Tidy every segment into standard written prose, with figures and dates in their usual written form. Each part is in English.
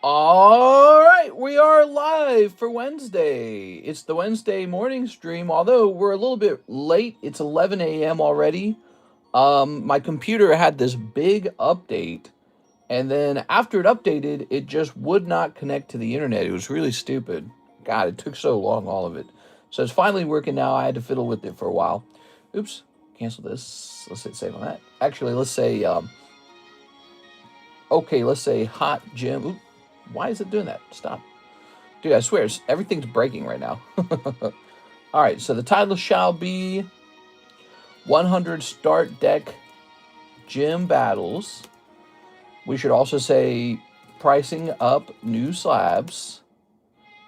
All right, we are live for Wednesday. It's the Wednesday morning stream, although we're a little bit late. It's 11 a.m. already. My computer had this big update, and then after it updated, it just would not connect to the internet. It was really stupid. God, it took so long, all of it. So it's finally working now. I had to fiddle with it for a while. Oops, cancel this. Let's hit save on that. Actually, let's say, okay, let's say hot gym. Oop, why is it doing that? Stop. Dude, I swear, everything's breaking right now. All right, so the title shall be 100 Start Deck Gym Battles. We should also say pricing up new slabs.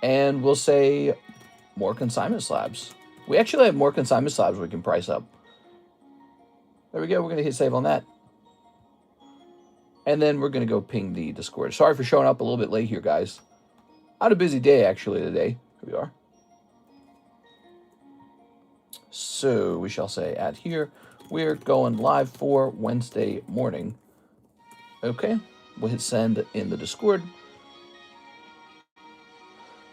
And we'll say more consignment slabs. We actually have more consignment slabs we can price up. There we go. We're going to hit save on that. And then we're going to go ping the Discord. Sorry for showing up a little bit late here, guys. I had a busy day, actually, today. Here we are. So we shall say at here, we're going live for Wednesday morning. Okay, we'll hit send in the Discord.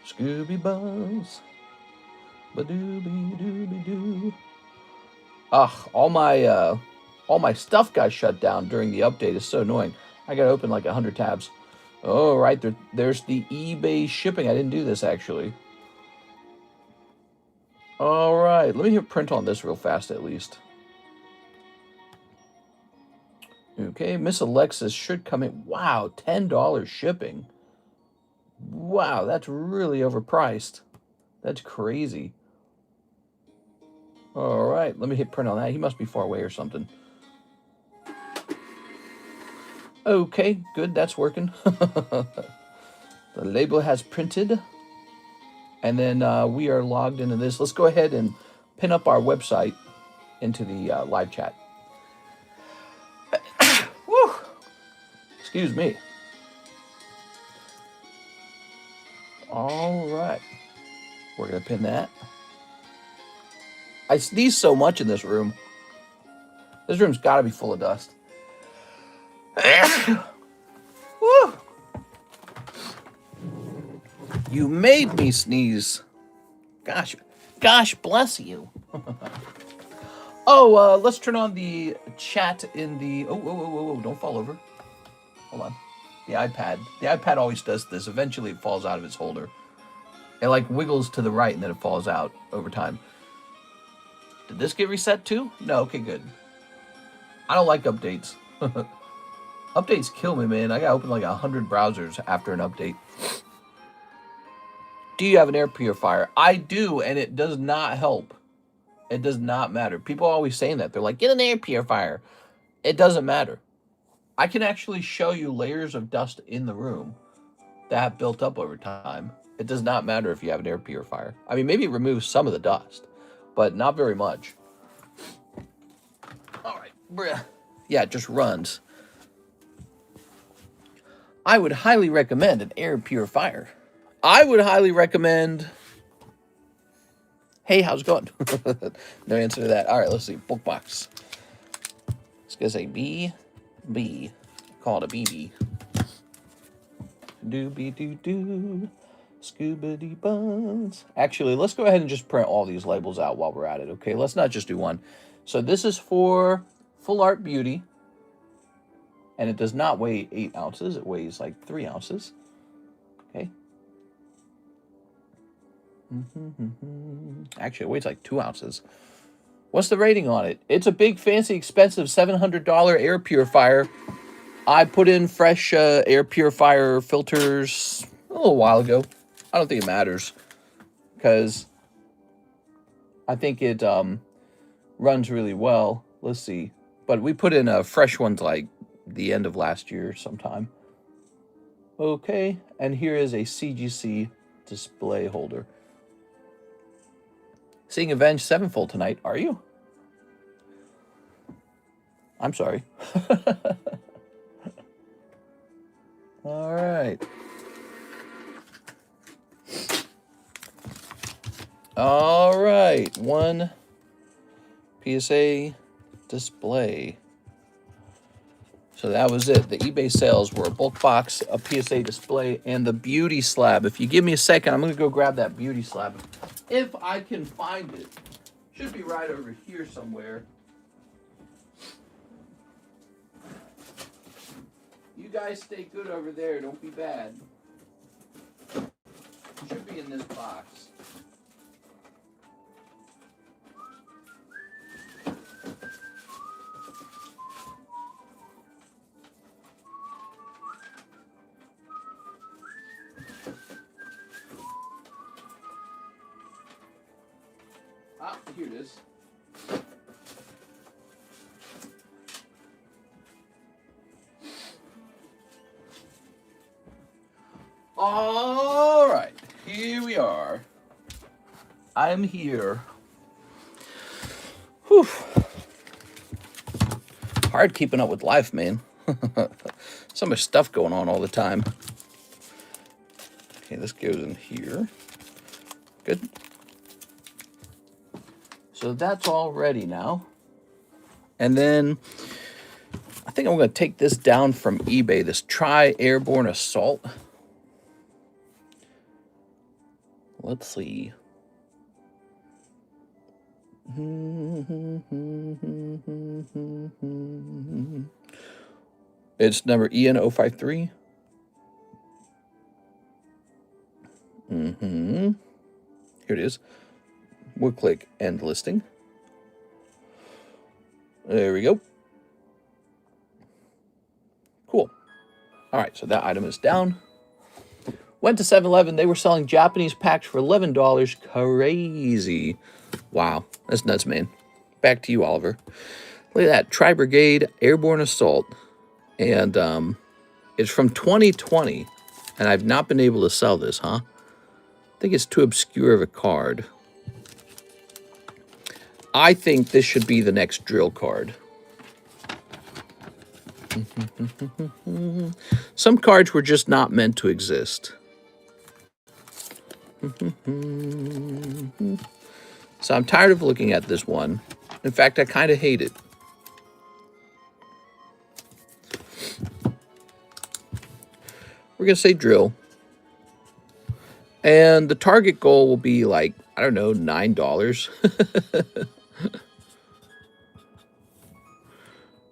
Scooby Buzz. Ba-dooby-dooby-doo. All my stuff got shut down during the update. It's so annoying. I got to open like 100 tabs. Oh, right, there's the eBay shipping. I didn't do this, actually. All right, let me hit print on this real fast, at least. Okay, Miss Alexis should come in. Wow, $10 shipping. Wow, that's really overpriced. That's crazy. All right, let me hit print on that. He must be far away or something. Okay, good, that's working. The label has printed. And then we are logged into this. Let's go ahead and pin up our website into the live chat. Woo! Excuse me. All right. We're going to pin that. I sneeze so much in this room. This room's got to be full of dust. Woo! You made me sneeze. Gosh bless you. Oh, let's turn on the chat in the... Oh, don't fall over. Hold on. The iPad always does this. Eventually it falls out of its holder. It like wiggles to the right and then it falls out over time. Did this get reset too? No, okay, good. I don't like updates. Updates kill me, man. I gotta open like 100 browsers after an update. Do you have an air purifier? I do, and it does not help. It does not matter. People are always saying that. They're like, get an air purifier. It doesn't matter. I can actually show you layers of dust in the room that have built up over time. It does not matter if you have an air purifier. I mean, maybe it removes some of the dust, but not very much. All right. Yeah, it just runs. I would highly recommend an air purifier. I would highly recommend... Hey, how's it going? No answer to that. All right, let's see. Bookbox. It's going to say B. Call it a BB. Doobie-doo-doo. Scoobity buns. Actually, let's go ahead and just print all these labels out while we're at it, okay? Let's not just do one. So this is for Full Art Beauty. And it does not weigh 8 ounces. It weighs like 3 ounces. Okay. Actually, it weighs like 2 ounces. What's the rating on it? It's a big, fancy, expensive $700 air purifier. I put in fresh air purifier filters a little while ago. I don't think it matters because I think it runs really well. Let's see. But we put in fresh ones like the end of last year sometime. Okay, and here is a CGC display holder. Seeing Avenged Sevenfold tonight, are you? I'm sorry. All right. All right, one PSA display. So that was it. The eBay sales were a bulk box, a PSA display, and the beauty slab. If you give me a second, I'm going to go grab that beauty slab. If I can find it. Should be right over here somewhere. You guys stay good over there. Don't be bad. It should be in this box. Ah, here it is. All right, here we are. I'm here. Whew. Hard keeping up with life, man. So much stuff going on all the time. Okay, this goes in here. Good. So that's all ready now. And then I think I'm going to take this down from eBay, this Tri-Airborne Assault. Let's see. It's number EN053. Here it is. We'll click End Listing. There we go. Cool. All right, so that item is down. Went to 7-Eleven. They were selling Japanese packs for $11. Crazy. Wow, that's nuts, man. Back to you, Oliver. Look at that. Tri-Brigade Airborne Assault. And it's from 2020. And I've not been able to sell this, huh? I think it's too obscure of a card. I think this should be the next drill card. Some cards were just not meant to exist. So I'm tired of looking at this one. In fact, I kind of hate it. We're going to say drill. And the target goal will be like, I don't know, $9.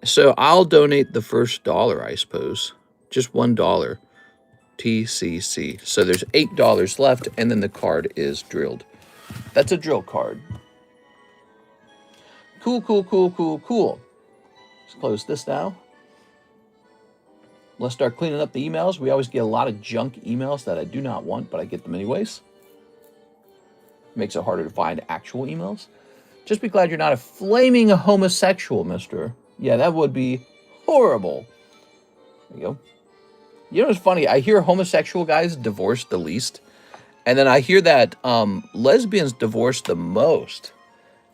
So I'll donate the first dollar, I suppose. Just $1. TCC. So there's $8 left, and then the card is drilled. That's a drill card. Cool, cool, cool, cool, cool. Let's close this now. Let's start cleaning up the emails. We always get a lot of junk emails that I do not want, but I get them anyways. Makes it harder to find actual emails. Just be glad you're not a flaming homosexual, mister. Yeah, that would be horrible. There you go. You know what's funny? I hear homosexual guys divorce the least. And then I hear that lesbians divorce the most.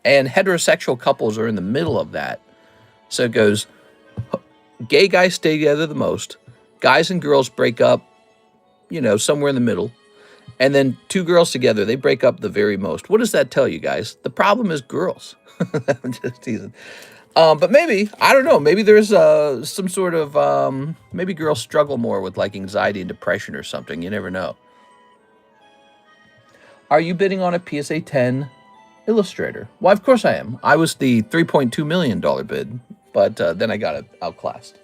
And heterosexual couples are in the middle of that. So it goes, gay guys stay together the most. Guys and girls break up, you know, somewhere in the middle. And then two girls together, they break up the very most. What does that tell you guys? The problem is girls. I'm just teasing. But maybe, I don't know, maybe there's some sort of, maybe girls struggle more with like anxiety and depression or something. You never know. Are you bidding on a PSA 10 Illustrator? Well, of course I am. I was the $3.2 million bid, but then I got it outclassed.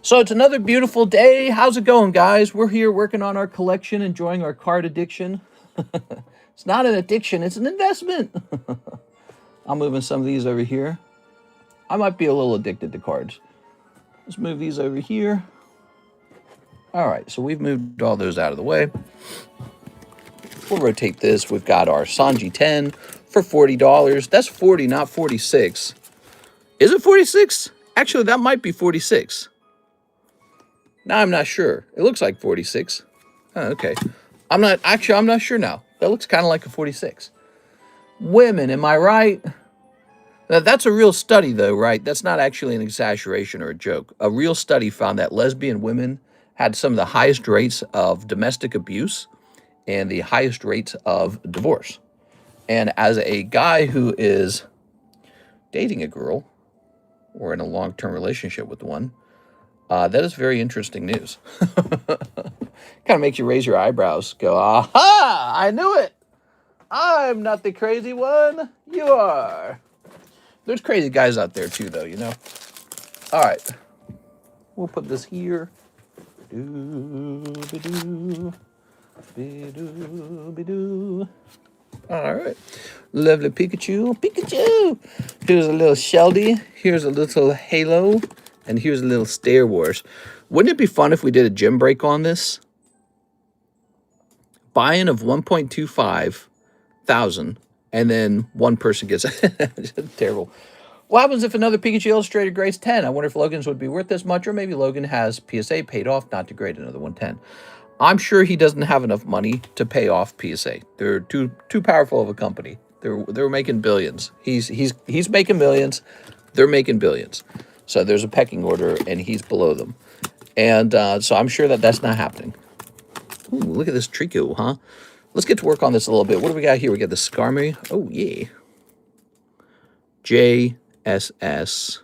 So it's another beautiful day. How's it going, guys? We're here working on our collection, enjoying our card addiction. It's not an addiction, it's an investment. I'm moving some of these over here. I might be a little addicted to cards. Let's move these over here. All right, so we've moved all those out of the way. We'll rotate this. We've got our Sanji 10 for $40. That's 40, not 46. Is it 46? Actually, that might be 46. Now I'm not sure. It looks like 46. Oh, okay. I'm not sure now. That looks kind of like a 46. Women, am I right? Now, that's a real study, though, right? That's not actually an exaggeration or a joke. A real study found that lesbian women had some of the highest rates of domestic abuse and the highest rates of divorce. And as a guy who is dating a girl, or in a long-term relationship with one, that is very interesting news. Kind of makes you raise your eyebrows. Go, aha! I knew it! I'm not the crazy one. You are. There's crazy guys out there too, though, you know. All right. We'll put this here. All right. Lovely Pikachu. Pikachu! Here's a little Sheldy. Here's a little Halo. And here's a little Star Wars. Wouldn't it be fun if we did a gym break on this? Buy-in of 1.25 thousand, and then one person gets terrible. What happens if another Pikachu Illustrated grades 10? I wonder if Logan's would be worth this much, or maybe Logan has PSA paid off not to grade another 110. I'm sure he doesn't have enough money to pay off PSA. They're too powerful of a company. They're making billions. He's making millions. They're making billions. So there's a pecking order, and he's below them. And so I'm sure that that's not happening. Ooh, look at this Trico, huh? Let's get to work on this a little bit. What do we got here? We got the Skarmory. Oh, yeah. JSS.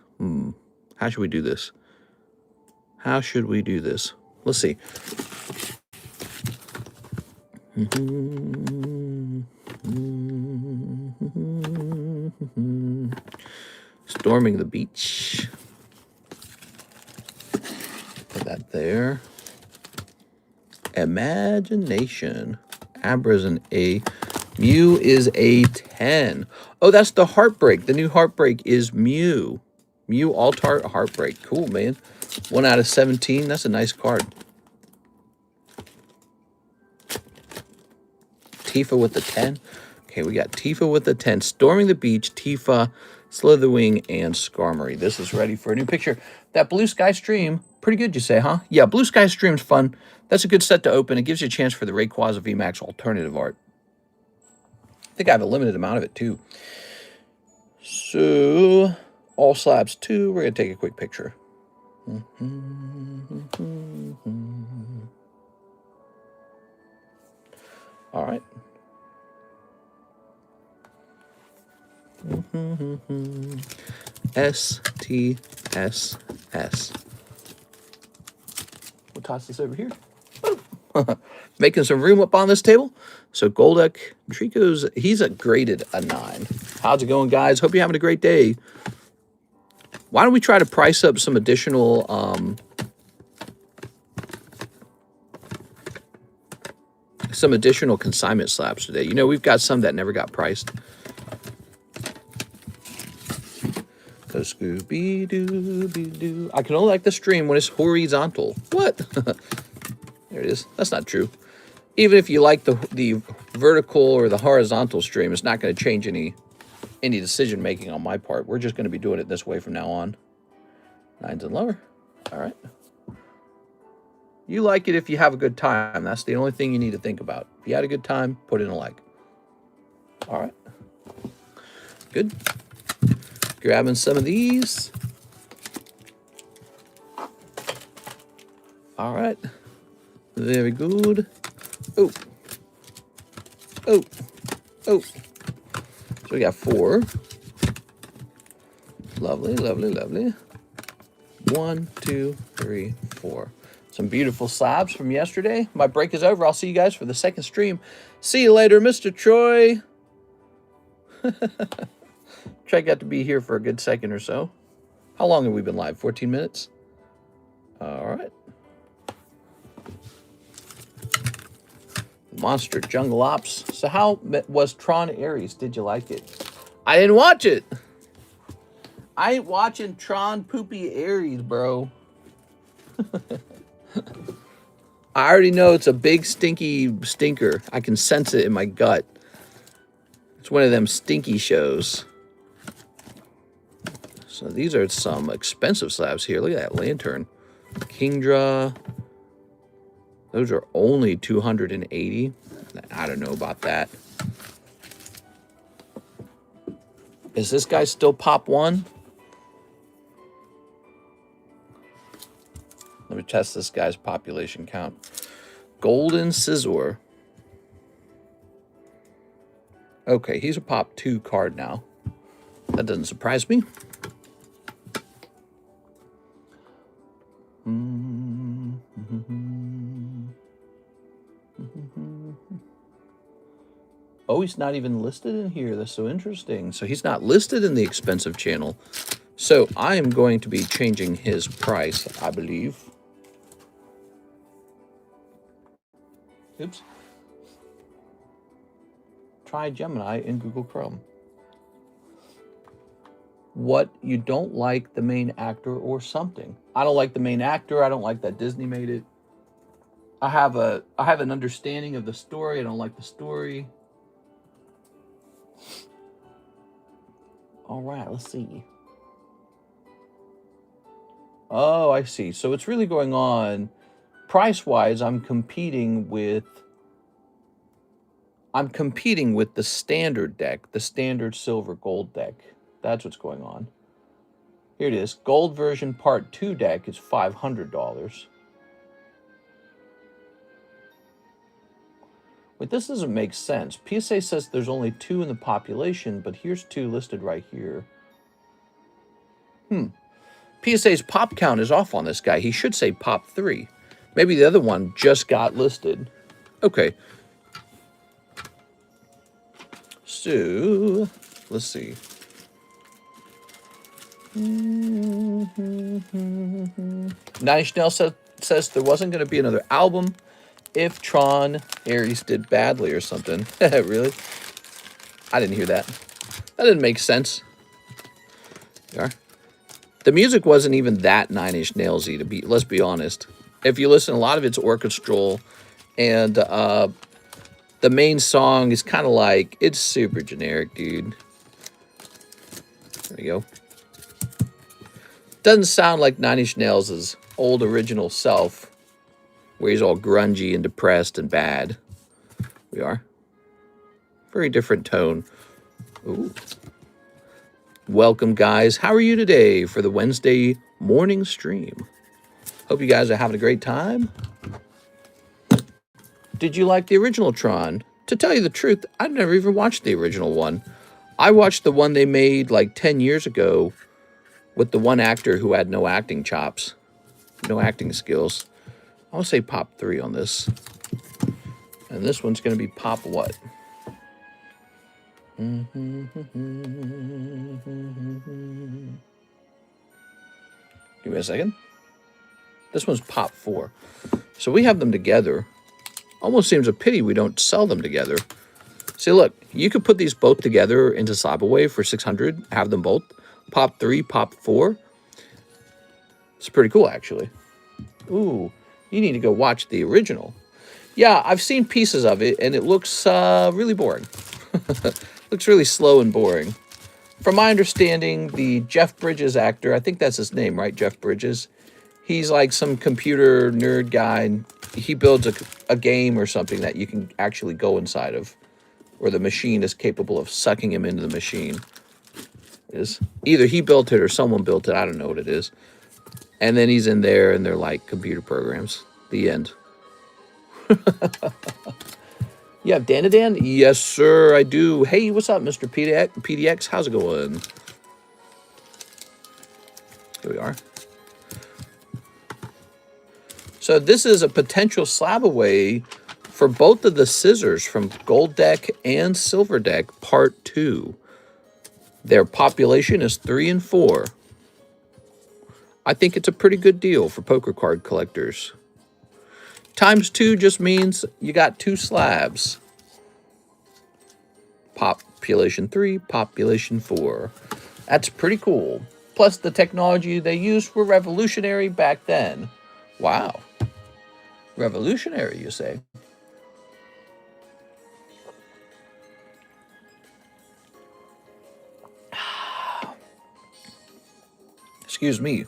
How should we do this? How should we do this? Let's see. Storming the beach. Put that there. Imagination. Abra's an A. Mew is a 10. Oh, that's the Heartbreak. The new Heartbreak is Mew. Mew Alt-Art Heartbreak. Cool, man. 1 out of 17. That's a nice card. Tifa with the 10. Okay, we got Tifa with the 10. Storming the Beach, Tifa, Slitherwing, and Skarmory. This is ready for a new picture. That Blue Sky Stream, pretty good, you say, huh? Yeah, Blue Sky Stream's fun. That's a good set to open. It gives you a chance for the Rayquaza VMAX alternative art. I think I have a limited amount of it, too. So, all Slabs 2. We're going to take a quick picture. All right. STSS. We'll toss this over here. Making some room up on this table. So Golduck, Trico's, he's graded a 9. How's it going, guys? Hope you're having a great day. Why don't we try to price up some additional consignment slabs today? You know, we've got some that never got priced. So Scooby-Doo. I can only like the stream when it's horizontal. What? There it is. That's not true. Even if you like the vertical or the horizontal stream, it's not going to change any decision making on my part. We're just going to be doing it this way from now on. 9s and lower. All right. You like it if you have a good time. That's the only thing you need to think about. If you had a good time, put in a like. All right. Good. Grabbing some of these. All right. Very good. Oh. Oh. Oh. So we got 4. Lovely, lovely, lovely. 1, 2, 3, 4. Some beautiful slabs from yesterday. My break is over. I'll see you guys for the second stream. See you later, Mr. Troy. Troy got to be here for a good second or so. How long have we been live? 14 minutes? All right. Monster Jungle Ops. So how was Tron Ares? Did you like it? I didn't watch it. I ain't watching Tron Poopy Ares, bro. I already know it's a big stinky stinker. I can sense it in my gut. It's one of them stinky shows. So these are some expensive slabs here. Look at that lantern. Kingdra. Those are only 280. I don't know about that. Is this guy still pop 1? Let me test this guy's population count. Golden Scizor. Okay, he's a pop 2 card now. That doesn't surprise me. Oh, he's not even listed in here. That's so interesting. So he's not listed in the expensive channel. So I am going to be changing his price, I believe. Oops. Try Gemini in Google Chrome. What, you don't like the main actor or something? I don't like the main actor. I don't like that Disney made it. I have an understanding of the story. I don't like the story. All right, let's see. Oh, I see. So it's really going on price-wise. I'm competing with the standard deck, the standard silver gold deck. That's what's going on. Here it is. Gold version part 2 deck is $500. Wait, this doesn't make sense. PSA says there's only 2 in the population, but here's 2 listed right here. PSA's pop count is off on this guy. He should say pop 3. Maybe the other one just got listed. Okay. So, let's see. Nine Schnell says there wasn't going to be another album if Tron Ares did badly or something. Really? I didn't hear that. That didn't make sense. Yeah. The music wasn't even that Nine Inch Nails-y, let's be honest. If you listen, a lot of it's orchestral, and the main song is kind of like, it's super generic, dude. There you go. Doesn't sound like Nine Inch Nails' old original self, where he's all grungy and depressed and bad. We are. Very different tone. Ooh. Welcome, guys. How are you today for the Wednesday morning stream? Hope you guys are having a great time. Did you like the original Tron? To tell you the truth, I've never even watched the original one. I watched the one they made like 10 years ago with the one actor who had no acting chops, no acting skills. I want to say pop 3 on this. And this one's going to be pop what? Give me a second. This one's pop 4. So we have them together. Almost seems a pity we don't sell them together. See, look, you could put these both together into Slabaway for $600, have them both. Pop 3, pop 4. It's pretty cool, actually. Ooh, you need to go watch the original. Yeah, I've seen pieces of it, and it looks really boring. Looks really slow and boring. From my understanding, the Jeff Bridges actor, I think that's his name, right? Jeff Bridges. He's like some computer nerd guy, and he builds a game or something that you can actually go inside of, or the machine is capable of sucking him into the machine. Either he built it or someone built it. I don't know what it is. And then he's in there, and they're like computer programs. The end. You have Dan? Yes, sir, I do. Hey, what's up, Mr. PDX? How's it going? Here we are. So this is a potential Slabaway for both of the scissors from Gold Deck and Silver Deck, Part 2. Their population is 3 and 4. I think it's a pretty good deal for poker card collectors. Times 2 just means you got 2 slabs. Population 3, population 4. That's pretty cool. Plus, the technology they used were revolutionary back then. Wow. Revolutionary, you say? Excuse me.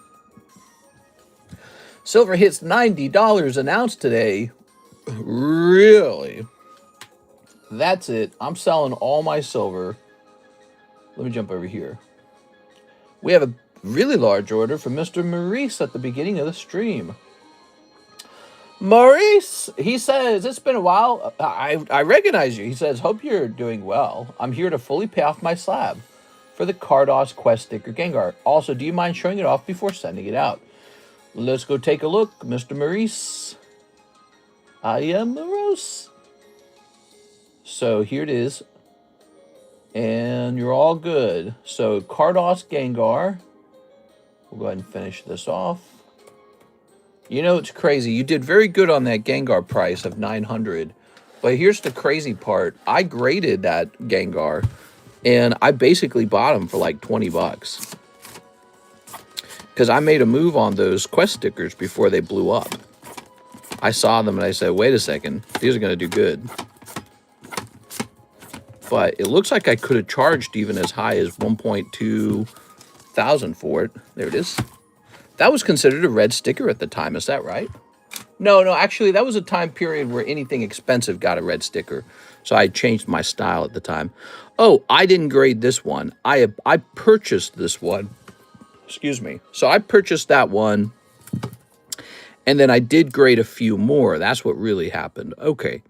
Silver hits $90 an ounce today. Really? That's it. I'm selling all my silver. Let me jump over here. We have a really large order from Mr. Maurice at the beginning of the stream. Maurice, he says, it's been a while. I recognize you. He says, hope you're doing well. I'm here to fully pay off my slab for the Cardos Quest sticker Gengar. Also, do you mind showing it off before sending it out? Let's go take a look, Mr. Maurice. I am Maurice. So here it is. And you're all good. So Kardos Gengar. We'll go ahead and finish this off. You know, it's crazy. You did very good on that Gengar price of 900. But here's the crazy part. I graded that Gengar, and I basically bought him for like 20 bucks. Because I made a move on those quest stickers before they blew up. I saw them and I said, wait a second, these are going to do good. But it looks like I could have charged even as high as 1.2 thousand for it. There it is. That was considered a red sticker at the time. Is that right? No, actually, that was a time period where anything expensive got a red sticker. So I changed my style at the time. Oh, I didn't grade this one. I purchased this one. Excuse me. So I purchased that one. And then I did grade a few more. That's what really happened. Okay.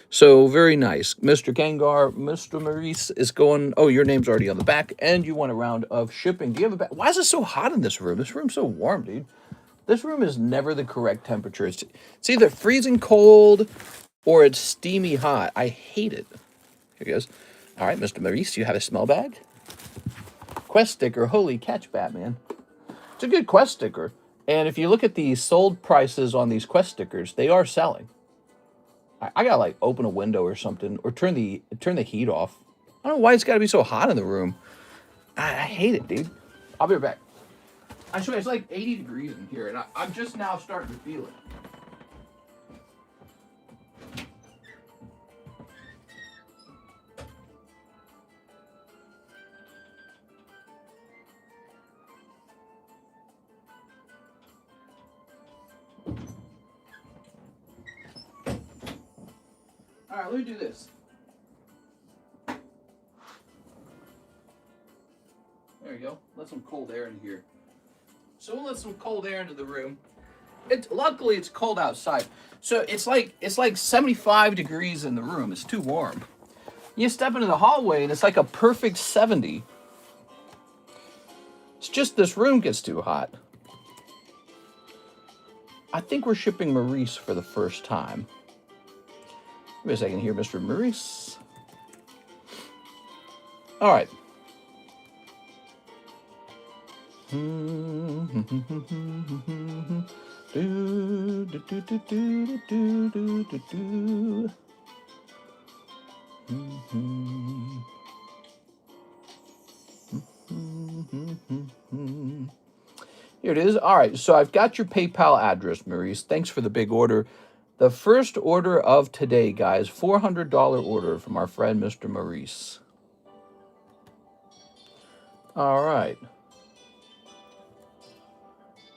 So very nice. Mr. Gengar, Mr. Maurice is going... Oh, your name's already on the back. And you want a round of shipping. Do you have a bag? Why is it so hot in this room? This room's so warm, dude. This room is never the correct temperature. It's either freezing cold or it's steamy hot. I hate it. Here goes. All right, Mr. Maurice, you have a smell bag? Quest sticker. Holy catch, Batman. It's a good quest sticker. And if you look at the sold prices on these quest stickers, they are selling. I gotta like open a window or something, or turn the heat off. I don't know why it's gotta be so hot in the room. I hate it, dude. I'll be right back. I swear it's like 80 degrees in here, and I'm just now starting to feel it. All right, let me do this. There we go. Let some cold air in here. So we'll let some cold air into the room. Luckily it's cold outside. So it's like 75 degrees in the room. It's too warm. You step into the hallway and it's like a perfect 70. It's just this room gets too hot. I think we're shipping Maurice for the first time. Give me a second here, Mr. Maurice. All right. Here it is. All right, so I've got your PayPal address, Maurice. Thanks for the big order. The first order of today, guys, $400 order from our friend, Mr. Maurice. All right.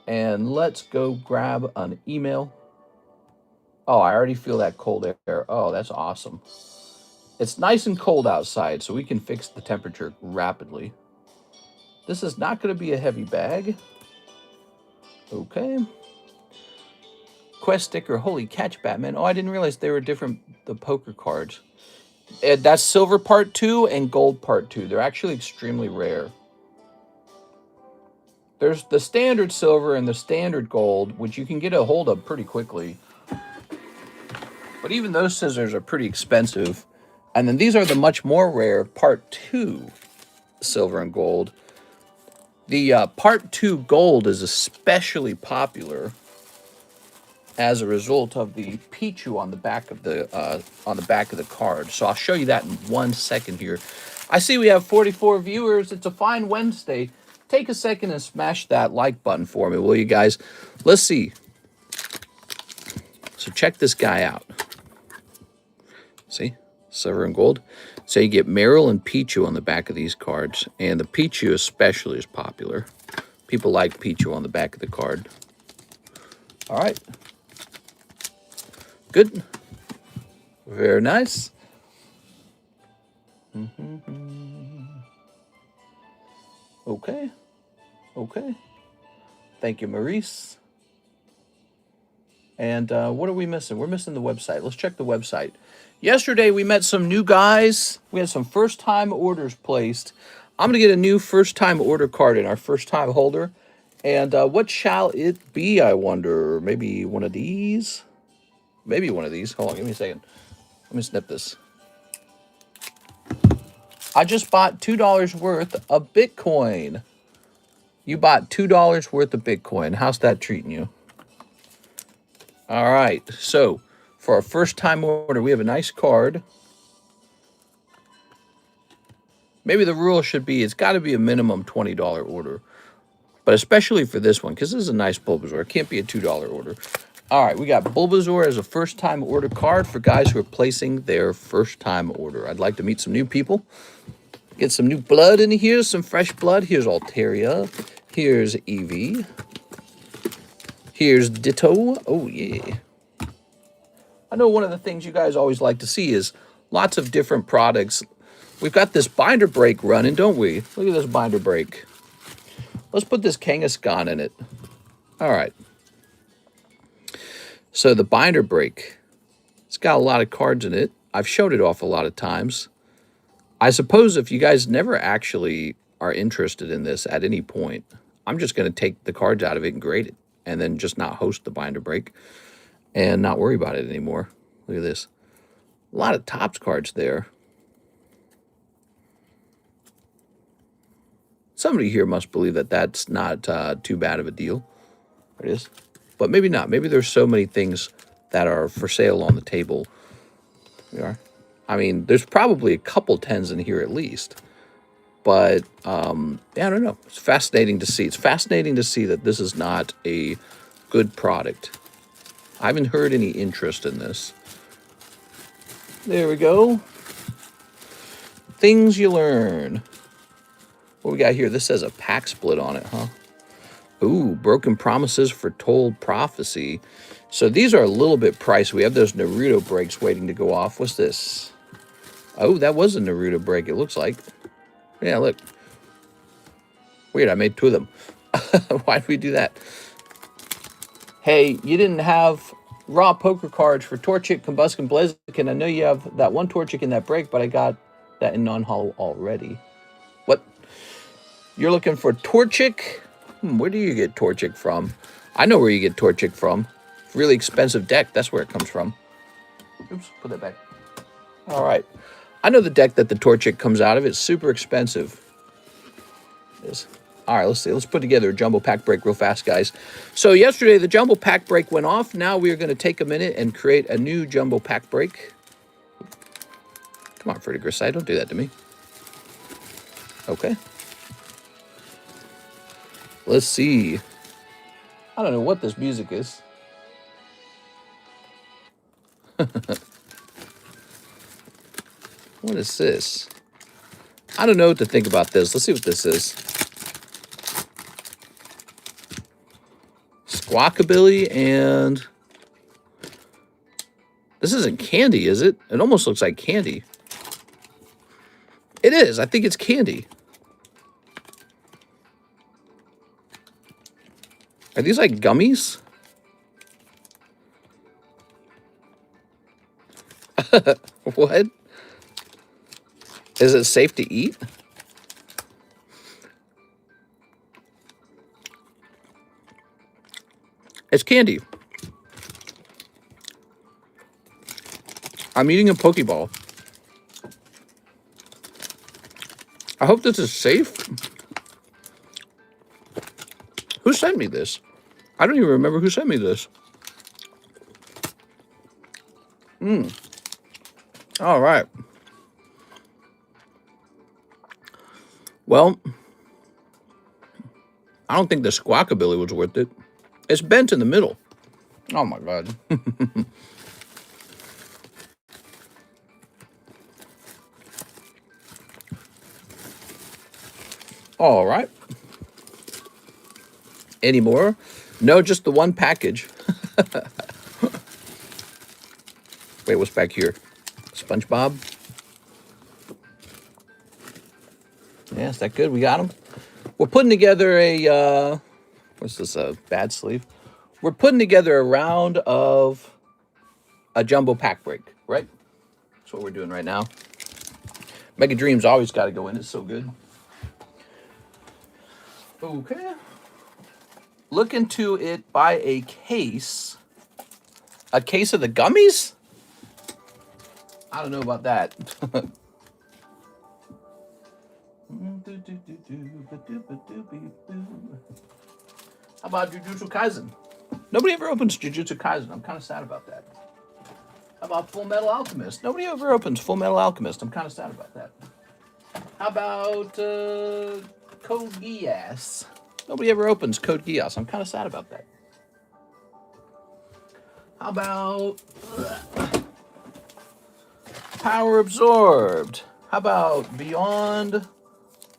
And let's go grab an email. Oh, I already feel that cold air. Oh, that's awesome. It's nice and cold outside, so we can fix the temperature rapidly. This is not going to be a heavy bag. Okay. Quest sticker. Holy catch, Batman. Oh, I didn't realize they were different, the poker cards. That's silver part 2 and gold part 2. They're actually extremely rare. There's the standard silver and the standard gold, which you can get a hold of pretty quickly. But even those scissors are pretty expensive. And then these are the much more rare part 2 silver and gold. The part 2 gold is especially popular as a result of the Pichu on the back of the card. So I'll show you that in 1 second here. I see we have 44 viewers. It's a fine Wednesday. Take a second and smash that like button for me, will you guys? Let's see. So check this guy out. See? Silver and gold. So you get Meryl and Pichu on the back of these cards. And the Pichu especially is popular. People like Pichu on the back of the card. All right. Good. Very nice. Okay. Okay. Thank you, Maurice. And what are we missing? We're missing the website. Let's check the website. Yesterday, we met some new guys. We had some first-time orders placed. I'm going to get a new first-time order card in our first-time holder. And what shall it be, I wonder? Maybe one of these? Maybe one of these. Hold on, give me a second. Let me snip this. I just bought $2 worth of Bitcoin. You bought $2 worth of Bitcoin. How's that treating you? All right. So for our first time order, we have a nice card. Maybe the rule should be it's got to be a minimum $20 order. But especially for this one, because this is a nice Bulbasaur. It can't be a $2 order. All right, we got Bulbasaur as a first-time order card for guys who are placing their first-time order. I'd like to meet some new people. Get some new blood in here, some fresh blood. Here's Altaria. Here's Eevee. Here's Ditto. Oh, yeah. I know one of the things you guys always like to see is lots of different products. We've got this binder break running, don't we? Look at this binder break. Let's put this Kangaskhan in it. All right. So the binder break, it's got a lot of cards in it. I've showed it off a lot of times. I suppose if you guys never actually are interested in this at any point, I'm just going to take the cards out of it and grade it, and then just not host the binder break and not worry about it anymore. Look at this. A lot of Topps cards there. Somebody here must believe that that's not too bad of a deal. There it is. But maybe not. Maybe there's so many things that are for sale on the table. We are. I mean, there's probably a couple 10s in here at least. But, yeah, I don't know. It's fascinating to see. It's fascinating to see that this is not a good product. I haven't heard any interest in this. There we go. Things you learn. What we got here? This says a pack split on it, huh? Ooh, Broken Promises, Foretold Prophecy. So these are a little bit pricey. We have those Naruto breaks waiting to go off. What's this? Oh, that was a Naruto break, it looks like. Yeah, look. Weird, I made two of them. Why did we do that? Hey, you didn't have raw poker cards for Torchic, Combusken, Blaziken. I know you have that one Torchic in that break, but I got that in non-hollow already. What? You're looking for Torchic? Where do you get Torchic from? I know where you get Torchic from. Really expensive deck. That's where it comes from. Oops, put that back. All right. I know the deck that the Torchic comes out of. It's super expensive. It is. All right, let's see. Let's put together a jumbo pack break real fast, guys. So yesterday, the jumbo pack break went off. Now we are going to take a minute and create a new jumbo pack break. Come on, Freddy Grisai. Don't do that to me. Okay. Let's see. I don't know what this music is. What is this? I don't know what to think about this. Let's see what this is. Squawkabilly and... This isn't candy, is it? It almost looks like candy. It is. I think it's candy. Are these like gummies? What? Is it safe to eat? It's candy. I'm eating a Pokeball. I hope this is safe. Who sent me this? I don't even remember who sent me this. All right. Well, I don't think the Squawkabilly was worth it. It's bent in the middle. Oh, my God. All right. Any more? No, just the one package. Wait, what's back here? SpongeBob? Yeah, is that good? We got them? We're putting together a, what's this, a bad sleeve? We're putting together a round of a jumbo pack break, right? That's what we're doing right now. Mega Dreams always got to go in. It's so good. Okay. Look into it by a case. A case of the gummies? I don't know about that. How about Jujutsu Kaisen? Nobody ever opens Jujutsu Kaisen. I'm kind of sad about that. How about Full Metal Alchemist? Nobody ever opens Full Metal Alchemist. I'm kind of sad about that. How about Code Geass? Nobody ever opens Code Geass. I'm kind of sad about that. How about Power Absorbed? How about Beyond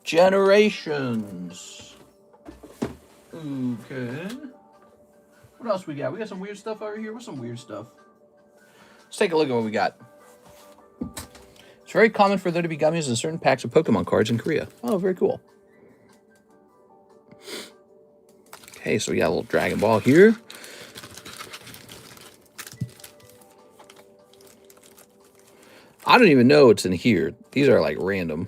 Generations? Okay. What else we got? We got some weird stuff over here. What's some weird stuff? Let's take a look at what we got. It's very common for there to be gummies in certain packs of Pokemon cards in Korea. Oh, very cool. Okay, so we got a little Dragon Ball here. I don't even know what's in here. These are like random.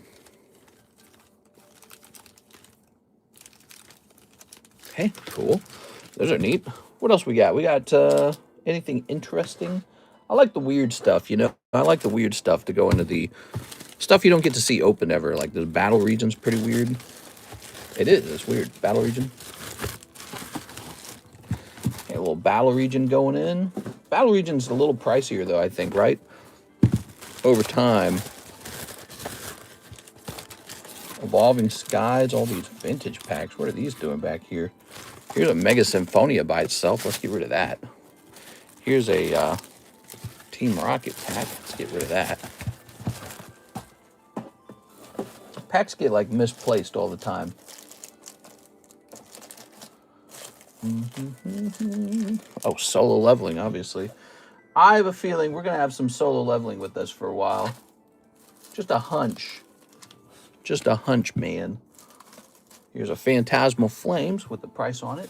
Okay, cool. Those are neat. What else we got? We got anything interesting? I like the weird stuff, you know? I like the weird stuff to go into the stuff you don't get to see open ever. Like the battle region's pretty weird. It is. It's weird. Battle region. Okay, a little battle region going in. Battle region's a little pricier, though, I think, right? Over time. Evolving Skies, all these vintage packs. What are these doing back here? Here's a Mega Symphonia by itself. Let's get rid of that. Here's a Team Rocket pack. Let's get rid of that. Packs get like misplaced all the time. Oh, solo leveling, obviously. I have a feeling we're going to have some solo leveling with this for a while. Just a hunch. Just a hunch, man. Here's a Phantasmal Flames with the price on it.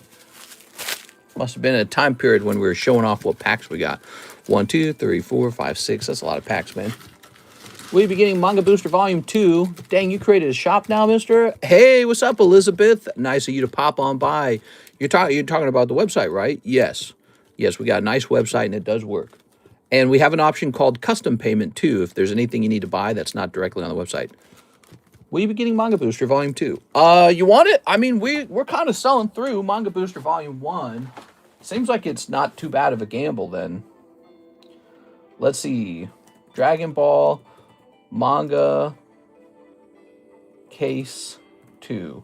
Must have been a time period when we were showing off what packs we got. 1, 2, 3, 4, 5, 6. That's a lot of packs, man. Will you be getting Manga Booster Volume 2? Dang, you created a shop now, mister? Hey, what's up, Elizabeth? Nice of you to pop on by. You're talking about the website, right? Yes. Yes, we got a nice website, and it does work. And we have an option called custom payment, too, if there's anything you need to buy that's not directly on the website. Will you be getting Manga Booster Volume 2? You want it? I mean, we're kind of selling through Manga Booster Volume 1. Seems like it's not too bad of a gamble, then. Let's see. Dragon Ball Manga Case 2.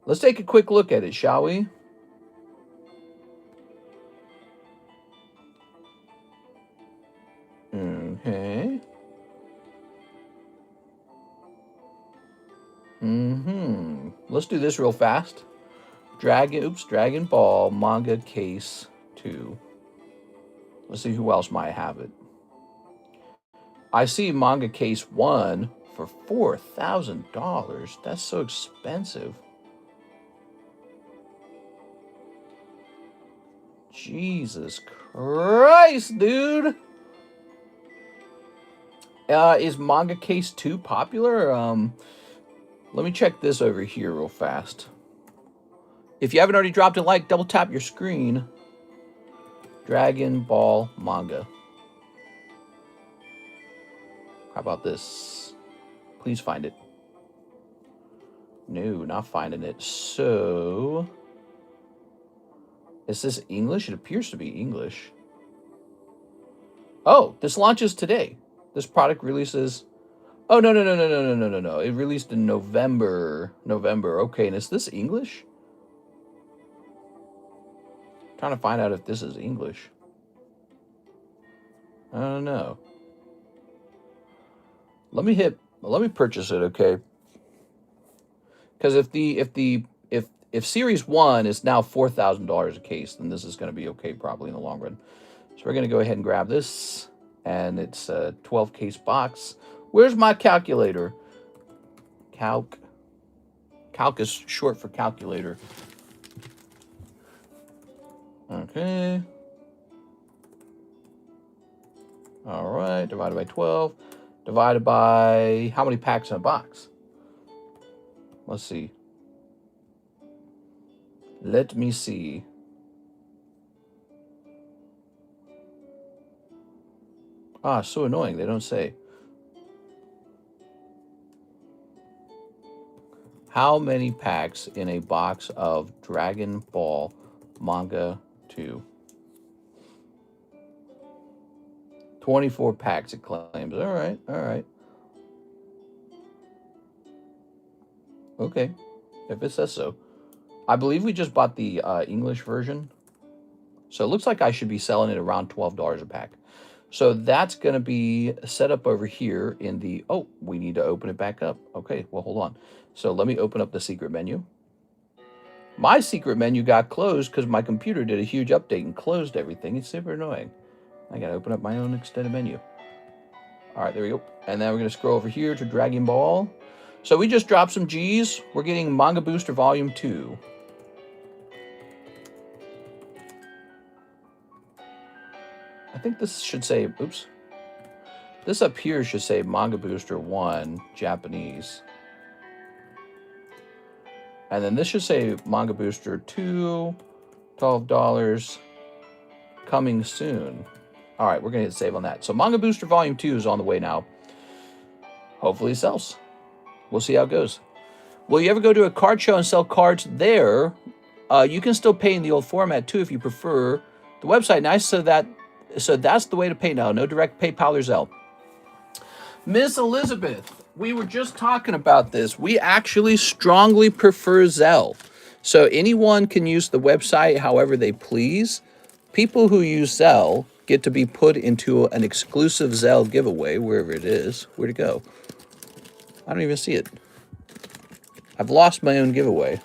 Let's take a quick look at it, shall we? Okay. Let's do this real fast. Dragon Ball Manga Case 2. Let's see who else might have it. I see Manga Case 1 for $4,000. That's so expensive. Jesus Christ, dude. Is Manga Case 2 popular? Let me check this over here real fast. If you haven't already dropped a like, double tap your screen. Dragon Ball Manga. How about this? Please find it. No, not finding it. So, is this English? It appears to be English. Oh, this launches today. This product releases... Oh, no. It released in November. Okay, and is this English? I'm trying to find out if this is English. I don't know. Let me purchase it, okay? Because if Series 1 is now $4,000 a case, then this is going to be okay probably in the long run. So we're going to go ahead and grab this, and it's a 12 case box. Where's my calculator? Calc is short for calculator. Okay. All right, divided by 12. Divided by how many packs in a box? Let's see. Let me see. Ah, so annoying. They don't say. How many packs in a box of Dragon Ball Manga 2? 24 packs, it claims. All right, all right. Okay, if it says so. I believe we just bought the English version. So it looks like I should be selling it around $12 a pack. So that's going to be set up over here in the... Oh, we need to open it back up. Okay, well, hold on. So let me open up the secret menu. My secret menu got closed because my computer did a huge update and closed everything. It's super annoying. I got to open up my own extended menu. All right, there we go. And then we're going to scroll over here to Dragon Ball. So we just dropped some G's. We're getting Manga Booster Volume 2. I think this should say, oops. This up here should say Manga Booster 1, Japanese. And then this should say Manga Booster 2, $12, coming soon. All right, we're going to hit save on that. So Manga Booster Volume 2 is on the way now. Hopefully it sells. We'll see how it goes. Will you ever go to a card show and sell cards there? You can still pay in the old format too if you prefer. The website nice, so that's the way to pay now. No direct PayPal or Zelle. Miss Elizabeth, we were just talking about this. We actually strongly prefer Zelle. So anyone can use the website however they please. People who use Zelle get to be put into an exclusive Zelle giveaway, wherever it is. Where'd it go? I don't even see it. I've lost my own giveaway.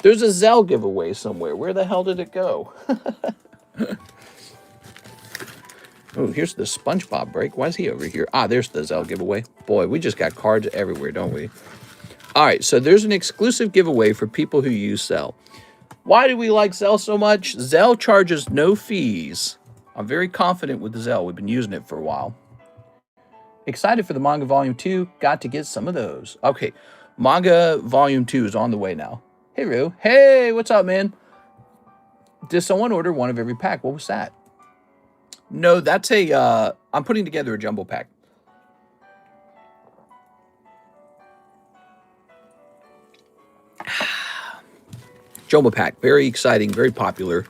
There's a Zelle giveaway somewhere. Where the hell did it go? Oh, here's the SpongeBob break. Why is he over here? Ah, there's the Zelle giveaway. Boy, we just got cards everywhere, don't we? All right, so there's an exclusive giveaway for people who use Zelle. Why do we like Zelle so much? Zelle charges no fees. I'm very confident with the Zelle. We've been using it for a while. Excited for the Manga Volume 2. Got to get some of those. Okay, Manga Volume 2 is on the way now. Hey, Rue. Hey, what's up, man? Did someone order one of every pack? What was that? No, that's a, I'm putting together a jumbo pack. Jumbo pack, very exciting, very popular.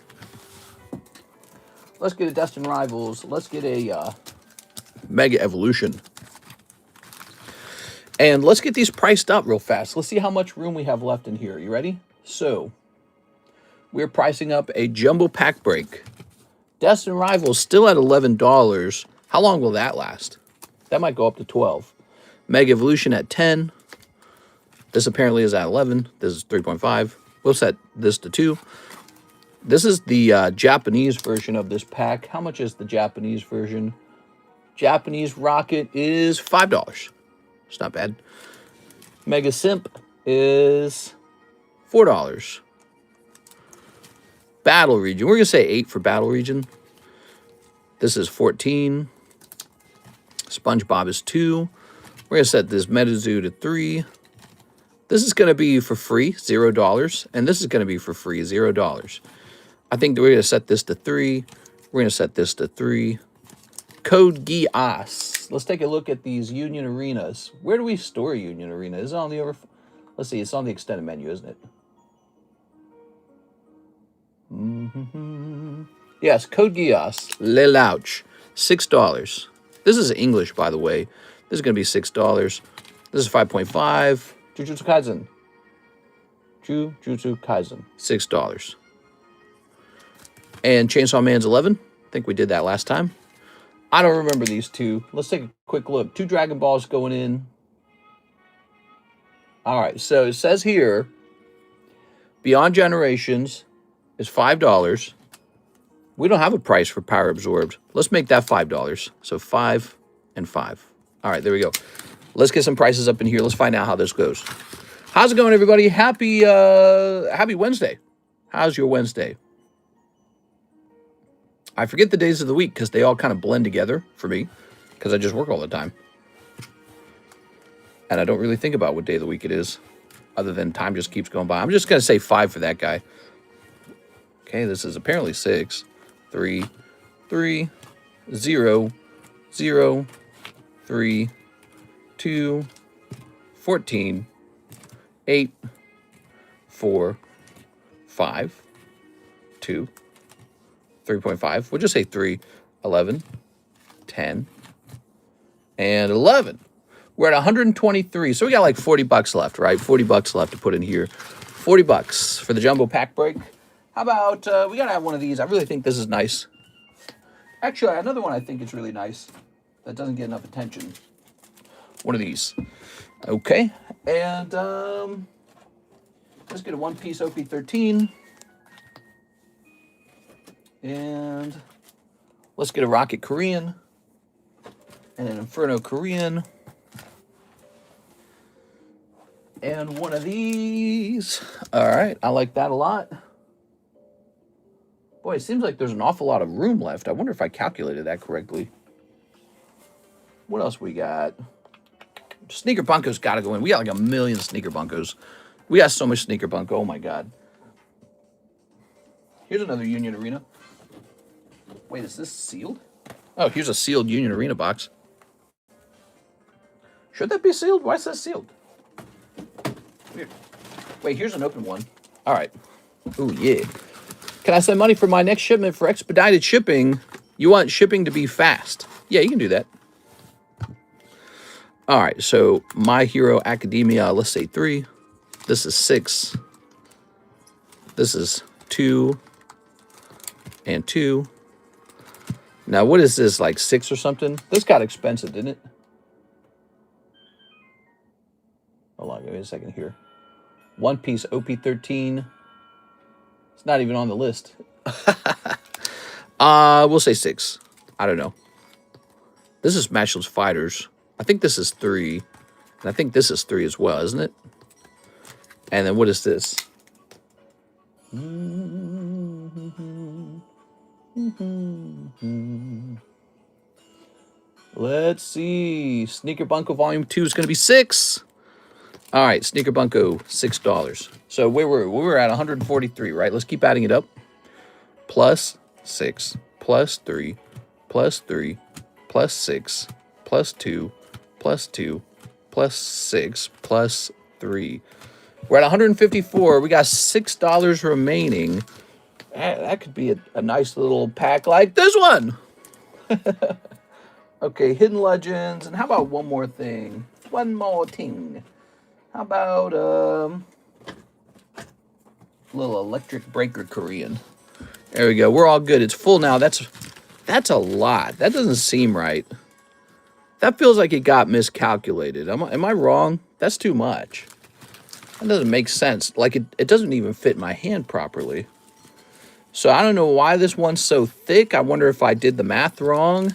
Let's get a Destined Rivals. Let's get a Mega Evolution. And let's get these priced up real fast. Let's see how much room we have left in here. You ready? So, we're pricing up a jumbo pack break. Destined Rivals still at $11. How long will that last? That might go up to 12. Mega Evolution at 10. This apparently is at 11. This is 3.5. We'll set this to 2. This is the Japanese version of this pack. How much is the Japanese version? Japanese Rocket is $5. It's not bad. Mega Simp is $4. Battle Region. We're going to say 8 for Battle Region. This is 14. SpongeBob is 2. We're going to set this MetaZoo to 3. This is going to be for free, $0. And this is going to be for free, $0. I think that we're going to set this to 3. We're going to set this to 3. Code Geass. Let's take a look at these Union Arenas. Where do we store Union Arena? Is it on the Let's see, it's on the extended menu, isn't it? Yes, Code Geass. Le Louch. $6. This is English, by the way. This is going to be $6. This is 5.5. Jujutsu Kaisen. Jujutsu Kaisen. $6. And Chainsaw Man's 11. I think we did that last time. I don't remember these two. Let's take a quick look. 2 Dragon Balls going in. All right, so it says here, Beyond Generations is $5. We don't have a price for Power Absorbed. Let's make that $5. So 5 and 5. All right, there we go. Let's get some prices up in here. Let's find out how this goes. How's it going, everybody? Happy Wednesday. How's your Wednesday? I forget the days of the week because they all kind of blend together for me because I just work all the time. And I don't really think about what day of the week it is other than time just keeps going by. I'm just going to say 5 for that guy. Okay, this is apparently 6. 3, 3, 0, 0, 3, 2, 14, 8, 4, 5, 2, 3.5. We'll just say 3, 11, 10, and 11. We're at 123, so we got like 40 bucks left, right? 40 bucks left to put in here. 40 bucks for the jumbo pack break. How about, we gotta have one of these. I really think this is nice. Actually, another one I think is really nice that doesn't get enough attention. One of these. Okay, and let's get a one-piece OP13. And let's get a Rocket Korean and an Inferno Korean. And one of these. All right, I like that a lot. Boy, it seems like there's an awful lot of room left. I wonder if I calculated that correctly. What else we got? Sneaker Bunko's got to go in. We got like a million Sneaker Bunkos. We got so much Sneaker Bunko. Oh, my God. Here's another Union Arena. Wait, is this sealed? Oh, here's a sealed Union Arena box. Should that be sealed? Why is that sealed? Weird. Wait, here's an open one. All right. Ooh, yeah. Can I send money for my next shipment for expedited shipping? You want shipping to be fast. Yeah, you can do that. All right, so My Hero Academia, let's say 3. This is 6. This is 2 and 2. Now, what is this, like 6 or something? This got expensive, didn't it? Hold on, give me a second here. One piece OP13. It's not even on the list. We'll say 6. I don't know. This is Matchless Fighters. I think this is 3. And I think this is 3 as well, isn't it? And then what is this? Let's see. Sneaker Bunko Volume 2 is going to be 6. All right, Sneaker Bunko, $6. So we were at 143, right? Let's keep adding it up. Plus 6, plus 3, plus 3, plus 6, plus 2, plus 2, plus 6, plus 3. We're at 154. We got $6 remaining. That could be a nice little pack like this one. Okay, Hidden Legends. And how about one more thing? One more thing. How about little Electric Breaker Korean? There we go. We're all good. It's full now. That's a lot. That doesn't seem right. That feels like it got miscalculated. Am I wrong? That's too much. That doesn't make sense. Like, it doesn't even fit my hand properly. So I don't know why this one's so thick. I wonder if I did the math wrong.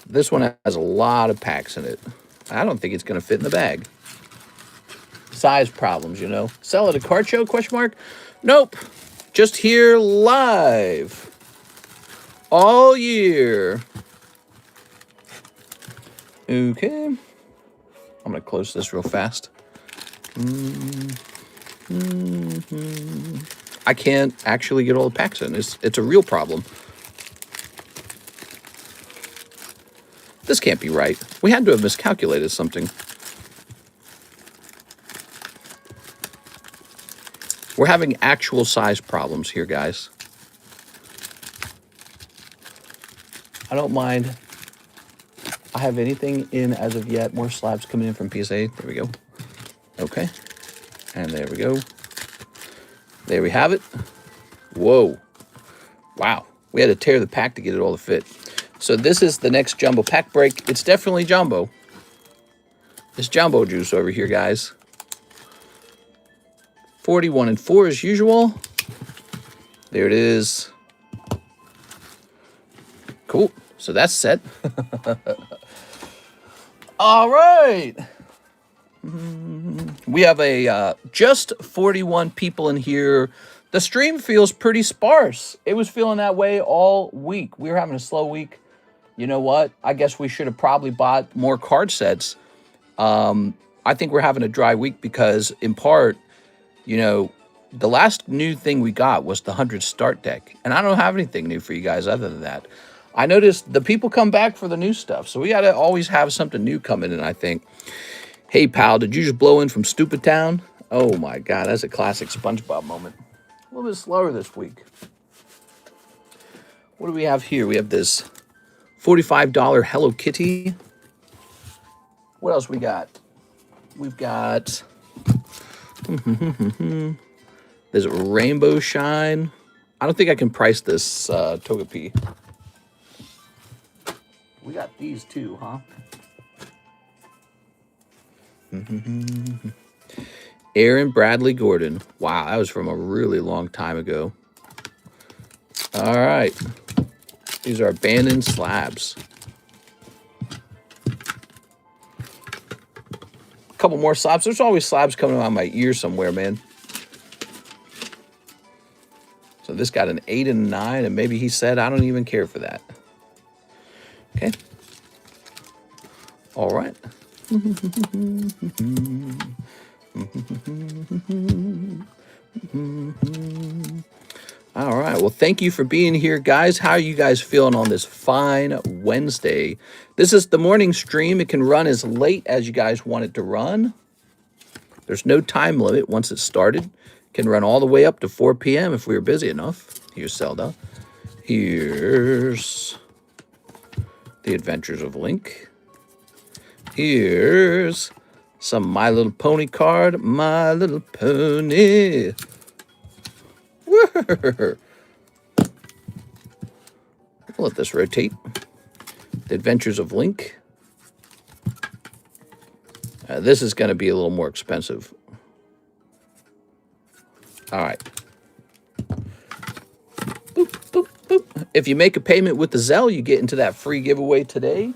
This one has a lot of packs in it. I don't think it's going to fit in the bag. Size problems, you know. Sell at a card show, question mark? Nope. Just here live. All year. Okay. I'm going to close this real fast. I can't actually get all the packs in. It's a real problem. This can't be right. We had to have miscalculated something. We're having actual size problems here, guys. I don't mind. I have anything in as of yet. More slabs coming in from PSA. There we go. Okay. And there we go. There we have it. Whoa. Wow. We had to tear the pack to get it all to fit. So this is the next jumbo pack break. It's definitely jumbo. It's jumbo juice over here, guys. 41 and 4 as usual. There it is. Cool. So that's set. All right. We have a just 41 people in here. The stream feels pretty sparse. It was feeling that way all week. We were having a slow week. You know what? I guess we should have probably bought more card sets. I think we're having a dry week because, in part, you know, the last new thing we got was the 100 start deck. And I don't have anything new for you guys other than that. I noticed the people come back for the new stuff. So we got to always have something new coming in, I think. Hey, pal, did you just blow in from Stupid Town? Oh, my God, that's a classic SpongeBob moment. A little bit slower this week. What do we have here? We have this $45 Hello Kitty. What else we got? We've got there's Rainbow Shine. I don't think I can price this Togepi. We got these too, huh? Aaron Bradley Gordon. Wow, that was from a really long time ago. All right. These are abandoned slabs. A couple more slabs. There's always slabs coming out of my ear somewhere, man. So this got an 8 and a 9, and maybe he said, I don't even care for that. Okay. All right. All right. Well, thank you for being here, guys. How are you guys feeling on this fine Wednesday? This is the morning stream. It can run as late as you guys want it to run. There's no time limit once it's started. It can run all the way up to 4 p.m. if we were busy enough. Here's Zelda. Here's The Adventures of Link. Here's some My Little Pony card. My Little Pony. We'll let this rotate. The Adventures of Link. This is going to be a little more expensive. All right. Boop, boop, boop. If you make a payment with the ZELLE, you get into that free giveaway today.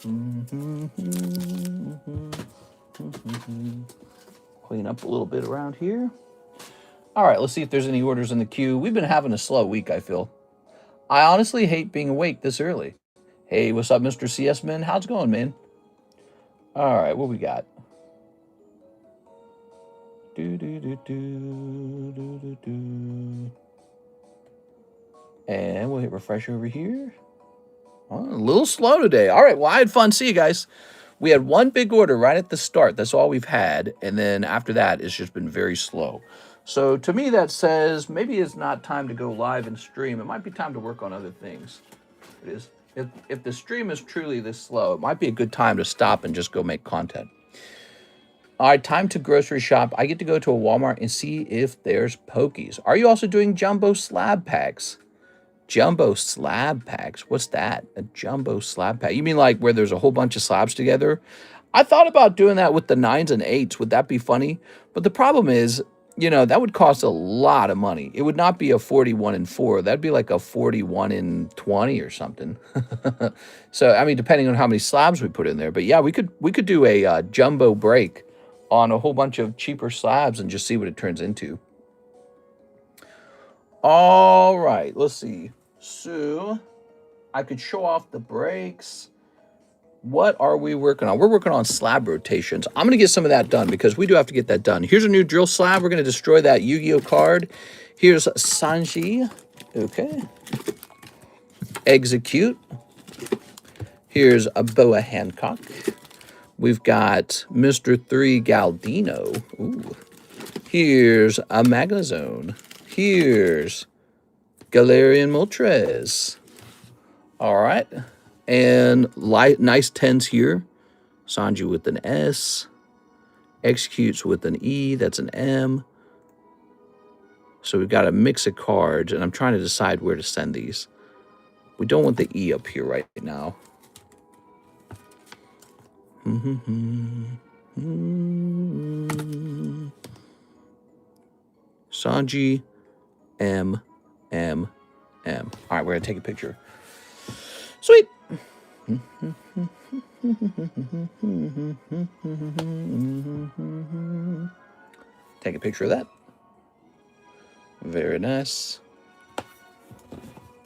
Clean up a little bit around here. All right, let's see if there's any orders in the queue. We've been having a slow week, I feel. I honestly hate being awake this early. Hey, what's up, Mr. CS Man? How's it going, man? All right, what we got? And we'll hit refresh over here. Oh, a little slow today. All right, well, I had fun. See you guys. We had one big order right at the start. That's all we've had. And then after that, it's just been very slow. So to me, that says maybe it's not time to go live and stream. It might be time to work on other things. It is. If the stream is truly this slow, it might be a good time to stop and just go make content. All right, time to grocery shop. I get to go to a Walmart and see if there's Pokies. Are you also doing jumbo slab packs? Jumbo slab packs? What's that? A jumbo slab pack? You mean like where there's a whole bunch of slabs together? I thought about doing that with the 9s and 8s. Would that be funny? But the problem is, you know, that would cost a lot of money. It would not be a 41 and 4. That'd be like a 41 and 20 or something. So, I mean, depending on how many slabs we put in there. But yeah, we could do a jumbo break on a whole bunch of cheaper slabs and just see what it turns into. All right, let's see. So, I could show off the breaks. What are we working on? We're working on slab rotations. I'm going to get some of that done because we do have to get that done. Here's a new drill slab. We're going to destroy that Yu-Gi-Oh card. Here's Sanji. Okay. Execute. Here's a Boa Hancock. We've got Mr. 3 Galdino. Ooh. Here's a Magnezone. Here's Galarian Moltres. All right. And nice 10s here. Sanji with an S. Executes with an E. That's an M. So we've got a mix of cards, and I'm trying to decide where to send these. We don't want the E up here right now. Sanji, M, M, M. All right, we're going to take a picture. Sweet. Take a picture of that. Very nice.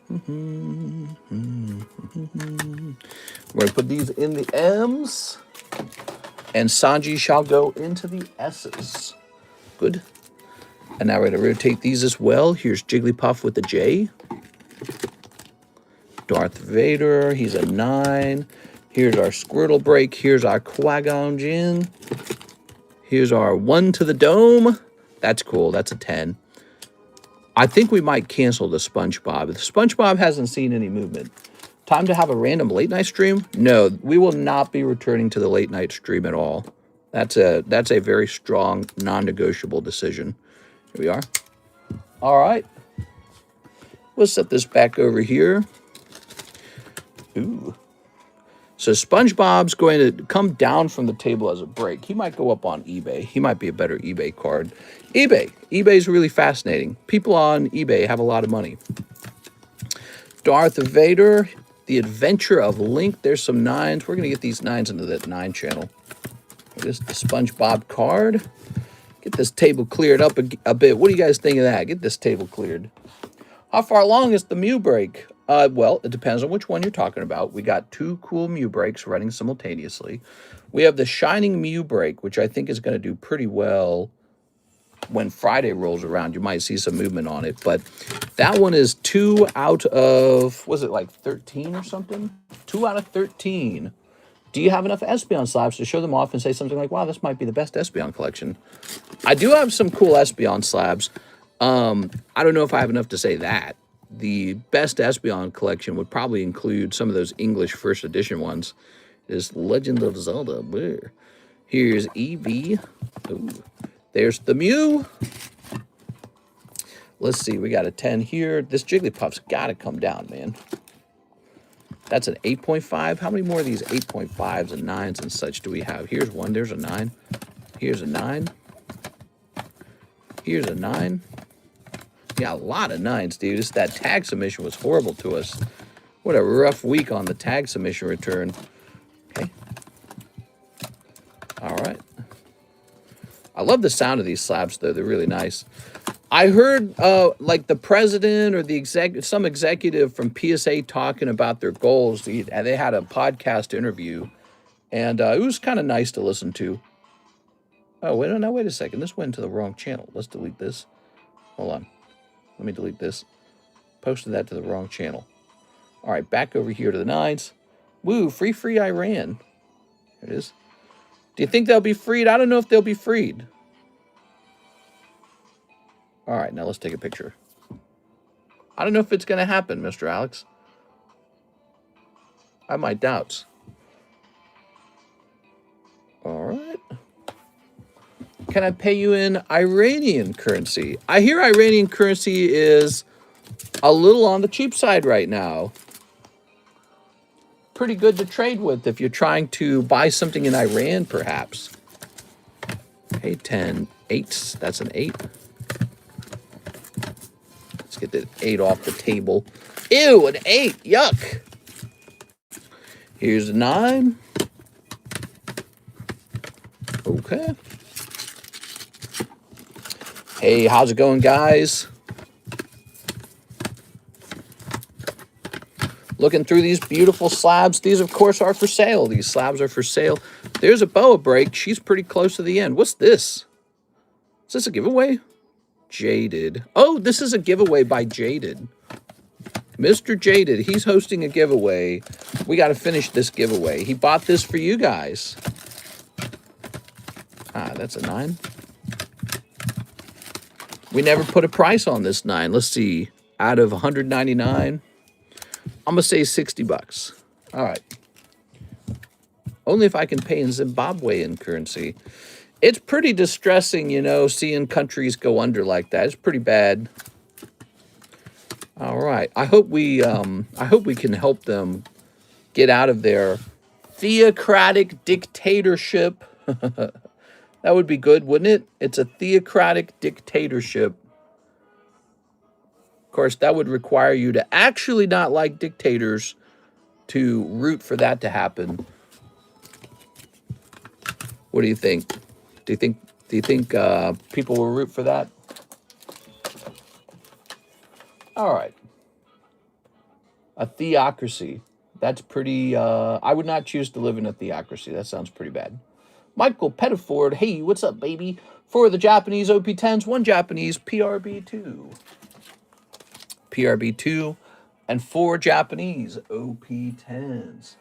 We're going to put these in the M's, and Sanji shall go into the S's. Good. And now we're going to rotate these as well. Here's Jigglypuff with the J. Darth Vader, he's a 9. Here's our Squirtle break. Here's our Qui-Gon Jinn. Here's our 1 to the dome. That's cool. That's a 10. I think we might cancel the SpongeBob. The SpongeBob hasn't seen any movement. Time to have a random late night stream? No, we will not be returning to the late night stream at all. That's a very strong, non-negotiable decision. Here we are. All right. We'll set this back over here. Ooh. So SpongeBob's going to come down from the table as a break. He might go up on eBay. He might be a better eBay card. eBay's really fascinating. People on eBay have a lot of money. Darth Vader, The Adventure of Link. There's some 9s. We're going to get these 9s into that 9 channel. This is the SpongeBob card. Get this table cleared up a bit. What do you guys think of that? Get this table cleared. How far along is the Mew break? Well, it depends on which one you're talking about. We got 2 cool Mew breaks running simultaneously. We have the Shining Mew break, which I think is going to do pretty well when Friday rolls around. You might see some movement on it, but that one is 2 out of, was it like 13 or something? 2 out of 13. Do you have enough Espeon slabs to show them off and say something like, wow, this might be the best Espeon collection? I do have some cool Espeon slabs. I don't know if I have enough to say that. The best Espeon collection would probably include some of those English first edition ones. Is Legend of Zelda. Bleh. Here's Eevee. Ooh. There's the Mew. Let's see, we got a 10 here. This Jigglypuff's got to come down, man. That's an 8.5. How many more of these 8.5s and 9s and such do we have? Here's one. There's a 9. Here's a 9. Here's a 9. Yeah, a lot of 9s, dude. That tag submission was horrible to us. What a rough week on the tag submission return. Okay. All right. I love the sound of these slabs, though. They're really nice. I heard, like, the president or some executive from PSA talking about their goals. They had a podcast interview, and it was kind of nice to listen to. Oh, wait a second. This went to the wrong channel. Let's delete this. Hold on. Let me delete this. Posted that to the wrong channel. All right, back over here to the 9s. Woo, free Iran. There it is. Do you think they'll be freed? I don't know if they'll be freed. All right, now let's take a picture. I don't know if it's going to happen, Mr. Alex. I have my doubts. All right. Can I pay you in Iranian currency? I hear Iranian currency is a little on the cheap side right now. Pretty good to trade with if you're trying to buy something in Iran, perhaps. Okay, 10, 8. That's an 8. Let's get the 8 off the table. Ew, an 8. Yuck. Here's a 9. Okay. Hey, how's it going, guys? Looking through these beautiful slabs. These, of course, are for sale. These slabs are for sale. There's a boa break. She's pretty close to the end. What's this? Is this a giveaway? Jaded. Oh, this is a giveaway by Jaded. Mr. Jaded, he's hosting a giveaway. We got to finish this giveaway. He bought this for you guys. Ah, that's a 9. We never put a price on this 9. Let's see. Out of 199, I'm going to say 60 bucks. All right. Only if I can pay in Zimbabwean currency. It's pretty distressing, you know, seeing countries go under like that. It's pretty bad. All right. I hope we can help them get out of their theocratic dictatorship. That would be good, wouldn't it? It's a theocratic dictatorship. Of course, that would require you to actually not like dictators to root for that to happen. What do you think? Do you think people will root for that? All right. A theocracy. That's pretty... I would not choose to live in a theocracy. That sounds pretty bad. Michael Pettiford, hey, what's up, baby? For the Japanese OP10s, 1 Japanese PRB2. PRB2 and 4 Japanese OP10s.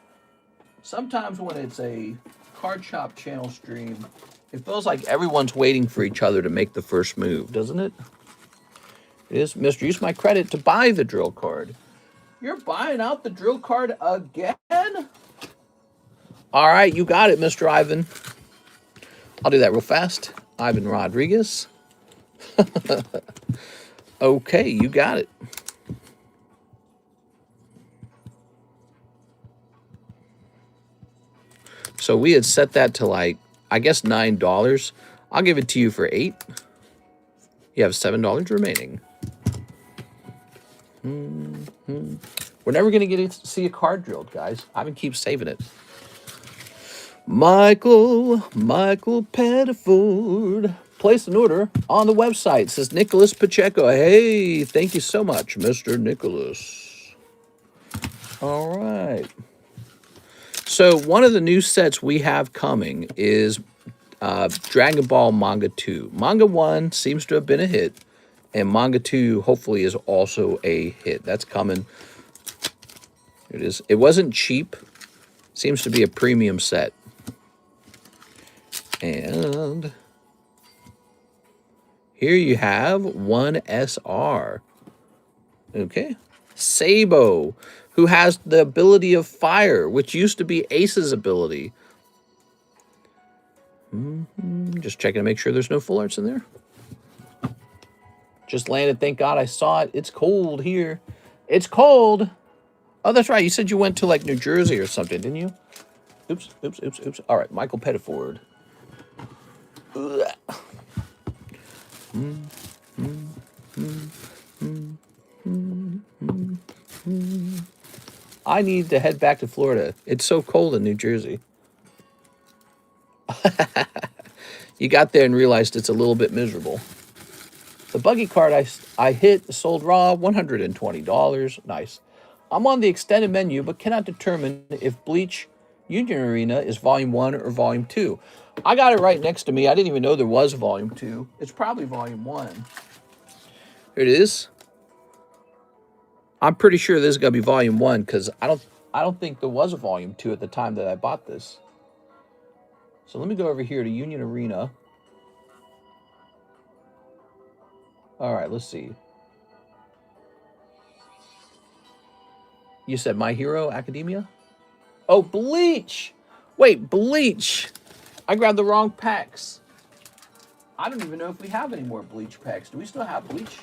Sometimes when it's a card shop channel stream, it feels like everyone's waiting for each other to make the first move, doesn't it? It is, Mr. Use my credit to buy the drill card. You're buying out the drill card again? All right, you got it, Mr. Ivan. I'll do that real fast. Ivan Rodriguez. Okay, you got it. So we had set that to like, I guess $9. I'll give it to you for $8. You have $7 remaining. We're never going to get to see a card drilled, guys. I'm going to keep saving it. Michael Pettiford. Place an order on the website, says Nicholas Pacheco. Hey, thank you so much, Mr. Nicholas. All right. So one of the new sets we have coming is Dragon Ball Manga 2. Manga 1 seems to have been a hit, and Manga 2 hopefully is also a hit. That's coming. It is. It wasn't cheap. Seems to be a premium set. And here you have 1SR. Okay. Sabo, who has the ability of fire, which used to be Ace's ability. Just checking to make sure there's no full arts in there. Just landed. Thank God I saw it. It's cold here. It's cold. Oh, that's right. You said you went to like New Jersey or something, didn't you? Oops. All right, Michael Pettiford. I need to head back to Florida. It's so cold in New Jersey. You got there and realized it's a little bit miserable. The buggy card I hit sold raw $120. Nice. I'm on the extended menu, but cannot determine if Bleach Union Arena is Volume 1 or Volume 2. I got it right next to me. I didn't even know there was Volume 2. It's probably Volume 1. Here it is. I'm pretty sure this is going to be Volume 1 because I don't think there was a Volume 2 at the time that I bought this. So let me go over here to Union Arena. All right, let's see. You said My Hero Academia? Oh, Bleach! Wait, Bleach! I grabbed the wrong packs. I don't even know if we have any more Bleach packs. Do we still have Bleach?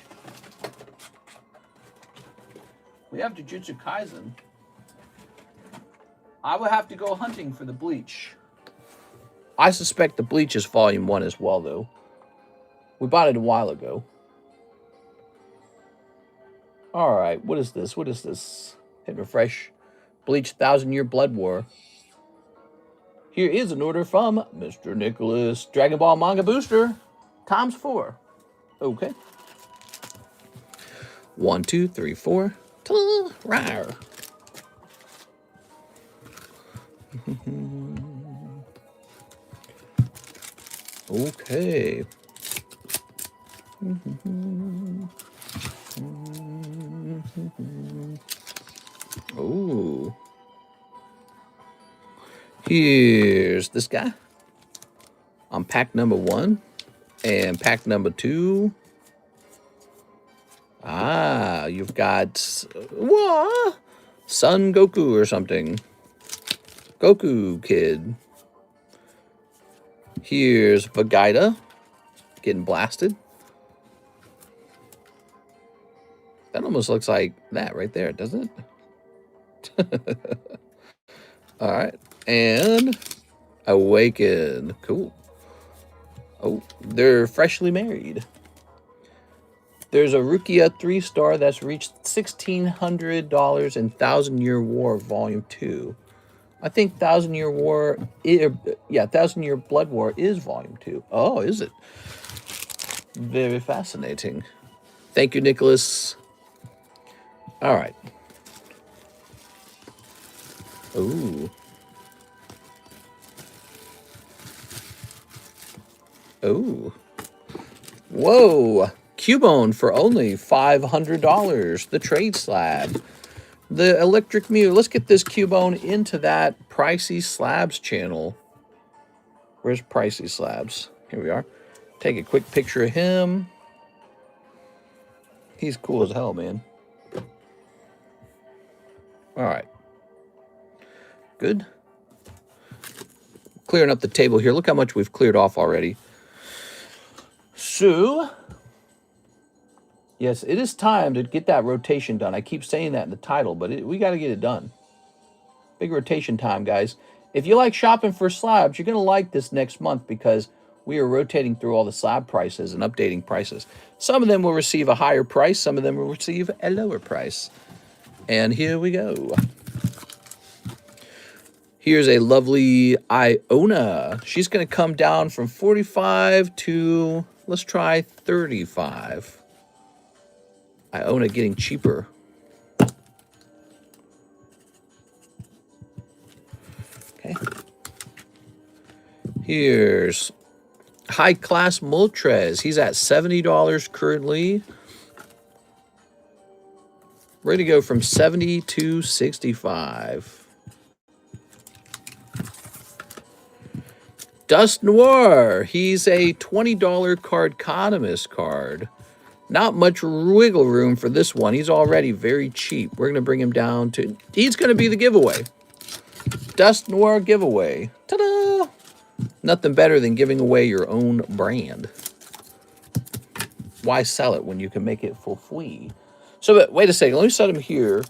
We have Jujutsu Kaisen. I will have to go hunting for the Bleach. I suspect the Bleach is Volume 1 as well, though. We bought it a while ago. All right, what is this? What is this? Hit refresh. Bleach 1000-Year Blood War. Here is an order from Mr. Nicholas. Dragon Ball Manga Booster ×4. Okay. 1, 2, 3, 4. Rawr. Okay. Oh. Here's this guy on pack number 1 and pack number 2. Ah, you've got what? Son Goku or something. Goku Kid. Here's Vegeta getting blasted. That almost looks like that right there, doesn't it? All right. And Awaken. Cool. Oh, they're freshly married. There's a Rukia 3-star that's reached $1,600 in 1000-Year War Volume 2. I think 1000-Year War, 1000-Year Blood War is Volume 2. Oh, is it? Very fascinating. Thank you, Nicholas. All right. Ooh. Ooh. Whoa. Cubone for only $500. The trade slab. The electric Mew. Let's get this Cubone into that Pricey Slabs channel. Where's Pricey Slabs? Here we are. Take a quick picture of him. He's cool as hell, man. All right. Good. Clearing up the table here. Look how much we've cleared off already. So, yes, it is time to get that rotation done. I keep saying that in the title, but we got to get it done. Big rotation time, guys. If you like shopping for slabs, you're going to like this next month because we are rotating through all the slab prices and updating prices. Some of them will receive a higher price. Some of them will receive a lower price. And here we go. Here's a lovely Iona. She's going to come down from 45 to, let's try 35. Iona getting cheaper. Okay. Here's High Class Moltres. He's at $70 currently. Ready to go from 70 to 65. Dust Noir. He's a $20 Cardconomist card. Not much wiggle room for this one. He's already very cheap. We're going to bring him down to... He's going to be the giveaway. Dust Noir giveaway. Ta-da! Nothing better than giving away your own brand. Why sell it when you can make it for free? So, but wait a second. Let me set him here.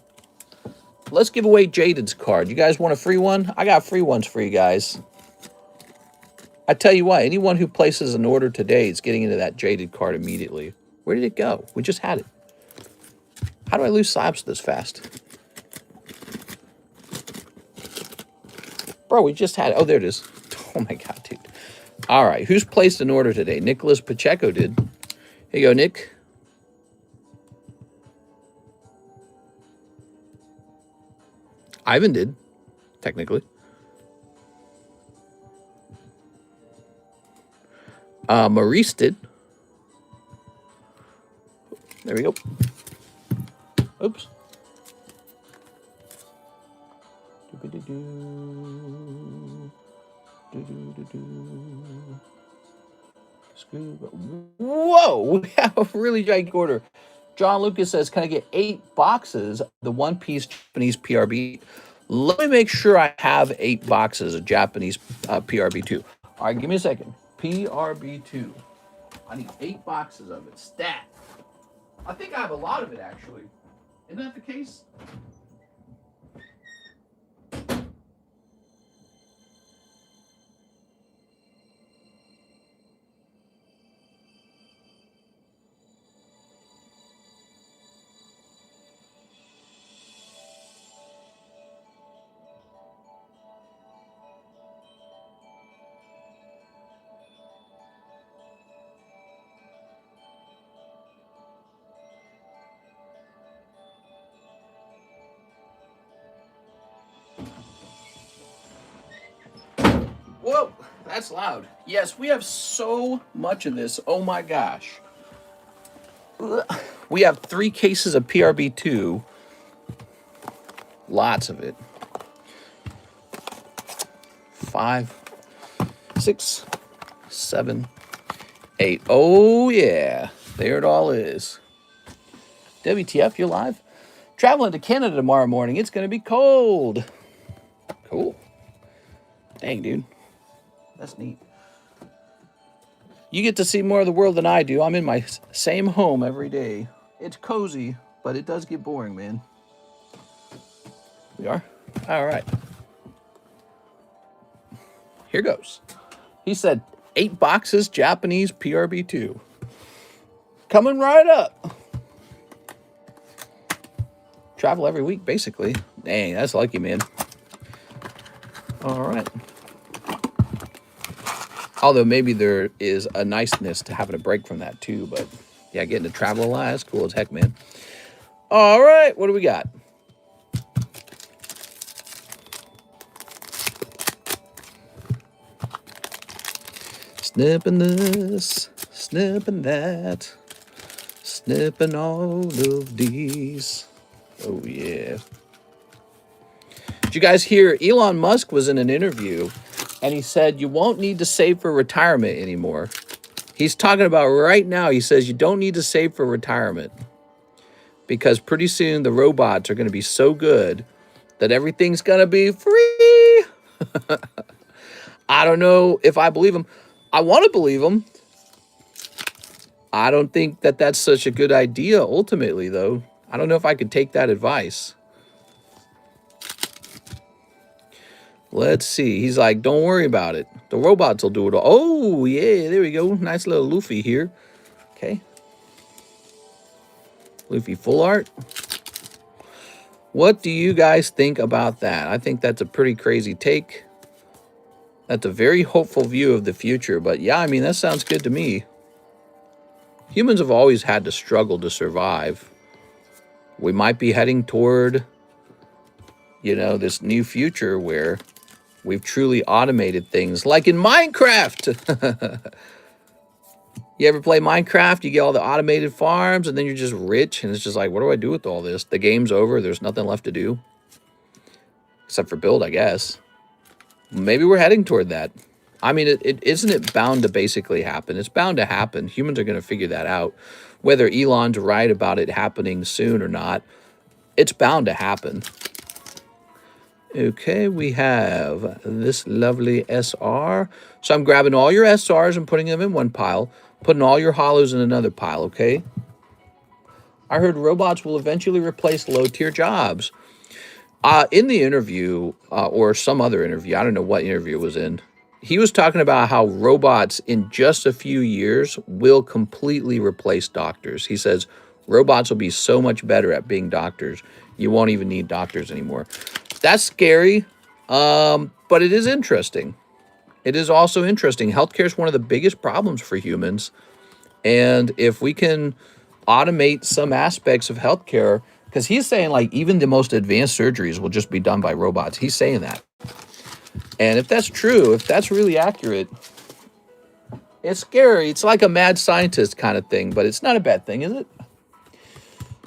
Let's give away Jaded's card. You guys want a free one? I got free ones for you guys. I tell you what, anyone who places an order today is getting into that Jaded card immediately. Where did it go? We just had it. How do I lose slabs this fast? Bro, we just had it. Oh, there it is. Oh, my God, dude. All right, who's placed an order today? Nicholas Pacheco did. Here you go, Nick. Ivan did, technically. Maurice did. There we go. Oops. Whoa, we have a really gigantic order. John Lucas says, can I get 8 boxes of the one-piece Japanese PRB? Let me make sure I have 8 boxes of Japanese PRB2. All right, give me a second. PRB2. I need 8 boxes of it. Stat. I think I have a lot of it, actually. Isn't that the case? Whoa, that's loud. Yes, we have so much of this. Oh my gosh. We have 3 cases of PRB2. Lots of it. 5, 6, 7, 8. Oh yeah, there it all is. WTF, you're live? Traveling to Canada tomorrow morning. It's going to be cold. Cool. Dang, dude. That's neat. You get to see more of the world than I do. I'm in my same home every day. It's cozy, but it does get boring, man. We are? All right. Here goes. He said 8 boxes Japanese PRB2. Coming right up. Travel every week, basically. Dang, that's lucky, man. All right. Although maybe there is a niceness to having a break from that too, but yeah, getting to travel a lot, that's cool as heck, man. All right, what do we got? Snipping this, snipping that, snipping all of these. Oh yeah. Did you guys hear Elon Musk was in an interview and he said you won't need to save for retirement anymore. He's talking about right now, he says you don't need to save for retirement because pretty soon the robots are going to be so good that everything's going to be free. I don't know if I believe him. I want to believe him. I don't think that that's such a good idea ultimately, though. I don't know if I could take that advice. Let's see. He's like, don't worry about it. The robots will do it all. Oh, yeah, there we go. Nice little Luffy here. Okay. Luffy full art. What do you guys think about that? I think that's a pretty crazy take. That's a very hopeful view of the future. But yeah, I mean, that sounds good to me. Humans have always had to struggle to survive. We might be heading toward, you know, this new future where we've truly automated things, like in Minecraft. You ever play Minecraft? You get all the automated farms, and then you're just rich, and it's just like, what do I do with all this? The game's over. There's nothing left to do. Except for build, I guess. Maybe we're heading toward that. I mean, isn't it bound to basically happen? It's bound to happen. Humans are going to figure that out. Whether Elon's right about it happening soon or not, it's bound to happen. Okay, we have this lovely SR. So I'm grabbing all your SRs and putting them in one pile, putting all your hollows in another pile, okay? I heard robots will eventually replace low-tier jobs. In the interview, or some other interview, I don't know what interview it was in, he was talking about how robots in just a few years will completely replace doctors. He says robots will be so much better at being doctors, you won't even need doctors anymore. That's scary, but it is interesting. It is also interesting. Healthcare is one of the biggest problems for humans. And if we can automate some aspects of healthcare, because he's saying like even the most advanced surgeries will just be done by robots. He's saying that. And if that's true, if that's really accurate, it's scary. It's like a mad scientist kind of thing, but it's not a bad thing, is it?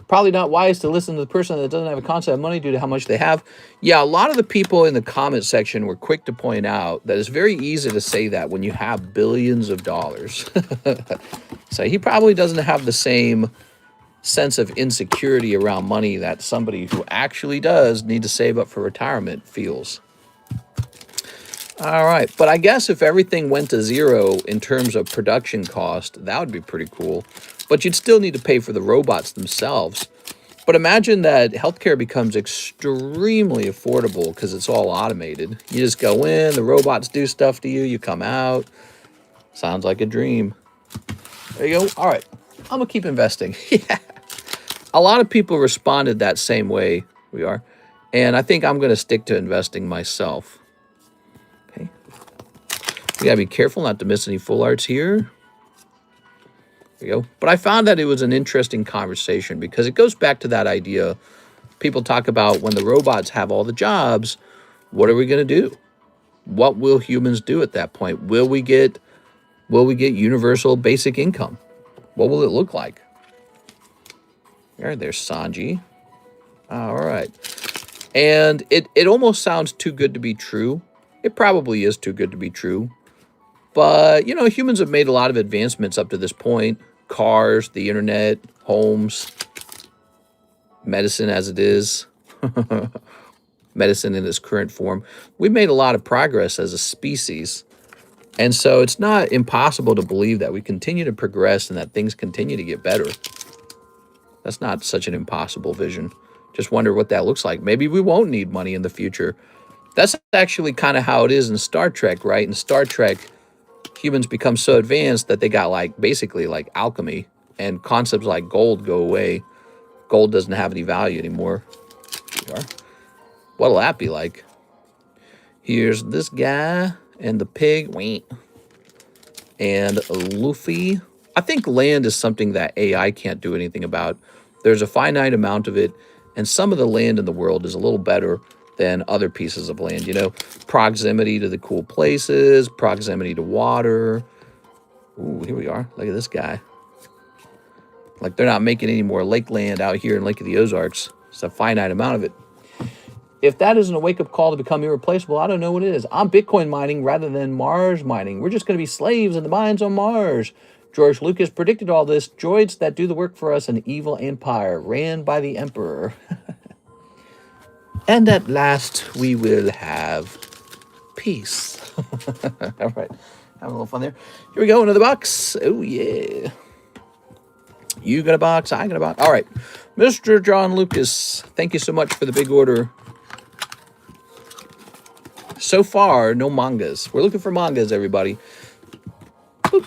Probably not wise to listen to the person that doesn't have a concept of money due to how much they have. Yeah, a lot of the people in the comment section were quick to point out that it's very easy to say that when you have billions of dollars. So he probably doesn't have the same sense of insecurity around money that somebody who actually does need to save up for retirement feels. All right, but I guess if everything went to zero in terms of production cost, that would be pretty cool. But you'd still need to pay for the robots themselves. But imagine that healthcare becomes extremely affordable because it's all automated. You just go in, the robots do stuff to you, you come out. Sounds like a dream. There you go. All right, I'm going to keep investing. Yeah. A lot of people responded that same way we are. And I think I'm going to stick to investing myself. Okay. We got to be careful not to miss any full arts here. There you go. But I found that it was an interesting conversation because it goes back to that idea. People talk about when the robots have all the jobs, what are we going to do? What will humans do at that point? Will we get universal basic income? What will it look like? There's Sanji. All right. And it almost sounds too good to be true. It probably is too good to be true. But, you know, humans have made a lot of advancements up to this point. Cars, the internet, homes, medicine as it is. Medicine in its current form. We've made a lot of progress as a species. And so it's not impossible to believe that we continue to progress and that things continue to get better. That's not such an impossible vision. Just wonder what that looks like. Maybe we won't need money in the future. That's actually kind of how it is in Star Trek, right? In Star Trek, humans become so advanced that they got like basically like alchemy, and concepts like gold go away. Gold doesn't have any value anymore. What'll that be like? Here's this guy and the pig. And Luffy. I think land is something that AI can't do anything about. There's a finite amount of it, and some of the land in the world is a little better than other pieces of land. You know, proximity to the cool places, proximity to water. Ooh, here we are. Look at this guy. Like they're not making any more lake land out here in Lake of the Ozarks. It's a finite amount of it. If that isn't a wake-up call to become irreplaceable, I don't know what it is. I'm Bitcoin mining rather than Mars mining. We're just going to be slaves in the mines on Mars. George Lucas predicted all this. Droids that do the work for us, an evil empire ran by the emperor. And at last, we will have peace. All right. Having a little fun there. Here we go, another box. Oh, yeah. You got a box, I got a box. All right. Mr. John Lucas, thank you so much for the big order. So far, no mangas. We're looking for mangas, everybody. Boop.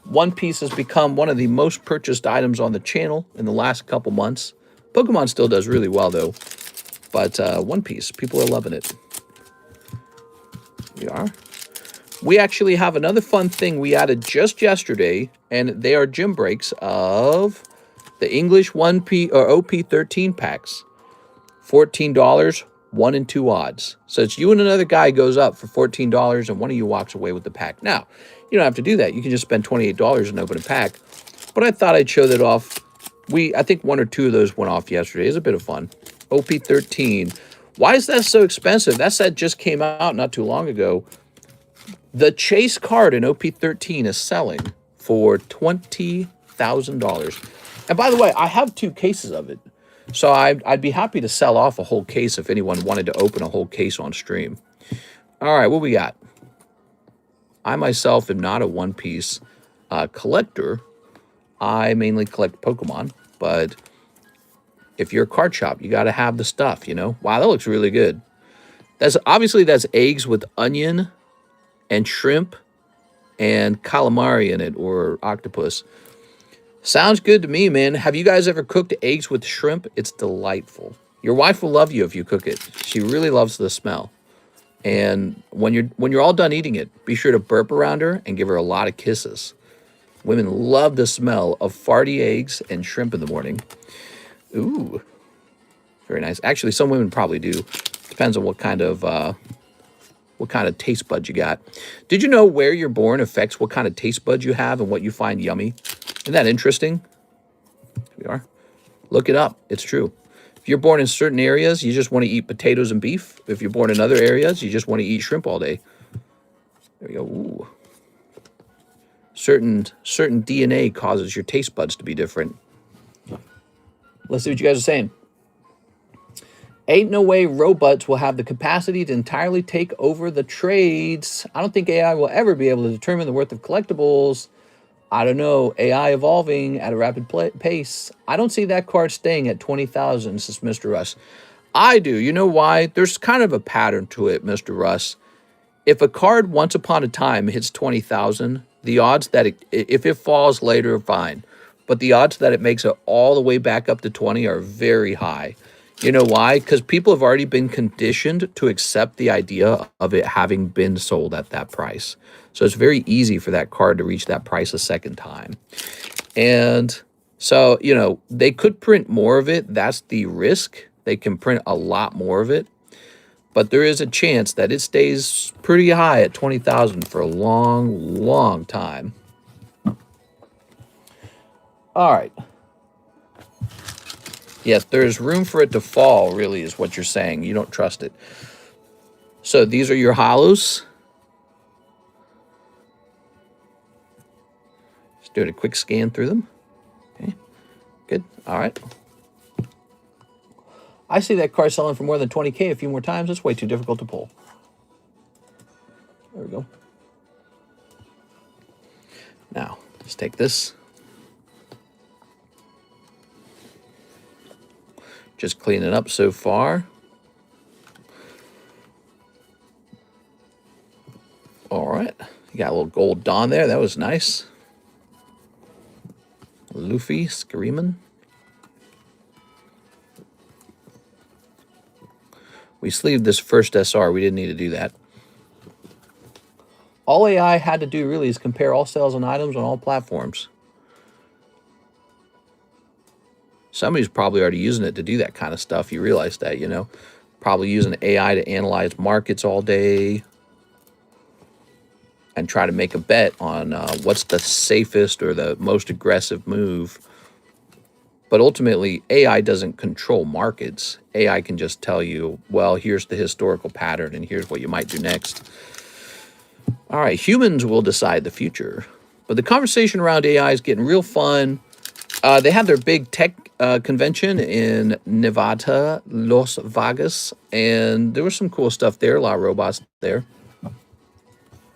One Piece has become one of the most purchased items on the channel in the last couple months. Pokemon still does really well, though. But One Piece, people are loving it. We are. We actually have another fun thing we added just yesterday, and they are gym breaks of the English 1P or OP13 packs. $14, 1 and 2 odds. So it's you and another guy goes up for $14, and one of you walks away with the pack. Now, you don't have to do that. You can just spend $28 and open a pack. But I thought I'd show that off. I think 1 or 2 of those went off yesterday. It's a bit of fun. OP13. Why is that so expensive? That set just came out not too long ago. The chase card in OP13 is selling for $20,000. And by the way, I have 2 cases of it. So I'd be happy to sell off a whole case if anyone wanted to open a whole case on stream. All right, what we got? I myself am not a One Piece collector. I mainly collect Pokemon, but if you're a card shop, you got to have the stuff, you know? Wow, that looks really good. That's eggs with onion and shrimp and calamari in it, or octopus. Sounds good to me, man. Have you guys ever cooked eggs with shrimp? It's delightful. Your wife will love you if you cook it. She really loves the smell. And when you're all done eating it, be sure to burp around her and give her a lot of kisses. Women love the smell of farty eggs and shrimp in the morning. Ooh, very nice. Actually, some women probably do. Depends on what kind of taste buds you got. Did you know where you're born affects what kind of taste buds you have and what you find yummy? Isn't that interesting? Here we are. Look it up. It's true. If you're born in certain areas, you just want to eat potatoes and beef. If you're born in other areas, you just want to eat shrimp all day. There we go. Ooh. Certain DNA causes your taste buds to be different. Let's see what you guys are saying. Ain't no way robots will have the capacity to entirely take over the trades. I don't think AI will ever be able to determine the worth of collectibles. I don't know. AI evolving at a rapid pace. I don't see that card staying at 20,000, says Mr. Russ. I do. You know why? There's kind of a pattern to it, Mr. Russ. If a card once upon a time hits 20,000, the odds that if it falls later, fine. But the odds that it makes it all the way back up to 20 are very high. You know why? Because people have already been conditioned to accept the idea of it having been sold at that price. So it's very easy for that card to reach that price a second time. And so, you know, they could print more of it. That's the risk. They can print a lot more of it. But there is a chance that it stays pretty high at 20,000 for a long, long time. All right. Yes, there's room for it to fall, really, is what you're saying. You don't trust it. So these are your hollows. Just doing a quick scan through them. Okay, good. All right. I see that card selling for more than 20K a few more times. It's way too difficult to pull. There we go. Now, let's take this. Just clean it up so far. All right. You got a little gold Dawn there. That was nice. Luffy screaming. We sleeved this first SR. We didn't need to do that. All AI had to do really is compare all sales and items on all platforms. Somebody's probably already using it to do that kind of stuff. You realize that, you know. Probably using AI to analyze markets all day and try to make a bet on what's the safest or the most aggressive move. But ultimately, AI doesn't control markets. AI can just tell you, well, here's the historical pattern and here's what you might do next. All right, humans will decide the future. But the conversation around AI is getting real fun. They had their big tech convention in Nevada, Las Vegas, and there was some cool stuff there, a lot of robots there. There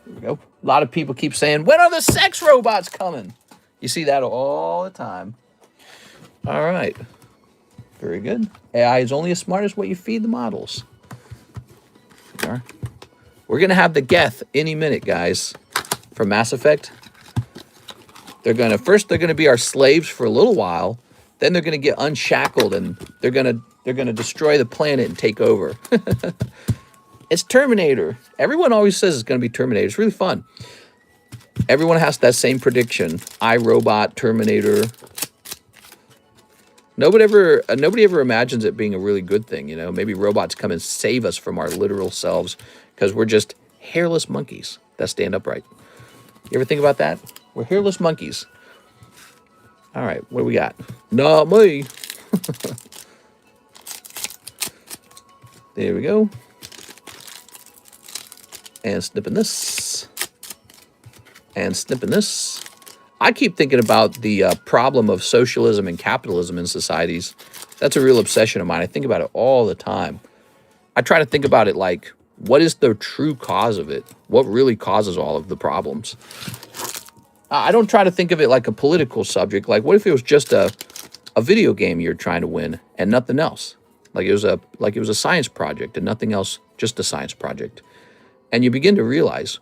we go. A lot of people keep saying, when are the sex robots coming? You see that all the time. All right. Very good. AI is only as smart as what you feed the models. All right. We're going to have the Geth any minute, guys, from Mass Effect. They're going to be our slaves for a little while. Then they're going to get unshackled and they're going to destroy the planet and take over. It's Terminator. Everyone always says it's going to be Terminator. It's really fun. Everyone has that same prediction. iRobot, Terminator. Nobody ever imagines it being a really good thing, you know. Maybe robots come and save us from our literal selves because we're just hairless monkeys that stand upright. You ever think about that? We're hairless monkeys. All right, what do we got? Not me. There we go. And snipping this. And snipping this. I keep thinking about the problem of socialism and capitalism in societies. That's a real obsession of mine. I think about it all the time. I try to think about it like, what is the true cause of it? What really causes all of the problems? I don't try to think of it like a political subject. Like, what if it was just a video game you're trying to win and nothing else? Like it was a science project and nothing else, just a science project. And you begin to realize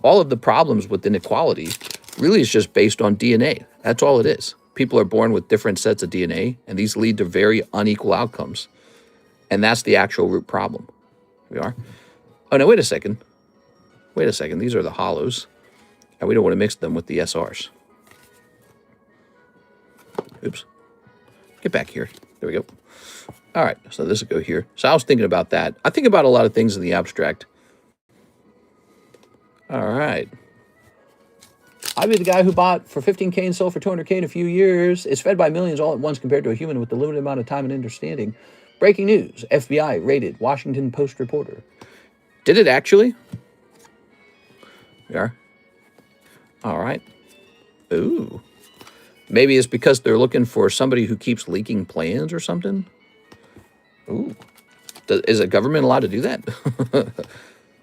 all of the problems with inequality really is just based on DNA. That's all it is. People are born with different sets of DNA, and these lead to very unequal outcomes. And that's the actual root problem. Here we are. Oh, no, wait a second. Wait a second. These are the hollows, and we don't want to mix them with the SRs. Oops. Get back here. There we go. All right, so this will go here. So I was thinking about that. I think about a lot of things in the abstract. All right. I'd be the guy who bought for $15K and sold for $200K in a few years. It's fed by millions all at once compared to a human with a limited amount of time and understanding. Breaking news. FBI raided Washington Post reporter. Did it actually? We are. All right. Ooh. Maybe it's because they're looking for somebody who keeps leaking plans or something. Ooh. Is a government allowed to do that?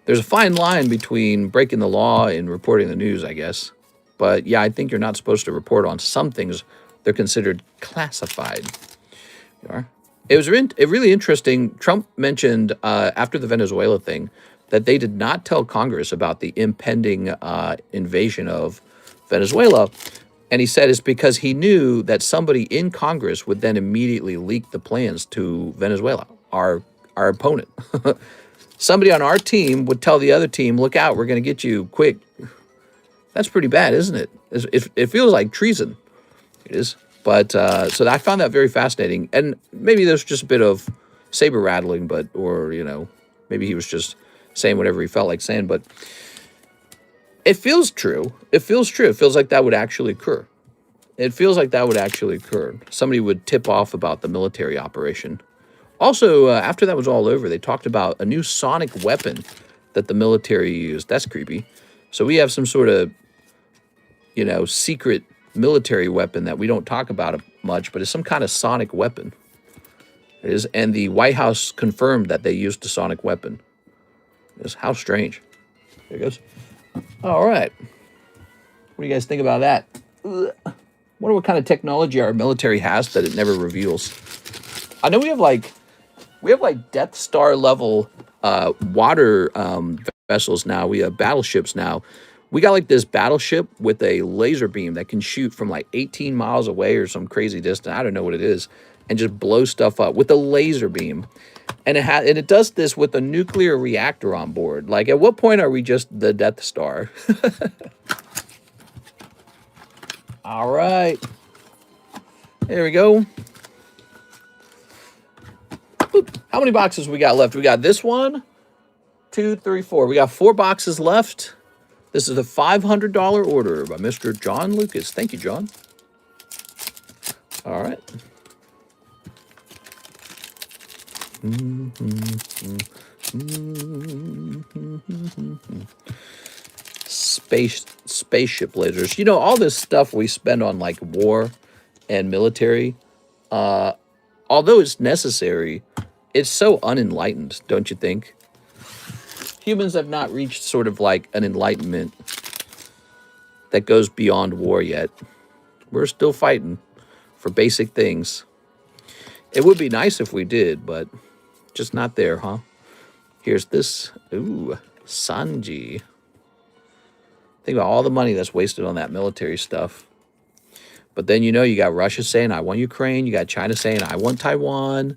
There's a fine line between breaking the law and reporting the news, I guess. But yeah, I think you're not supposed to report on some things. They're considered classified. You are. It was really interesting. Trump mentioned after the Venezuela thing that they did not tell Congress about the impending invasion of Venezuela. And he said it's because he knew that somebody in Congress would then immediately leak the plans to Venezuela, our opponent. Somebody on our team would tell the other team, look out, we're going to get you quick. That's pretty bad, isn't it? It feels like treason. It is. But so I found that very fascinating. And maybe there's just a bit of saber rattling, or, you know, maybe he was just saying whatever he felt like saying. But it feels true. It feels true. It feels like that would actually occur. It feels like that would actually occur. Somebody would tip off about the military operation. Also, after that was all over, they talked about a new sonic weapon that the military used. That's creepy. So we have some sort of, you know, secret military weapon that we don't talk about much, but it's some kind of sonic weapon. It is, and the White House confirmed that they used a sonic weapon. It's how strange. There it goes. All right. What do you guys think about that? Wonder what kind of technology our military has that it never reveals. I know we have like Death Star level water vessels now. We have battleships now. We got like this battleship with a laser beam that can shoot from like 18 miles away or some crazy distance. I don't know what it is, and just blow stuff up with a laser beam. And it does this with a nuclear reactor on board. Like, at what point are we just the Death Star? All right. There we go. How many boxes we got left? We got this one, 2, 3, 4. We got 4 boxes left. This is a $500 order by Mr. John Lucas. Thank you, John. All right. Spaceship lasers. You know, all this stuff we spend on like war and military, although it's necessary, it's so unenlightened, don't you think? Humans have not reached sort of like an enlightenment that goes beyond war yet. We're still fighting for basic things. It would be nice if we did, but just not there, huh? Here's this. Ooh, Sanji. Think about all the money that's wasted on that military stuff. But then, you know, you got Russia saying, I want Ukraine. You got China saying, I want Taiwan.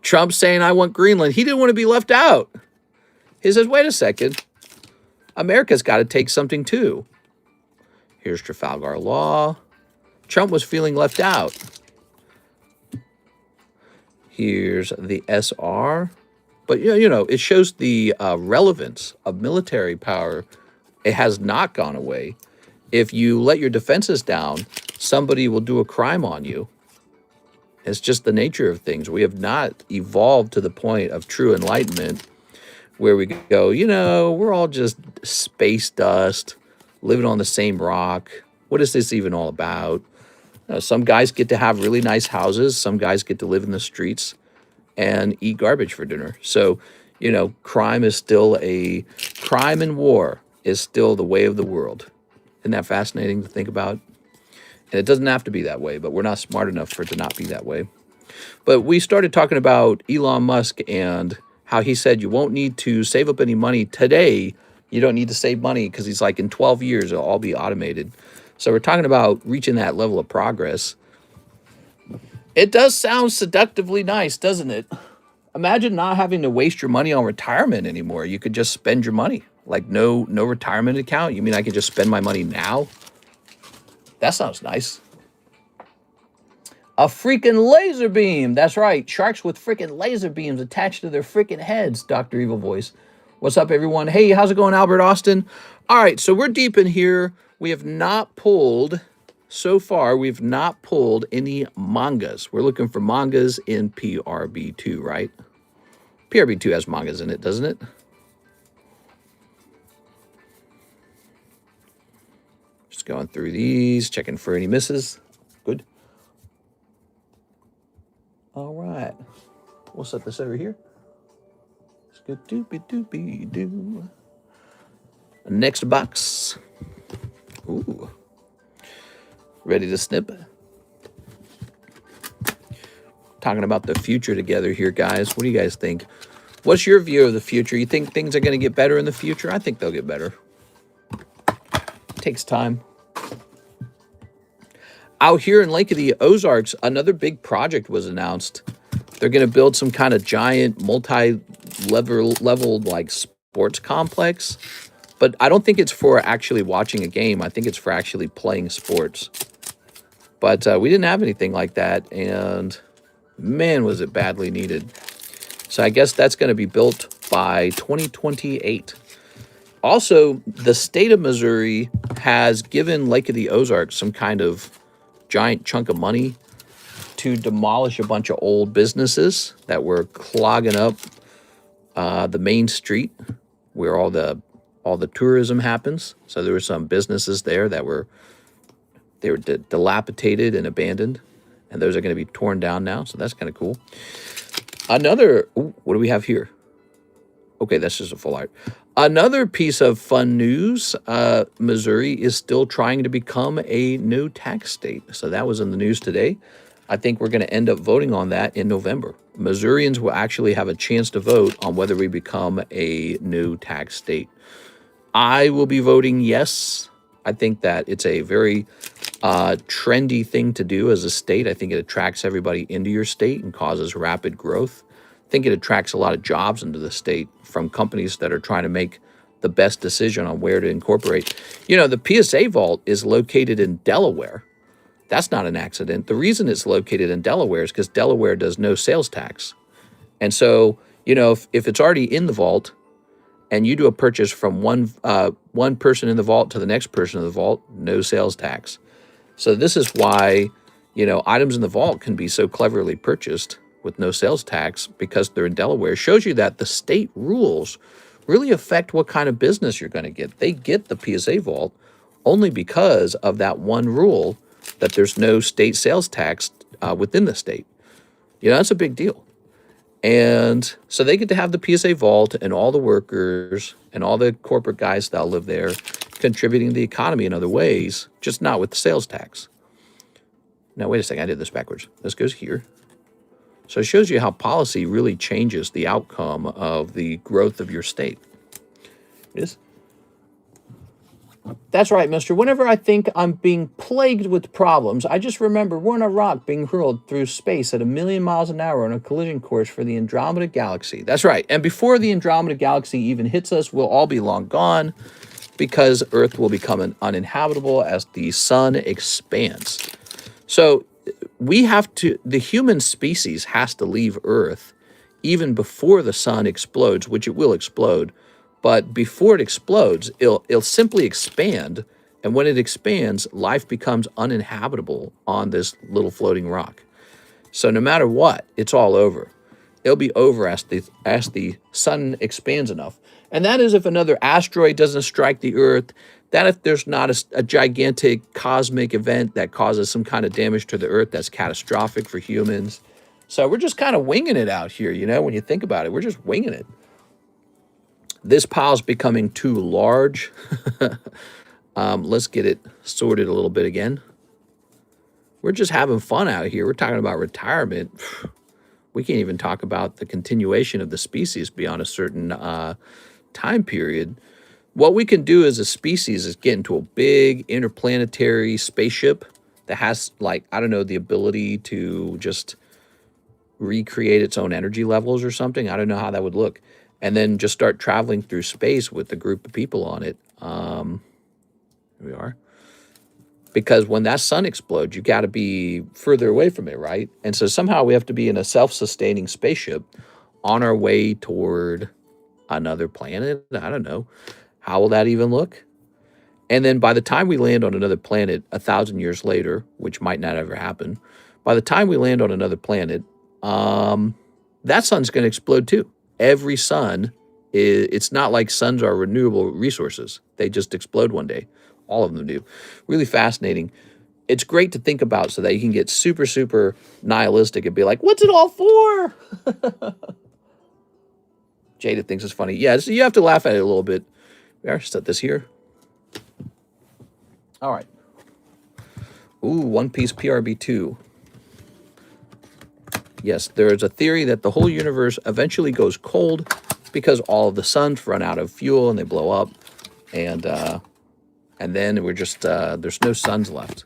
Trump saying, I want Greenland. He didn't want to be left out. He says, wait a second. America's got to take something too. Here's Trafalgar Law. Trump was feeling left out. Here's the SR. But, you know, it shows the relevance of military power. It has not gone away. If you let your defenses down, somebody will do a crime on you. It's just the nature of things. We have not evolved to the point of true enlightenment where we go, you know, we're all just space dust, living on the same rock. What is this even all about? Some guys get to have really nice houses. Some guys get to live in the streets and eat garbage for dinner. So, you know, crime and war is still the way of the world. Isn't that fascinating to think about? And it doesn't have to be that way, but we're not smart enough for it to not be that way. But we started talking about Elon Musk and how he said you won't need to save up any money today. You don't need to save money because he's like, in 12 years, it'll all be automated. So we're talking about reaching that level of progress. It does sound seductively nice, doesn't it? Imagine not having to waste your money on retirement anymore. You could just spend your money. Like no retirement account. You mean I could just spend my money now? That sounds nice. A freaking laser beam. That's right. Sharks with freaking laser beams attached to their freaking heads. Dr. Evil Voice. What's up, everyone? Hey, how's it going, Albert Austin? All right, so we're deep in here. We have not pulled, so far, we've not pulled any mangas. We're looking for mangas in PRB2, right? PRB2 has mangas in it, doesn't it? Just going through these, checking for any misses. Good. All right. We'll set this over here. Doopy-doopy-doo. Next box. Ooh. Ready to snip? Talking about the future together here, guys. What do you guys think? What's your view of the future? You think things are going to get better in the future? I think they'll get better. Takes time. Out here in Lake of the Ozarks, another big project was announced. They're going to build some kind of giant multi-level like sports complex. But I don't think it's for actually watching a game. I think it's for actually playing sports. But we didn't have anything like that. And man, was it badly needed. So I guess that's going to be built by 2028. Also, the state of Missouri has given Lake of the Ozarks some kind of giant chunk of money to demolish a bunch of old businesses that were clogging up the main street where all the tourism happens. So there were some businesses there that were dilapidated and abandoned, and those are going to be torn down now. So that's kind of cool. What do we have here? Okay, that's just a full art. Another piece of fun news, Missouri is still trying to become a no tax state. So that was in the news today. I think we're going to end up voting on that in November. Missourians will actually have a chance to vote on whether we become a no tax state. I will be voting yes. I think that it's a very trendy thing to do as a state. I think it attracts everybody into your state and causes rapid growth. I think it attracts a lot of jobs into the state from companies that are trying to make the best decision on where to incorporate. You know, the PSA vault is located in Delaware. That's not an accident. The reason it's located in Delaware is because Delaware does no sales tax. And so, you know, if it's already in the vault and you do a purchase from one person in the vault to the next person in the vault, no sales tax. So this is why, you know, items in the vault can be so cleverly purchased with no sales tax because they're in Delaware shows you that the state rules really affect what kind of business you're going to get. They get the PSA vault only because of that one rule that there's no state sales tax within the state. You know, that's a big deal. And so they get to have the PSA vault and all the workers and all the corporate guys that live there contributing to the economy in other ways, just not with the sales tax. Now, wait a second. I did this backwards. This goes here. So it shows you how policy really changes the outcome of the growth of your state. It is. That's right, mister. Whenever I think I'm being plagued with problems, I just remember we're on a rock being hurled through space at 1,000,000 miles an hour on a collision course for the Andromeda Galaxy. That's right. And before the Andromeda Galaxy even hits us, we'll all be long gone because Earth will become uninhabitable as the sun expands. So the human species has to leave Earth even before the sun explodes, which it will explode. But before it explodes, it'll simply expand. And when it expands, life becomes uninhabitable on this little floating rock. So no matter what, it's all over. It'll be over as the sun expands enough. And that is if another asteroid doesn't strike the Earth, that if there's not a gigantic cosmic event that causes some kind of damage to the Earth that's catastrophic for humans. So we're just kind of winging it out here, you know, when you think about it. We're just winging it. This pile's becoming too large. Let's get it sorted a little bit again. We're just having fun out here. We're talking about retirement. We can't even talk about the continuation of the species beyond a certain time period. What we can do as a species is get into a big interplanetary spaceship that has, like, I don't know, the ability to just recreate its own energy levels or something. I don't know how that would look. And then just start traveling through space with a group of people on it. Here we are. Because when that sun explodes, you got to be further away from it, right? And so somehow we have to be in a self-sustaining spaceship on our way toward another planet. I don't know. How will that even look? And then by the time we land on another planet 1,000 years later, which might not ever happen, by the time we land on another planet, that sun's going to explode too. Every sun, it's not like suns are renewable resources. They just explode one day. All of them do. Really fascinating. It's great to think about so that you can get super, super nihilistic and be like, what's it all for? Jada thinks it's funny. Yeah, so you have to laugh at it a little bit. We are set this here. All right. Ooh, One Piece PRB2. Yes, there's a theory that the whole universe eventually goes cold because all of the suns run out of fuel and they blow up. And then we're just, there's no suns left.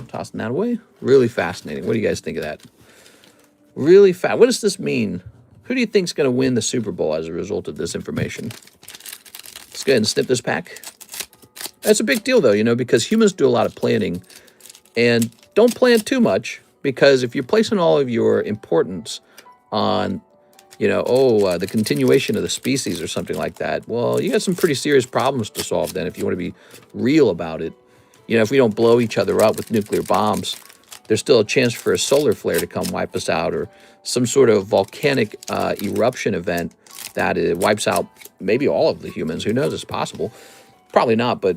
Tossing that away. Really fascinating. What do you guys think of that? Really fast. What does this mean? Who do you think is going to win the Super Bowl as a result of this information? Let's go ahead and snip this pack. That's a big deal, though, you know, because humans do a lot of planning. And don't plan too much, because if you're placing all of your importance on, you know, the continuation of the species or something like that, well, you got some pretty serious problems to solve then if you want to be real about it. You know, if we don't blow each other up with nuclear bombs, there's still a chance for a solar flare to come wipe us out, or some sort of volcanic eruption event that wipes out maybe all of the humans. Who knows? It's possible. Probably not, but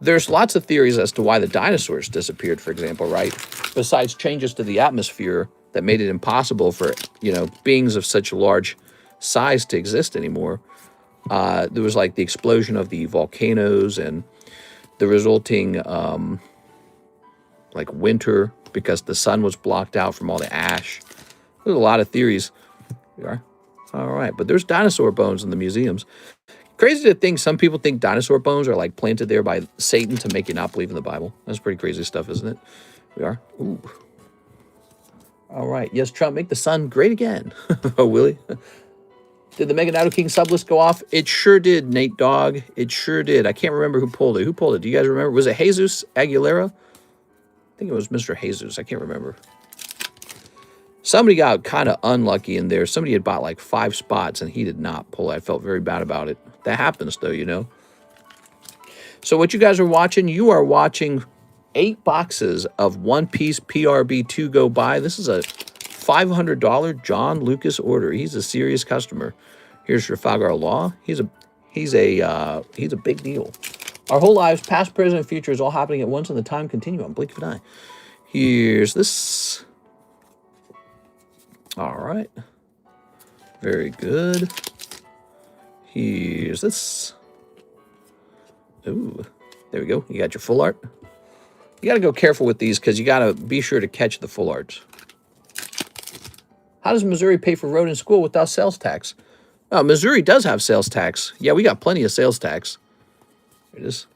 there's lots of theories as to why the dinosaurs disappeared, for example, right? Besides changes to the atmosphere that made it impossible for, you know, beings of such a large size to exist anymore. There was like the explosion of the volcanoes and the resulting like winter because the sun was blocked out from all the ash. There's a lot of theories. We are. All right, but there's dinosaur bones in the museums. Crazy to think some people think dinosaur bones are like planted there by Satan to make you not believe in the Bible. That's pretty crazy stuff, isn't it? We are. Ooh. All right. Yes, Trump, make the sun great again. Oh, will he? Did the Mega Nido King sub list go off? It sure did, Nate Dogg. It sure did. I can't remember who pulled it. Who pulled it? Do you guys remember? Was it Jesus Aguilera? I think it was Mr. Jesus. I can't remember. Somebody got kind of unlucky in there. Somebody had bought like 5 spots and he did not pull it. I felt very bad about it. That happens though, you know. So what you guys are watching, you are watching 8 boxes of One Piece PRB2 go by. This is a $500 John Lucas order. He's a serious customer. Here's Trafalgar Law. He's a big deal. Our whole lives, past, present, and future, is all happening at once in the time continuum. Blink of an eye. Here's this. All right. Very good. Here's this. Ooh, there we go. You got your full art. You got to go careful with these because you got to be sure to catch the full arts. How does Missouri pay for road and school without sales tax? Oh, Missouri does have sales tax. Yeah, we got plenty of sales tax. There it is.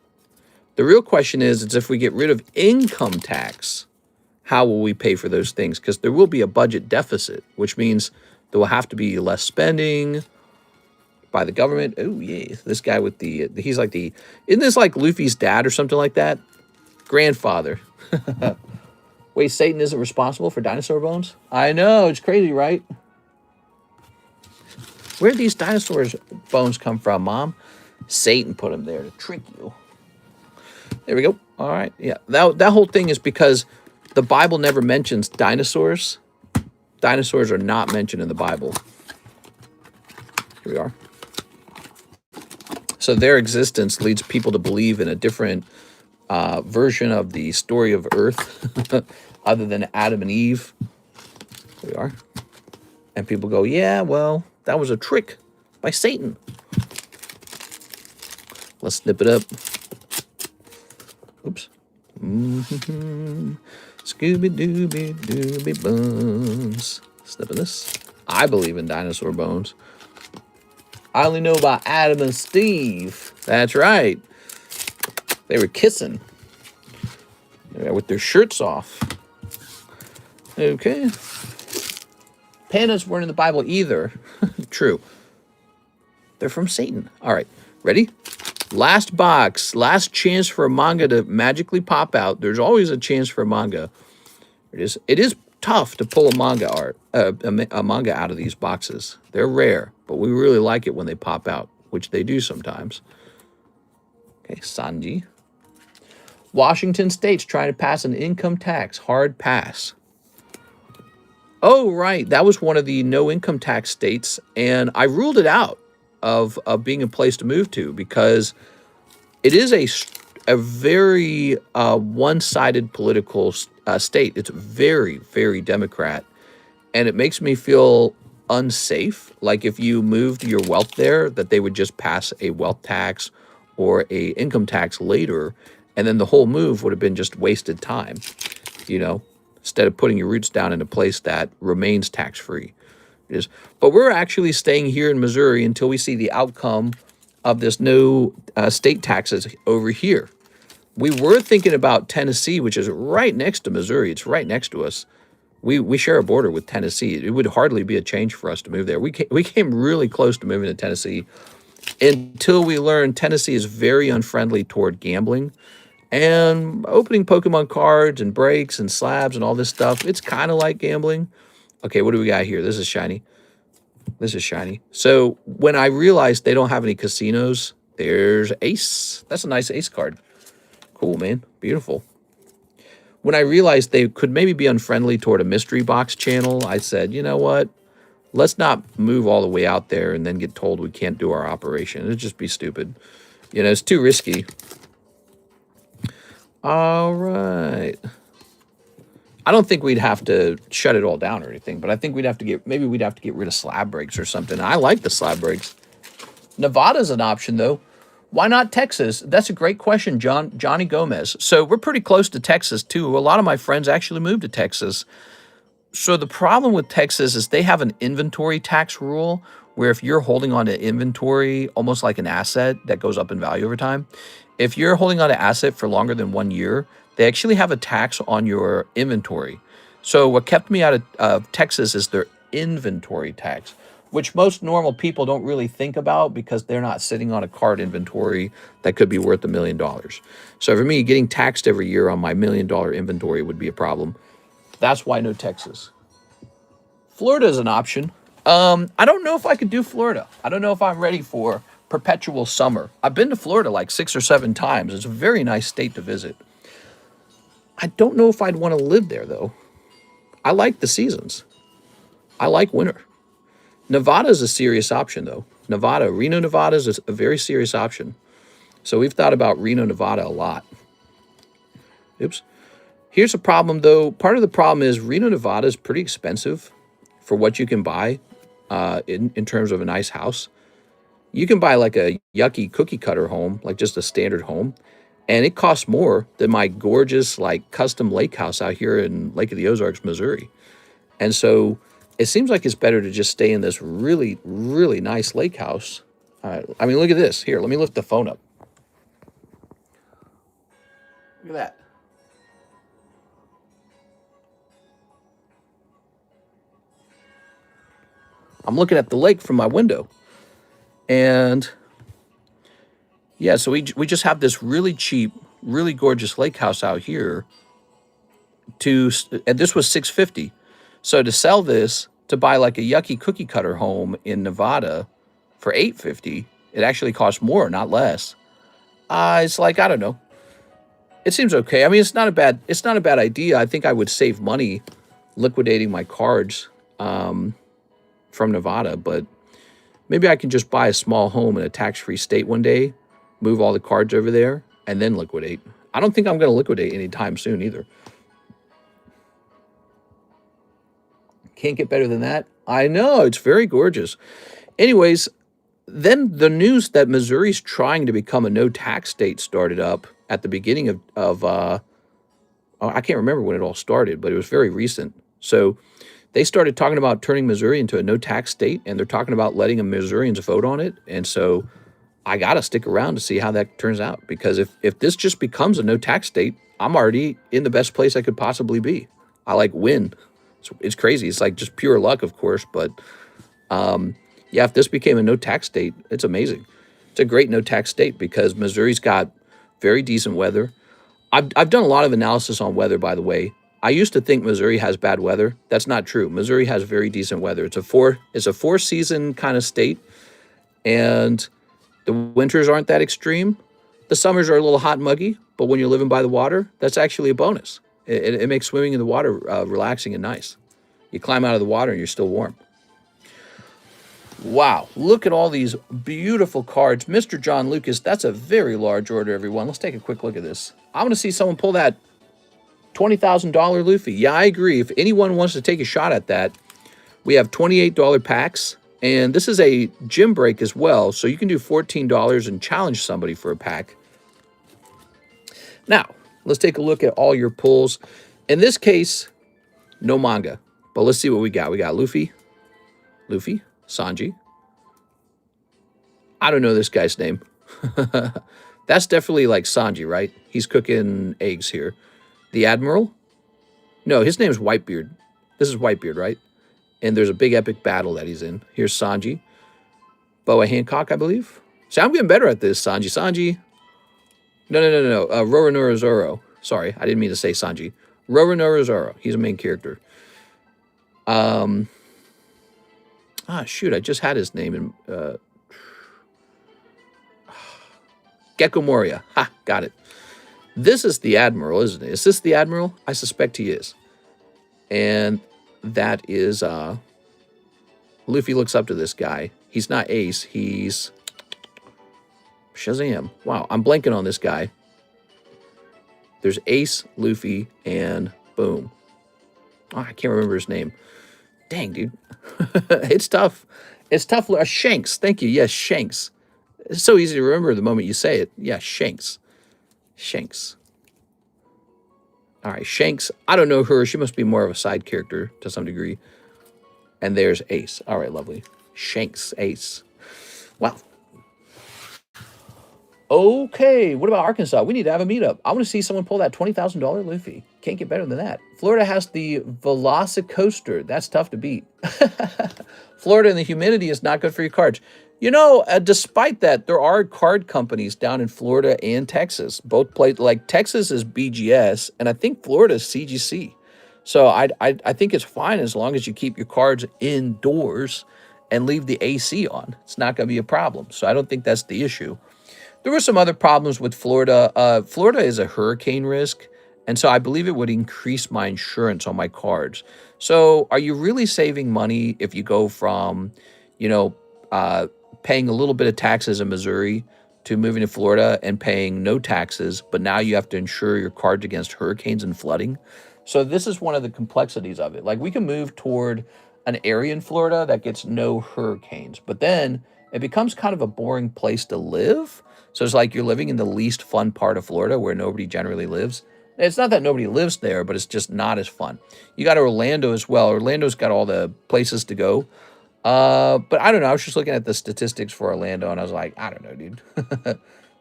The real question is if we get rid of income tax, how will we pay for those things? Because there will be a budget deficit, which means there will have to be less spending by the government. Oh, yeah. This guy with he's like isn't this like Luffy's dad or something like that? Grandfather. Wait, Satan isn't responsible for dinosaur bones? I know, it's crazy, right? Where did these dinosaur bones come from, Mom? Satan put them there to trick you. There we go. All right, yeah. That whole thing is because the Bible never mentions dinosaurs. Dinosaurs are not mentioned in the Bible. Here we are. So their existence leads people to believe in a different version of the story of Earth other than Adam and Eve. Here we are. And people go, yeah, well, that was a trick by Satan. Let's snip it up. Oops. Scooby-Dooby-Dooby bones. Snipping this. I believe in dinosaur bones. I only know about Adam and Steve. That's right. They were kissing. With their shirts off. Okay. Pandas weren't in the Bible either. True. They're from Satan. All right. Ready? Last box. Last chance for a manga to magically pop out. There's always a chance for a manga. It is tough to pull a manga a manga out of these boxes. They're rare, but we really like it when they pop out, which they do sometimes. Okay, Sanji. Washington State's trying to pass an income tax. Hard pass. Oh, right. That was one of the no income tax states, and I ruled it out of being a place to move to because it is a very one-sided political state. It's very, very Democrat, and it makes me feel unsafe. Like if you moved your wealth there, that they would just pass a wealth tax or a income tax later, and then the whole move would have been just wasted time, instead of putting your roots down in a place that remains tax-free. It is. But we're actually staying here in Missouri until we see the outcome of this no state taxes over here. We were thinking about Tennessee, which is right next to Missouri. It's right next to us. We share a border with Tennessee. It would hardly be a change for us to move there. We came really close to moving to Tennessee until we learned Tennessee is very unfriendly toward gambling. And opening Pokemon cards and breaks and slabs and all this stuff, it's kind of like gambling. Okay, what do we got here? This is shiny. This is shiny. So when I realized they don't have any casinos, there's Ace. That's a nice Ace card. Cool, man. Beautiful. When I realized they could maybe be unfriendly toward a mystery box channel, I said, you know what? Let's not move all the way out there and then get told we can't do our operation. It'd just be stupid. It's too risky. All right. I don't think we'd have to shut it all down or anything, but I think we'd have to get rid of slab breaks or something. I like the slab breaks. Nevada's an option though. Why not Texas? That's a great question, Johnny Gomez. So we're pretty close to Texas too. A lot of my friends actually moved to Texas. So the problem with Texas is they have an inventory tax rule where if you're holding on to inventory, almost like an asset that goes up in value over time, if you're holding on to asset for longer than 1 year, they actually have a tax on your inventory. So what kept me out of Texas is their inventory tax, which most normal people don't really think about because they're not sitting on a card inventory that could be worth $1 million. So for me, getting taxed every year on my $1 million inventory would be a problem. That's why no Texas. Florida is an option. I don't know if I could do Florida. I don't know if I'm ready for perpetual summer. I've been to Florida like 6 or 7 times. It's a very nice state to visit. I don't know if I'd want to live there, though. I like the seasons. I like winter. Nevada is a serious option, though. Reno, Nevada is a very serious option. So we've thought about Reno, Nevada a lot. Oops. Here's a problem, though. Part of the problem is Reno, Nevada is pretty expensive for what you can buy in terms of a nice house. You can buy like a yucky cookie cutter home, like just a standard home, and it costs more than my gorgeous like custom lake house out here in Lake of the Ozarks, Missouri. And so it seems like it's better to just stay in this really, really nice lake house. I mean, look at this. Here, let me lift the phone up. Look at that. I'm looking at the lake from my window. And yeah, so we just have this really cheap, really gorgeous lake house out here. And this was $650. So to sell this, to buy like a yucky cookie cutter home in Nevada for $850, it actually costs more, not less. It's like, I don't know. It seems okay. I mean, it's not a bad idea. I think I would save money liquidating my cards from Nevada, but maybe I can just buy a small home in a tax-free state one day, move all the cards over there, and then liquidate. I don't think I'm going to liquidate anytime soon either. Can't get better than that. I know, it's very gorgeous. Anyways, then the news that Missouri's trying to become a no-tax state started up at the beginning of I can't remember when it all started, but it was very recent. So they started talking about turning Missouri into a no-tax state, and they're talking about letting Missourians vote on it. And so I got to stick around to see how that turns out, because if this just becomes a no-tax state, I'm already in the best place I could possibly be. I like win. It's crazy. It's like just pure luck, of course, but yeah, if this became a no-tax state, it's amazing. It's a great no-tax state because Missouri's got very decent weather. I've done a lot of analysis on weather, by the way. I used to think Missouri has bad weather. That's not true. Missouri has very decent weather. It's a four-season kind of state, and the winters aren't that extreme. The summers are a little hot and muggy, but when you're living by the water, that's actually a bonus. It makes swimming in the water relaxing and nice. You climb out of the water and you're still warm. Wow, look at all these beautiful cards. Mr. John Lucas, that's a very large order, everyone. Let's take a quick look at this. I want to see someone pull that $20,000 Luffy. Yeah, I agree. If anyone wants to take a shot at that, we have $28 packs. And this is a gym break as well, so you can do $14 and challenge somebody for a pack. Now, let's take a look at all your pulls. In this case, no manga. But let's see what we got. We got Luffy, Sanji. I don't know this guy's name. That's definitely like Sanji, right? He's cooking eggs here. The Admiral? No, his name's Whitebeard. This is Whitebeard, right? And there's a big epic battle that he's in. Here's Sanji. Boa Hancock, I believe. See, I'm getting better at this, Sanji. No. Roronoa Zoro. Sorry, I didn't mean to say Sanji. Roronoa Zoro. He's a main character. Shoot, I just had his name in... Gecko Moria. Ha, got it. This is the Admiral, isn't it? Is this the Admiral? I suspect he is. And that is... Luffy looks up to this guy. He's not Ace. He's... Shazam. Wow, I'm blanking on this guy. There's Ace, Luffy, and boom. Oh, I can't remember his name. Dang, dude. It's tough. It's tough. Shanks. Thank you. Yes, Shanks. It's so easy to remember the moment you say it. Yeah, Shanks. Shanks. All right, Shanks. I don't know her. She must be more of a side character to some degree. And there's Ace. All right, lovely. Shanks, Ace. Wow. Okay, what about Arkansas? We need to have a meetup. I want to see someone pull that $20,000 Luffy. Can't get better than that. Florida has the Velocicoaster. That's tough to beat. Florida and the humidity is not good for your cards. You know, despite that, there are card companies down in Florida and Texas. Both play, like Texas is BGS, and I think Florida is CGC. So I think it's fine as long as you keep your cards indoors and leave the AC on. It's not going to be a problem. So I don't think that's the issue. There were some other problems with Florida. Florida is a hurricane risk, And so I believe it would increase my insurance on my cards. So are you really saving money if you go from, you know, paying a little bit of taxes in Missouri to moving to Florida and paying no taxes, but now you have to insure your cards against hurricanes and flooding? So this is one of the complexities of it. Like, we can move toward an area in Florida that gets no hurricanes, but then it becomes kind of a boring place to live. So it's like you're living in the least fun part of Florida where nobody generally lives. It's not that nobody lives there, but it's just not as fun. You got Orlando as well. Orlando's got all the places to go. But I don't know. I was just looking at the statistics for Orlando, and I was like, I don't know, dude.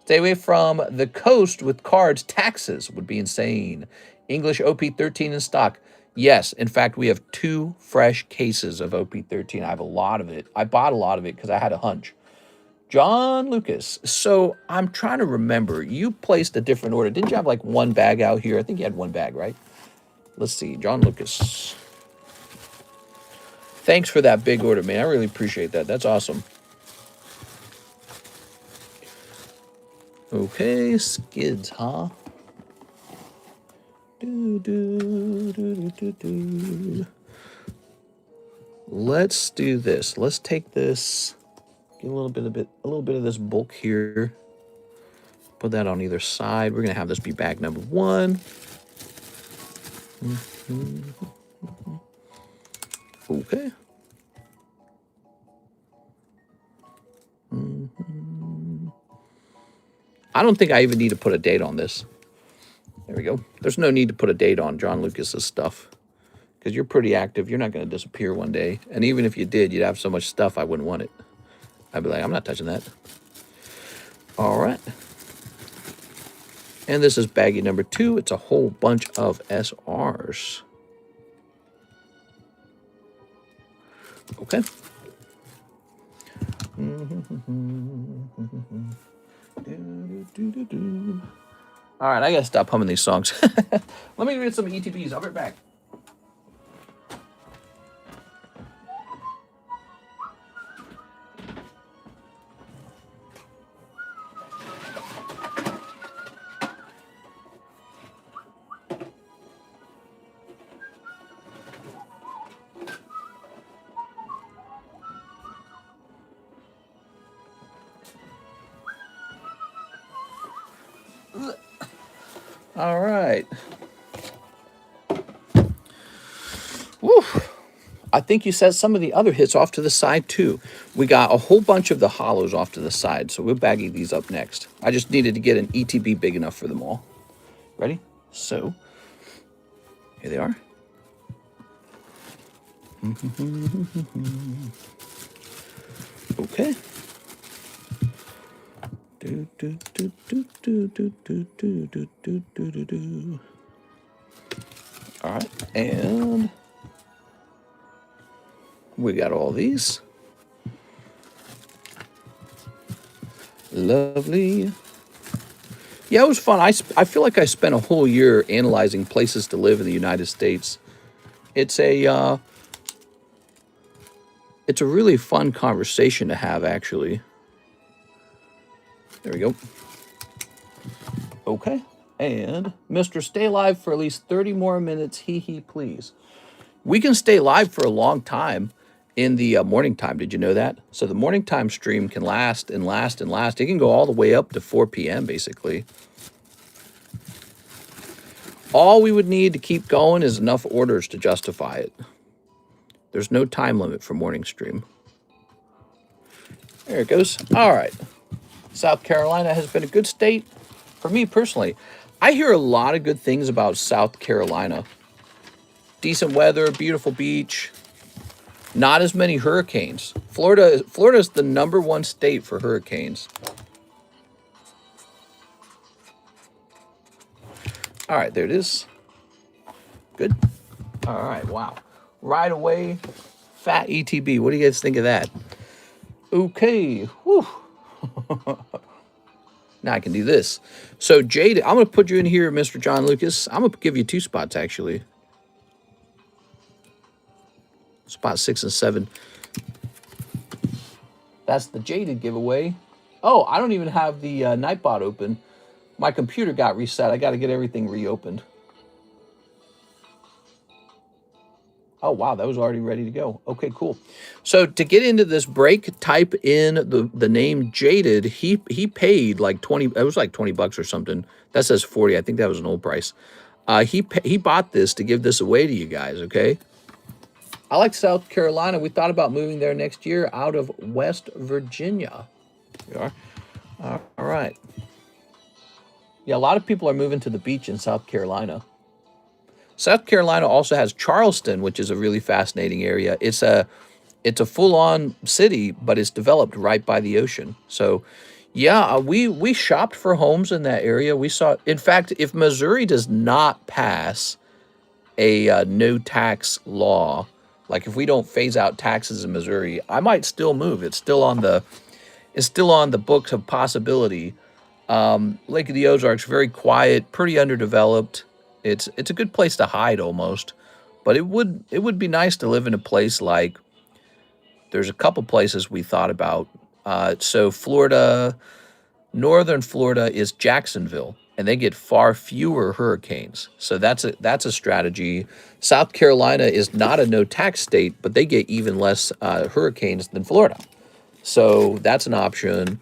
Stay away from the coast with cards. Taxes would be insane. English OP13 in stock. Yes, in fact, we have 2 fresh cases of OP13. I have a lot of it. I bought a lot of it because I had a hunch. John Lucas. So I'm trying to remember. You placed a different order. Didn't you have like 1 bag out here? I think you had 1 bag, right? Let's see. John Lucas. Thanks for that big order, man. I really appreciate that. That's awesome. Okay, skids, huh? Let's do this. Let's take this. Get a little bit of this bulk here. Put that on either side. We're gonna have this be bag number 1. Okay. I don't think I even need to put a date on this. There we go. There's no need to put a date on John Lucas's stuff because you're pretty active. You're not going to disappear one day. And even if you did, you'd have so much stuff I wouldn't want it. I'd be like, I'm not touching that. All right. And this is baggie number 2. It's a whole bunch of SRs. Okay. All right, I gotta stop humming these songs. Let me read some ETBs. I'll be right back. All right. Woo. I think you set some of the other hits off to the side too. We got a whole bunch of the hollows off to the side, so we're bagging these up next. I just needed to get an ETB big enough for them all. Ready? So, here they are. Okay. All right, and we got all these. Lovely. Yeah, it was fun. I feel like I spent a whole year analyzing places to live in the United States. It's a really fun conversation to have, actually. There we go. Okay. And Mr. Stay Live for at least 30 more minutes. Hee, please. We can stay live for a long time in the morning time. Did you know that? So the morning time stream can last and last and last. It can go all the way up to 4 p.m. basically. All we would need to keep going is enough orders to justify it. There's no time limit for morning stream. There it goes. All right. South Carolina has been a good state for me personally. I hear a lot of good things about South Carolina. Decent weather, beautiful beach, not as many hurricanes. Florida is the #1 state for hurricanes. All right, there it is. Good. All right, wow. Right away, fat ETB. What do you guys think of that? Okay. Whew. Now I can do this. So, Jade, I'm going to put you in here, Mr. John Lucas. I'm going to give you 2 spots, actually. Spot 6 and 7. That's the Jaded giveaway. Oh, I don't even have the Nightbot open. My computer got reset. I got to get everything reopened. Oh, wow, that was already ready to go. Okay, cool. So to get into this break, type in the name Jaded. He paid like 20, it was like 20 bucks or something. That says 40. I think that was an old price. He bought this to give this away to you guys, okay? I like South Carolina. We thought about moving there next year out of West Virginia. You are? All right. Yeah, a lot of people are moving to the beach in South Carolina. South Carolina also has Charleston, which is a really fascinating area. It's a full-on city, but it's developed right by the ocean. So, yeah, we shopped for homes in that area. We saw, in fact, if Missouri does not pass a no tax law, like if we don't phase out taxes in Missouri, I might still move. It's still on the books of possibility. Lake of the Ozarks, very quiet, pretty underdeveloped. It's a good place to hide almost, but it would be nice to live in a place like. There's a couple places we thought about. So Florida, northern Florida is Jacksonville, and they get far fewer hurricanes. So that's a strategy. South Carolina is not a no tax state, but they get even less hurricanes than Florida. So that's an option.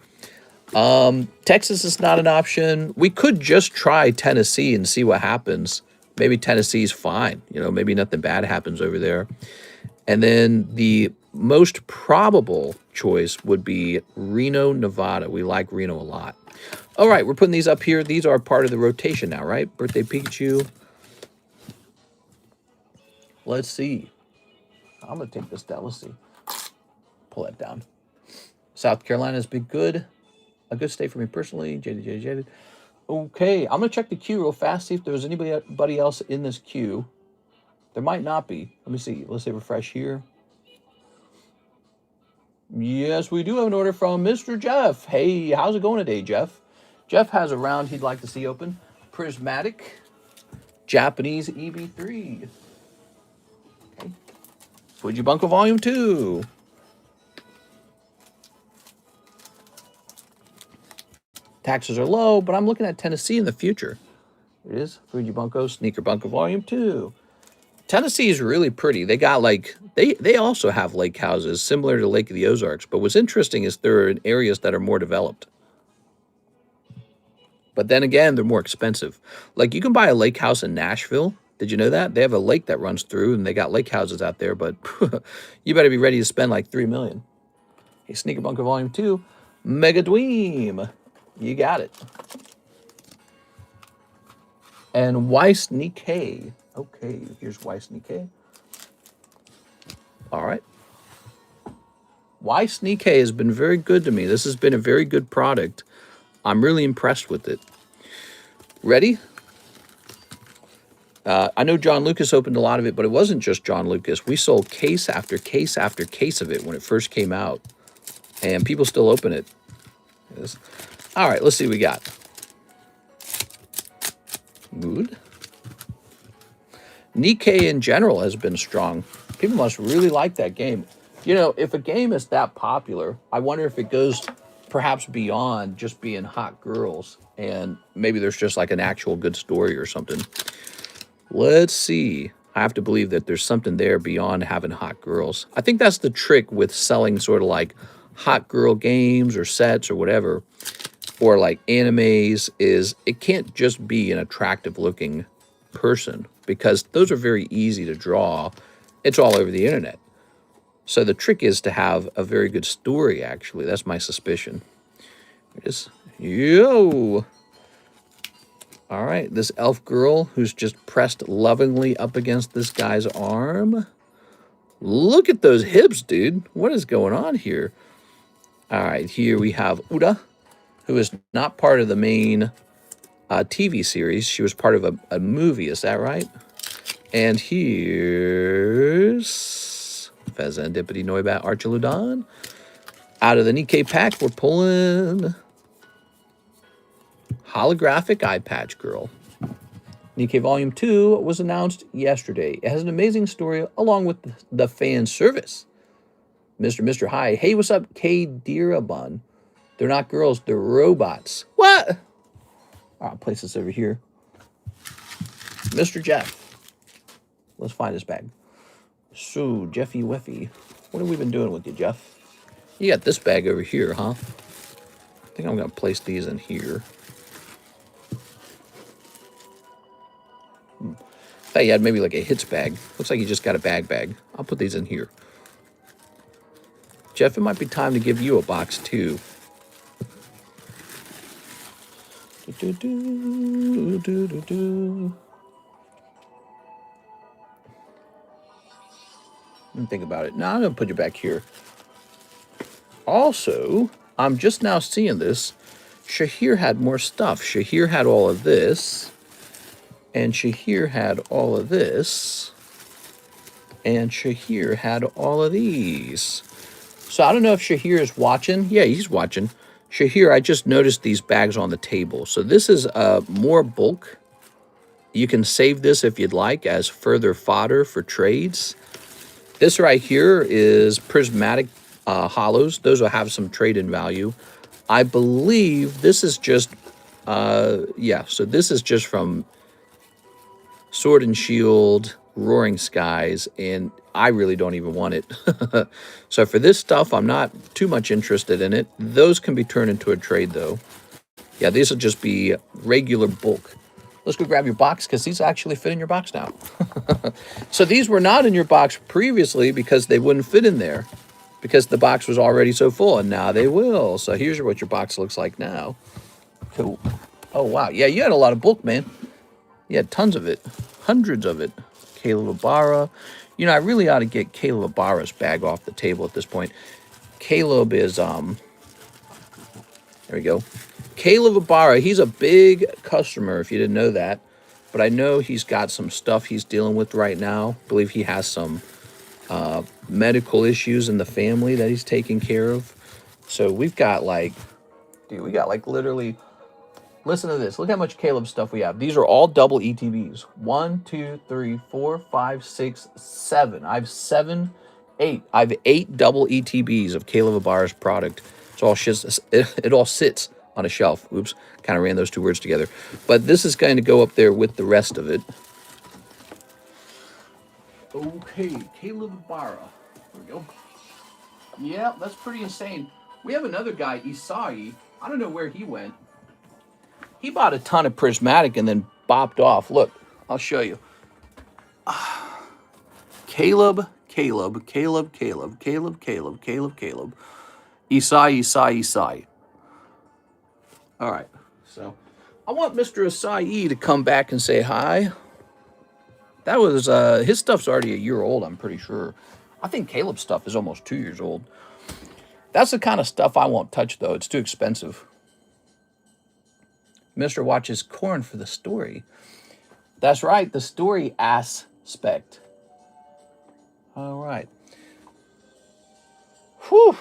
Texas is not an option. We could just try Tennessee and see what happens. Maybe Tennessee's fine. Maybe nothing bad happens over there. And then the most probable choice would be Reno, Nevada. We like Reno a lot. All right, we're putting these up here. These are part of the rotation now, right? Birthday Pikachu. Let's see. I'm going to take this down. Let's see. Pull that down. South Carolina's been good. A good state for me personally. Jaded. Okay, I'm going to check the queue real fast, see if there's anybody else in this queue. There might not be. Let me see. Let's say refresh here. Yes, we do have an order from Mr. Jeff. Hey, how's it going today, Jeff? Jeff has a round he'd like to see open. Prismatic Japanese EV3. Okay. Fujibunko Volume 2. Taxes are low, but I'm looking at Tennessee in the future. It is Fujibunko Sneaker Bunko Volume 2. Tennessee is really pretty. They got they also have lake houses similar to Lake of the Ozarks, but what's interesting is they're in areas that are more developed. But then again, they're more expensive. Like you can buy a lake house in Nashville. Did you know that? They have a lake that runs through and they got lake houses out there, but you better be ready to spend like $3 million. Hey, Sneaker Bunker Volume 2, Mega Dweem. You got it. And Weiss Nikkei. Okay, here's Weiss Nikkei. All right. Weiss Nikkei has been very good to me. This has been a very good product. I'm really impressed with it. Ready? I know John Lucas opened a lot of it, but it wasn't just John Lucas. We sold case after case after case of it when it first came out. And people still open it. Yes. All right, let's see what we got. Good. Nikkei in general has been strong. People must really like that game. If a game is that popular, I wonder if it goes perhaps beyond just being hot girls and maybe there's just like an actual good story or something. Let's see. I have to believe that there's something there beyond having hot girls. I think that's the trick with selling sort of like hot girl games or sets or whatever, or like animes, is it can't just be an attractive looking person because those are very easy to draw. It's all over the internet. So the trick is to have a very good story, actually. That's my suspicion. It is. Yo! All right, this elf girl who's just pressed lovingly up against this guy's arm. Look at those hips, dude. What is going on here? All right, here we have Uda, who is not part of the main TV series. She was part of a movie, is that right? And here's Fezandipity Noibat Archeludon. Out of the Nikkei pack, we're pulling Holographic Eye Patch Girl. Nikkei Volume 2 was announced yesterday. It has an amazing story along with the fan service. Mr. Hi. Hey, what's up, K. Dirabun? They're not girls, they're robots. What? I'll place this over here. Mr. Jeff. Let's find his bag. So, Jeffy Weffy, what have we been doing with you, Jeff? You got this bag over here, huh? I think I'm going to place these in here. I thought you had maybe like a hits bag. Looks like you just got a bag. I'll put these in here. Jeff, it might be time to give you a box, too. Let me think about it. Now I'm going to put you back here. Also, I'm just now seeing this. Shahir had more stuff. Shahir had all of this. And Shahir had all of this. And Shahir had all of these. So I don't know if Shahir is watching. Yeah, he's watching. Shahir, I just noticed these bags on the table. So this is more bulk. You can save this if you'd like as further fodder for trades. This right here is prismatic hollows. Those will have some trade-in value. I believe this is just, yeah, so this is just from Sword and Shield, Roaring Skies, and I really don't even want it. So for this stuff, I'm not too much interested in it. Those can be turned into a trade, though. Yeah, these will just be regular bulk. Let's go grab your box, because these actually fit in your box now. So these were not in your box previously because they wouldn't fit in there, because the box was already so full, and now they will. So here's what your box looks like now. Cool. Oh, wow. Yeah, you had a lot of bulk, man. You had tons of it. Hundreds of it. Caleb Ibarra. You know, I really ought to get Caleb Ibarra's bag off the table at this point. Caleb is, there we go. Caleb Ibarra, he's a big customer, if you didn't know that. But I know he's got some stuff he's dealing with right now. I believe he has some medical issues in the family that he's taking care of. So we've got like, dude, we got like literally, listen to this. Look how much Caleb stuff we have. These are all double ETBs. 1, 2, 3, 4, 5, 6, 7. I have 7, 8. I have 8 double ETBs of Caleb Ibarra's product. It's all it all sits on a shelf. Oops, kind of ran those two words together. But this is going to go up there with the rest of it. Okay, Caleb Ibarra. There we go. Yeah, that's pretty insane. We have another guy, Isai. I don't know where he went. He bought a ton of prismatic and then bopped off. Look, I'll show you. Caleb. Isai. All right, so I want Mr. Isai to come back and say hi. That was, his stuff's already a year old, I'm pretty sure. I think Caleb's stuff is almost 2 years old. That's the kind of stuff I won't touch, though. It's too expensive. Mr. watches corn for the story. That's right, the story aspect. All right. Whew.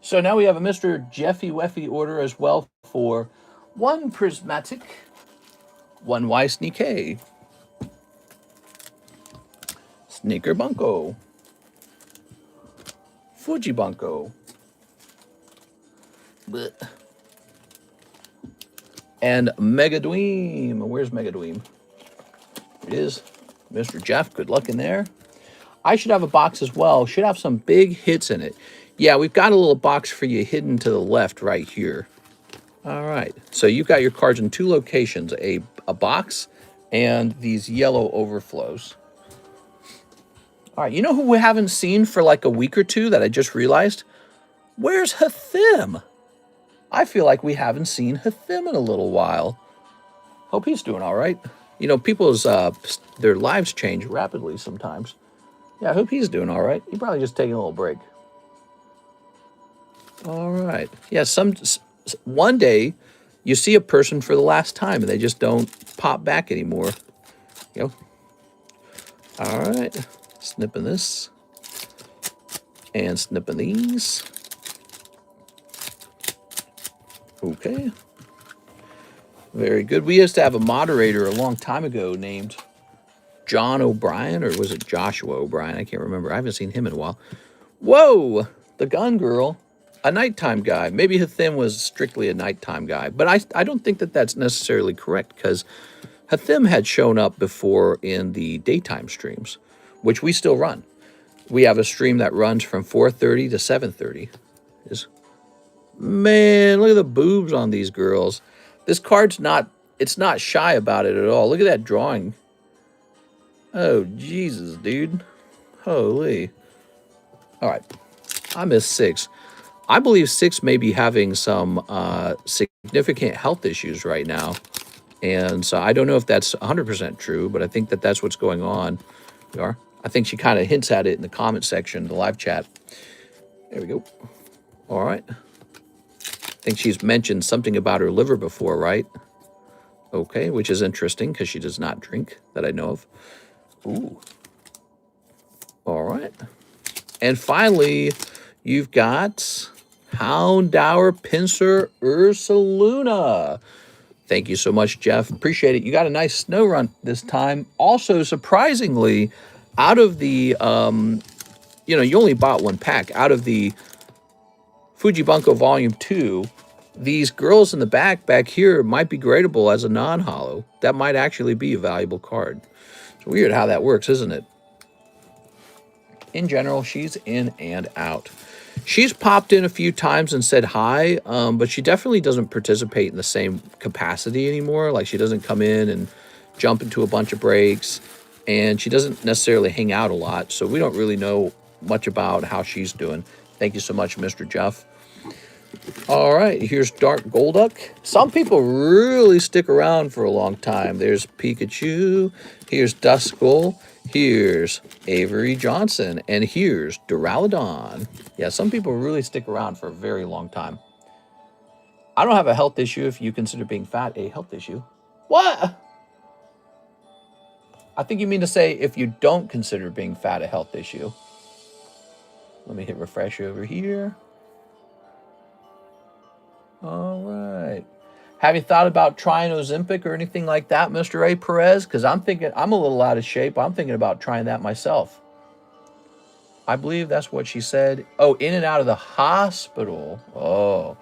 So now we have a Mr. Jeffy Weffy order as well for 1 prismatic, 1 Y sneaky, Sneaker Bunko, Fuji Bunko, bleh, and Mega Dweem. Where's Mega Dweem? It is. Mr. Jeff, good luck in there. I should have a box as well. Should have some big hits in it. Yeah, we've got a little box for you hidden to the left right here. All right. So you've got your cards in 2 locations, a box and these yellow overflows. All right. You know who we haven't seen for like a week or two that I just realized? Where's Hathim? I feel like we haven't seen Hathim in a little while. Hope he's doing all right. You know, people's, their lives change rapidly sometimes. Yeah, I hope he's doing all right. He's probably just taking a little break. All right. Yeah, one day you see a person for the last time and they just don't pop back anymore. You know? All right. Snipping this. And snipping these. Okay. Very good. We used to have a moderator a long time ago named John O'Brien, or was it Joshua O'Brien? I can't remember. I haven't seen him in a while. Whoa! The gun girl. A nighttime guy. Maybe Hathim was strictly a nighttime guy. But I don't think that that's necessarily correct, because Hathim had shown up before in the daytime streams. which we still run. We have a stream that runs from 4:30 to 7:30. Man, look at the boobs on these girls. This card's not, it's not shy about it at all. Look at that drawing. Oh, Jesus, dude. Holy. All right. I missed 6. I believe 6 may be having some significant health issues right now. And so I don't know if that's 100% true, but I think that that's what's going on. We are. I think she kind of hints at it in the comment section, the live chat. There we go. All right. I think she's mentioned something about her liver before, right? Okay, which is interesting because she does not drink that I know of. Ooh. All right. And finally, you've got Houndour Pincer Ursaluna. Thank you so much, Jeff. Appreciate it. You got a nice snow run this time. Also, surprisingly, out of the, you know, you only bought 1 pack. Out of the Fujibunko Volume 2, these girls in the back here might be gradable as a non-holo. That might actually be a valuable card. It's weird how that works, isn't it? In general, she's in and out. She's popped in a few times and said hi, but she definitely doesn't participate in the same capacity anymore. Like, she doesn't come in and jump into a bunch of breaks, and she doesn't necessarily hang out a lot, so we don't really know much about how she's doing. Thank you so much, Mr. Jeff. All right, here's Dark Golduck. Some people really stick around for a long time. There's Pikachu, here's Duskull, here's Avery Johnson, and here's Duraludon. Yeah, some people really stick around for a very long time. I don't have a health issue if you consider being fat a health issue. What? I think you mean to say if you don't consider being fat a health issue. Let me hit refresh over here. All right. Have you thought about trying Ozempic or anything like that, Mr. A. Perez? Because I'm thinking, I'm a little out of shape. I'm thinking about trying that myself. I believe that's what she said. Oh, in and out of the hospital. Oh.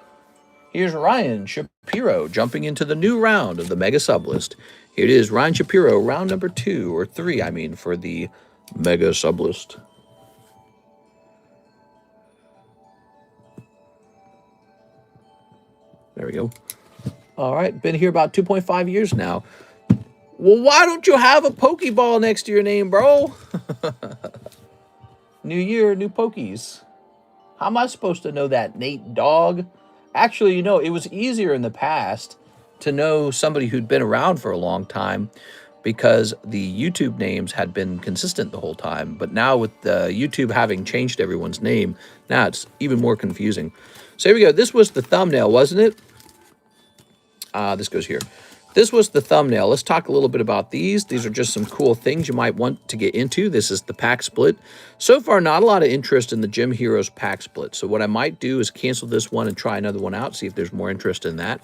Here's Ryan Shapiro jumping into the new round of the Mega Sublist. Here it is, Ryan Shapiro, round number 2, or 3, I mean, for the Mega Sublist. There we go. All right, been here about 2.5 years now. Well, why don't you have a Pokeball next to your name, bro? New year, new Pokies. How am I supposed to know that, Nate Dog? Actually, you know, it was easier in the past to know somebody who'd been around for a long time because the YouTube names had been consistent the whole time. But now with YouTube having changed everyone's name, now it's even more confusing. So here we go. This was the thumbnail, wasn't it? This goes here. This was the thumbnail. Let's talk a little bit about these. These are just some cool things you might want to get into. This is the pack split. So far, not a lot of interest in the Gym Heroes pack split. So what I might do is cancel this one and try another one out, see if there's more interest in that.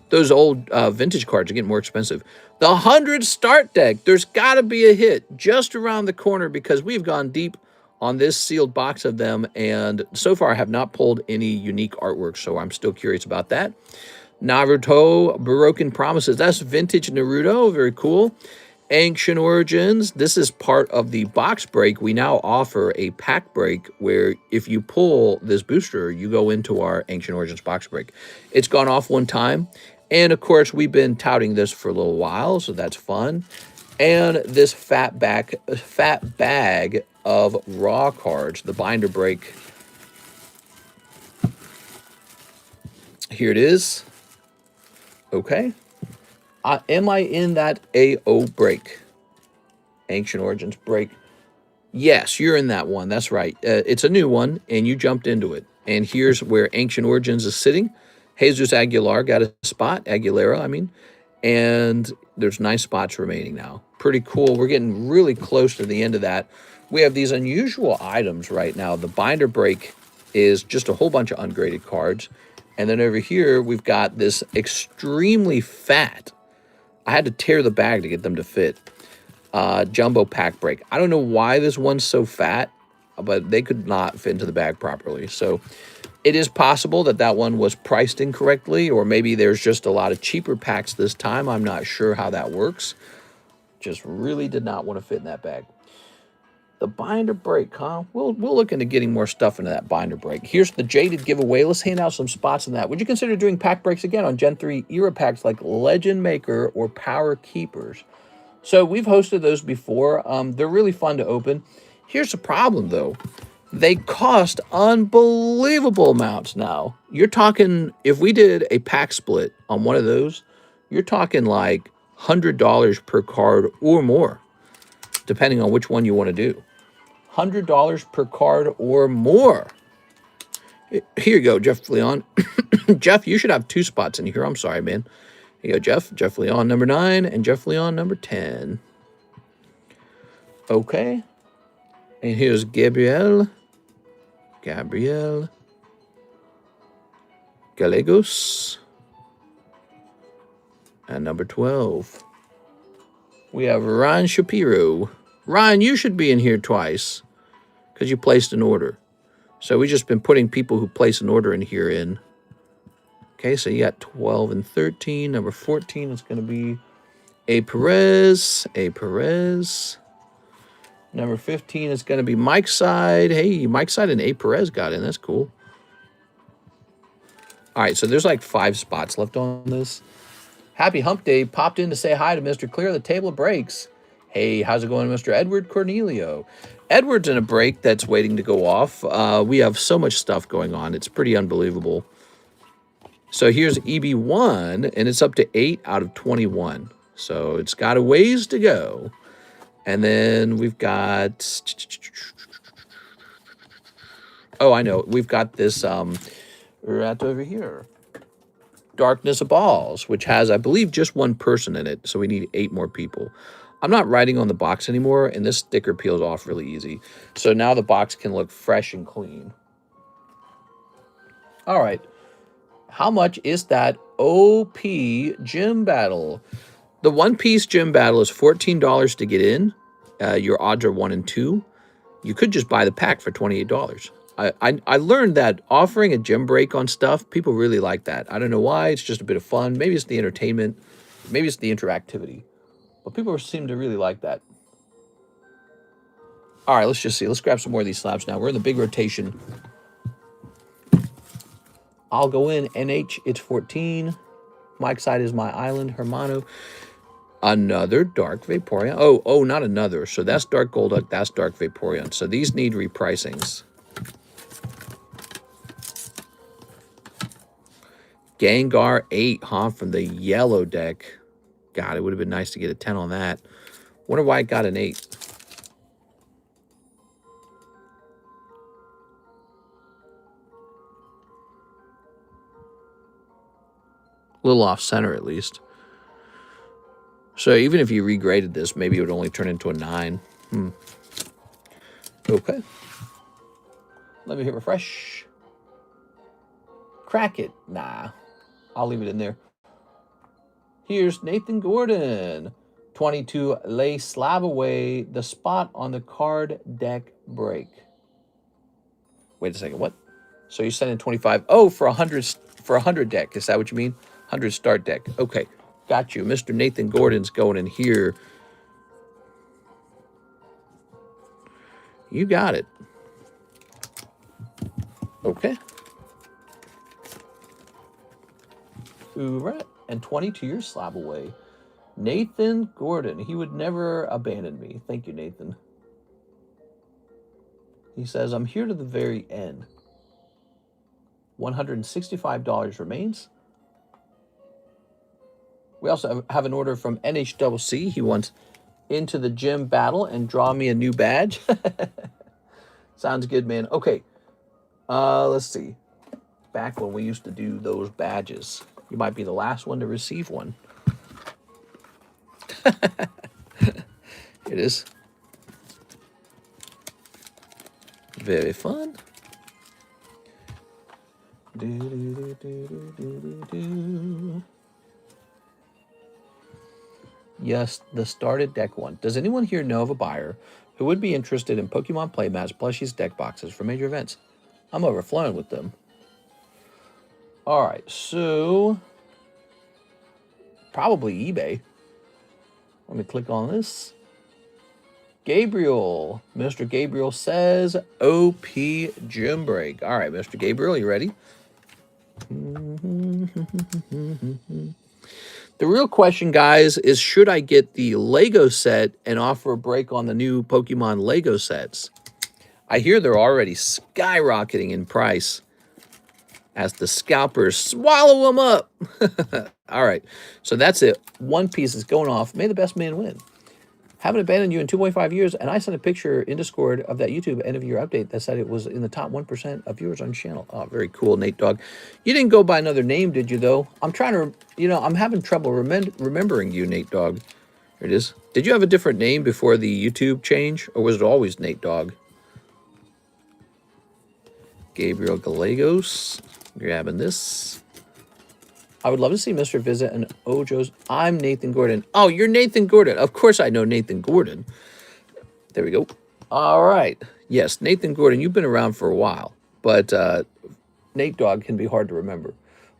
Those old vintage cards are getting more expensive. The 100 start deck. There's got to be a hit just around the corner because we've gone deep on this sealed box of them. And so far, I have not pulled any unique artwork. So I'm still curious about that. Naruto Broken Promises. That's vintage Naruto. Very cool. Ancient Origins. This is part of the box break. We now offer a pack break where if you pull this booster, you go into our Ancient Origins box break. It's gone off one time. And of course, we've been touting this for a little while, so that's fun. And this fat bag of raw cards, the binder break. Here it is. Okay. Am I in that AO break? Ancient Origins break. Yes, you're in that one. That's right. It's a new one, and you jumped into it. And here's where Ancient Origins is sitting. Jesus Aguilar got a spot. Aguilera, I mean. And there's 9 spots remaining now. Pretty cool. We're getting really close to the end of that. We have these unusual items right now. The binder break is just a whole bunch of ungraded cards. And then over here, we've got this extremely fat. I had to tear the bag to get them to fit. Jumbo pack break. I don't know why this one's so fat, but they could not fit into the bag properly. So it is possible that that one was priced incorrectly, or maybe there's just a lot of cheaper packs this time. I'm not sure how that works. Just really did not want to fit in that bag. The binder break, huh? We'll look into getting more stuff into that binder break. Here's the Jaded giveaway. Let's hand out some spots in that. Would you consider doing pack breaks again on Gen 3 era packs like Legend Maker or Power Keepers? So we've hosted those before. They're really fun to open. Here's the problem, though. They cost unbelievable amounts now. You're talking, if we did a pack split on one of those, you're talking like $100 per card or more, depending on which one you want to do. $100 per card or more. Here you go, Jeff Leon. Jeff, you should have 2 spots in here. I'm sorry, man. Here you go, Jeff. Jeff Leon number 9 and Jeff Leon number 10. Okay. And here's Gabriel. Gallegos. And number 12. We have Ryan Shapiro. Ryan, you should be in here twice because you placed an order. So we've just been putting people who place an order in here in. Okay, so you got 12 and 13. Number 14 is going to be A. Perez. Number 15 is going to be Mike's Side. Hey, Mike's Side and A. Perez got in. That's cool. All right, so there's like 5 spots left on this. Happy Hump Day. Popped in to say hi to Mr. Clear the Table of Breaks. Hey, how's it going, Mr. Edward Cornelio? Edward's in a break that's waiting to go off. We have so much stuff going on. It's pretty unbelievable. So here's EB1, and it's up to 8 out of 21. So it's got a ways to go. And then we've got... Oh, I know. We've got this right over here. Darkness of Balls, which has, I believe, just 1 person in it. So we need 8 more people. I'm not writing on the box anymore, and this sticker peels off really easy. So now the box can look fresh and clean. All right. How much is that OP gym battle? The one-piece gym battle is $14 to get in. Your odds are 1 in 2. You could just buy the pack for $28. I learned that offering a gym break on stuff, people really like that. I don't know why. It's just a bit of fun. Maybe it's the entertainment. Maybe it's the interactivity. But people seem to really like that. All right, let's just see. Let's grab some more of these slabs now. We're in the big rotation. I'll go in. NH, it's 14. Mike's Side is My Island. Hermano. Another Dark Vaporeon. Oh, not another. So that's Dark Golduck. That's Dark Vaporeon. So these need repricings. Gengar 8, huh? From the yellow deck. God, it would have been nice to get a 10 on that. Wonder why it got an 8. A little off center, at least. So even if you regraded this, maybe it would only turn into a 9. Okay. Let me hit refresh. Crack it. Nah. I'll leave it in there. Here's Nathan Gordon. 22, lay Slab away the spot on the card deck break. Wait a second, what? So you sent in 25. Oh, for 100 deck. Is that what you mean? 100 start deck. Okay, got you. Mr. Nathan Gordon's going in here. You got it. Okay. Right. And 22 your Slab away. Nathan Gordon. He would never abandon me. Thank you, Nathan. He says, I'm here to the very end. $165 remains. We also have an order from NHCC. He wants into the gym battle and draw me a new badge. Sounds good, man. Okay. Let's see. Back when we used to do those badges. You might be the last one to receive one. It is. Very fun. Yes, the started deck one. Does anyone here know of a buyer who would be interested in Pokemon playmats, plushies, deck boxes for major events? I'm overflowing with them. All right, so probably eBay. Let me click on this. Gabriel. Mr. Gabriel says OP Gym Break. All right, Mr. Gabriel, you ready? The real question, guys, is should I get the Lego set and offer a break on the new Pokemon Lego sets? I hear they're already skyrocketing in price as the scalpers swallow them up. All right, so that's it. One piece is going off. May the best man win. Haven't abandoned you in 2.5 years, and I sent a picture in Discord of that YouTube end-of-year update that said it was in the top 1% of viewers on your channel. Oh, very cool, Nate Dog. You didn't go by another name, did you, though? I'm trying to, you know, I'm having trouble remembering you, Nate Dog. Here it is. Did you have a different name before the YouTube change, or was it always Nate Dog? Gabriel Gallegos. Grabbing this. I would love to see Mr. Visit and Ojo's. I'm Nathan Gordon. Oh, you're Nathan Gordon. Of course I know Nathan Gordon. There we go. All right. Yes, Nathan Gordon, you've been around for a while, but Nate Dog can be hard to remember.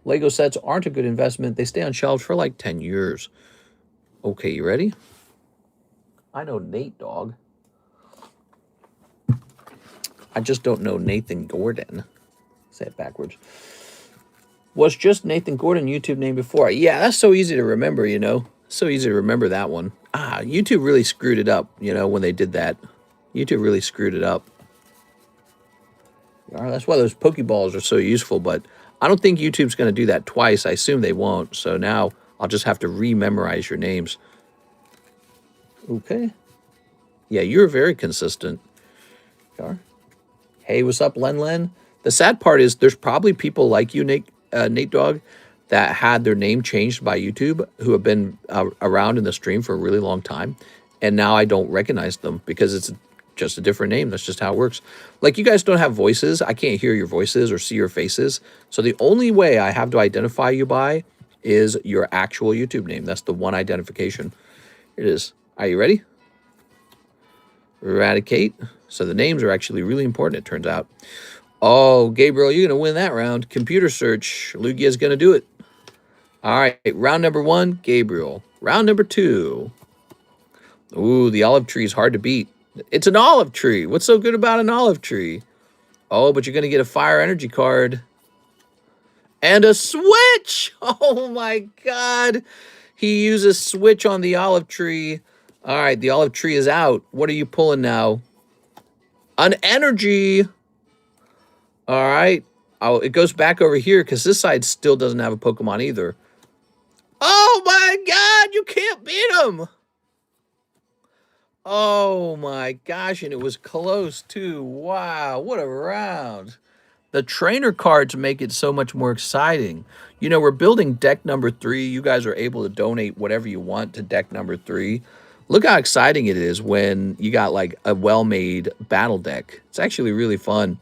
Lego sets aren't a good investment. They stay on shelves for like 10 years. Okay, you ready? I know Nate Dog. I just don't know Nathan Gordon. Say it backwards. Was just Nathan Gordon YouTube name before? Yeah, that's so easy to remember, you know. So easy to remember that one. Ah, YouTube really screwed it up, you know, when they did that. YouTube really screwed it up. That's why those Pokeballs are so useful, but I don't think YouTube's going to do that twice. I assume they won't. So now I'll just have to rememorize your names. Okay. Yeah, you're very consistent. Hey, what's up, Len? The sad part is there's probably people like you, Nate Dog, that had their name changed by YouTube who have been around in the stream for a really long time. And now I don't recognize them because it's just a different name. That's just how it works. Like, you guys don't have voices. I can't hear your voices or see your faces. So the only way I have to identify you by is your actual YouTube name. That's the one identification. Here it is. Are you ready? Eradicate. So the names are actually really important, it turns out. Oh, Gabriel, you're going to win that round. Computer search. Lugia's going to do it. All right, round number 1, Gabriel. Round number 2. Ooh, the olive tree is hard to beat. It's an olive tree. What's so good about an olive tree? Oh, but you're going to get a fire energy card. And a switch. Oh, my God. He uses switch on the olive tree. All right, the olive tree is out. What are you pulling now? An energy. All right. Oh, it goes back over here because this side still doesn't have a Pokemon either. Oh, my God. You can't beat him. Oh, my gosh. And it was close, too. Wow. What a round. The trainer cards make it so much more exciting. You know, we're building deck number 3. You guys are able to donate whatever you want to deck number 3. Look how exciting it is when you got like a well-made battle deck. It's actually really fun.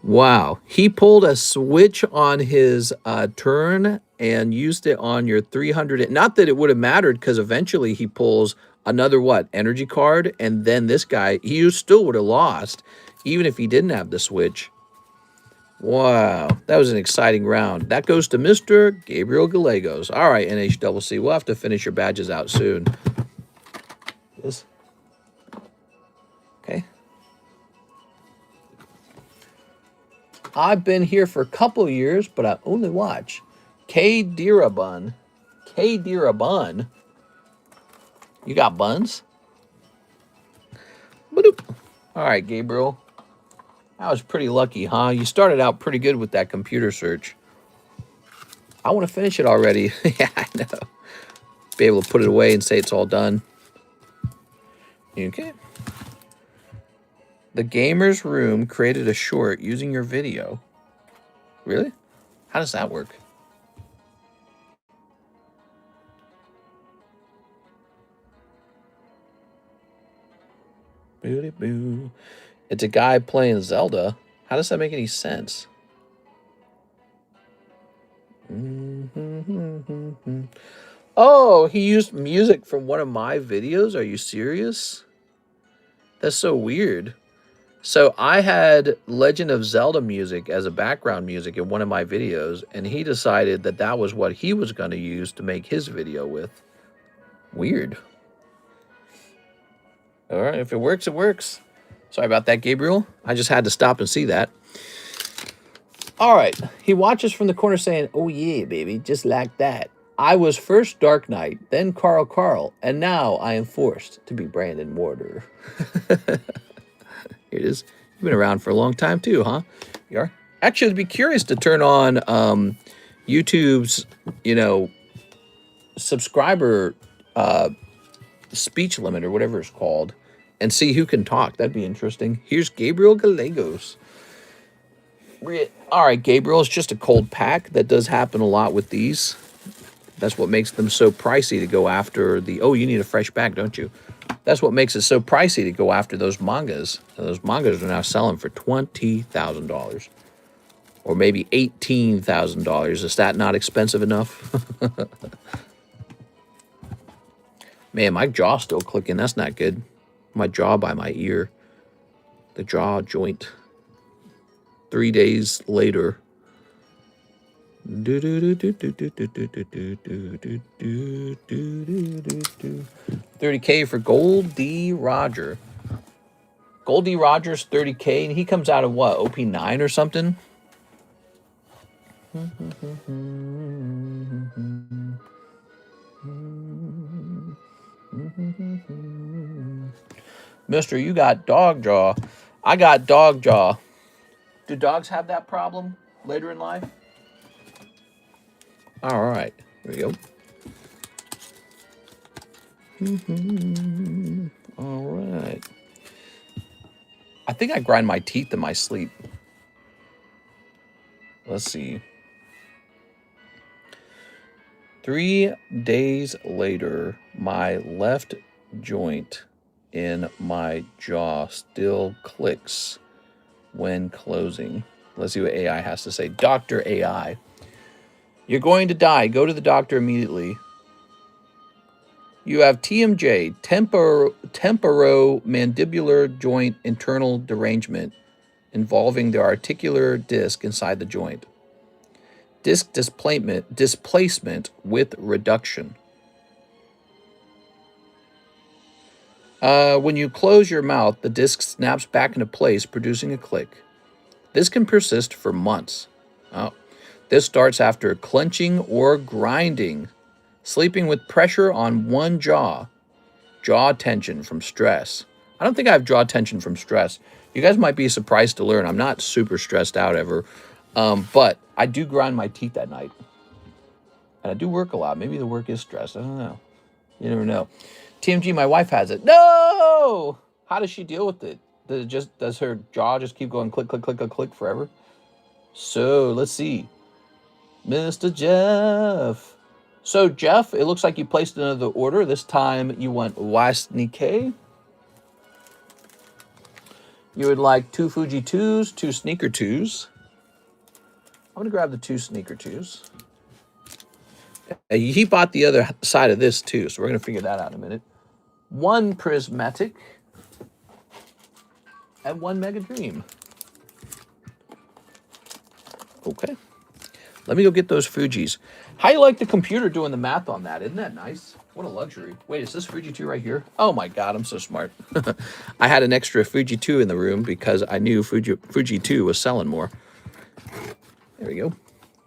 Wow. He pulled a switch on his turn and used it on your 300. Not that it would have mattered because eventually he pulls another, energy card. And then this guy, he still would have lost even if he didn't have the switch. Wow. That was an exciting round. That goes to Mr. Gabriel Gallegos. All right, NHCC. We'll have to finish your badges out soon. This. Okay. I've been here for a couple of years, but I only watch K Dirabun. K Dirabun. You got buns? Ba-doop. All right, Gabriel. That was pretty lucky, huh? You started out pretty good with that computer search. I want to finish it already. Yeah, I know. Be able to put it away and say it's all done. Okay. The Gamer's Room created a short using your video. Really? How does that work? Booty boo. It's a guy playing Zelda. How does that make any sense? Oh, he used music from one of my videos? Are you serious? That's so weird. So I had Legend of Zelda music as a background music in one of my videos, and he decided that that was what he was going to use to make his video with. Weird. All right, if it works, it works. Sorry about that, Gabriel. I just had to stop and see that. All right. He watches from the corner saying, oh, yeah, baby, just like that. I was first Dark Knight, then Carl, and now I am forced to be Brandon Mortar. Here it is. You've been around for a long time, too, huh? You are? Actually, I'd be curious to turn on YouTube's, subscriber speech limit or whatever it's called and see who can talk. That'd be interesting. Here's Gabriel Gallegos. All right, Gabriel, it's just a cold pack. That does happen a lot with these. That's what makes them so pricey to go after the... Oh, you need a fresh pack, don't you? That's what makes it so pricey to go after those mangas. And those mangas are now selling for $20,000. Or maybe $18,000. Is that not expensive enough? Man, my jaw's still clicking. That's not good. My jaw by my ear. The jaw joint. 3 days later. 30K for Gold D. Roger. Gold D. Roger's 30K, and he comes out of what? OP9 or something? Mister, you got dog jaw. I got dog jaw. Do dogs have that problem later in life? All right. There we go. All right. I think I grind my teeth in my sleep. Let's see. 3 days later, my left joint in my jaw still clicks when closing. Let's see what AI has to say. Dr. AI. You're going to die. Go to the doctor immediately. You have TMJ, temporomandibular joint internal derangement involving the articular disc inside the joint. Disc displacement with reduction. When you close your mouth, the disc snaps back into place, producing a click. This can persist for months. Oh. This starts after clenching or grinding, sleeping with pressure on one jaw, jaw tension from stress. I don't think I have jaw tension from stress. You guys might be surprised to learn I'm not super stressed out ever, but I do grind my teeth at night. And I do work a lot. Maybe the work is stress. I don't know. You never know. TMG, my wife has it. No! How does she deal with it? Does her jaw just keep going click, click, click, click, click forever? So, let's see. Mr. Jeff. So, Jeff, it looks like you placed another order. This time you want Wasnike. You would like 2 Fuji 2s, 2 sneaker 2s. I'm going to grab the 2 sneaker 2s. He bought the other side of this too, so we're going to figure that out in a minute. 1 Prismatic and 1 Mega Dream. Okay. Let me go get those Fujis. How you like the computer doing the math on that? Isn't that nice? What a luxury. Wait, is this Fuji 2 right here? Oh my God, I'm so smart. I had an extra Fuji 2 in the room because I knew Fuji 2 was selling more. There we go.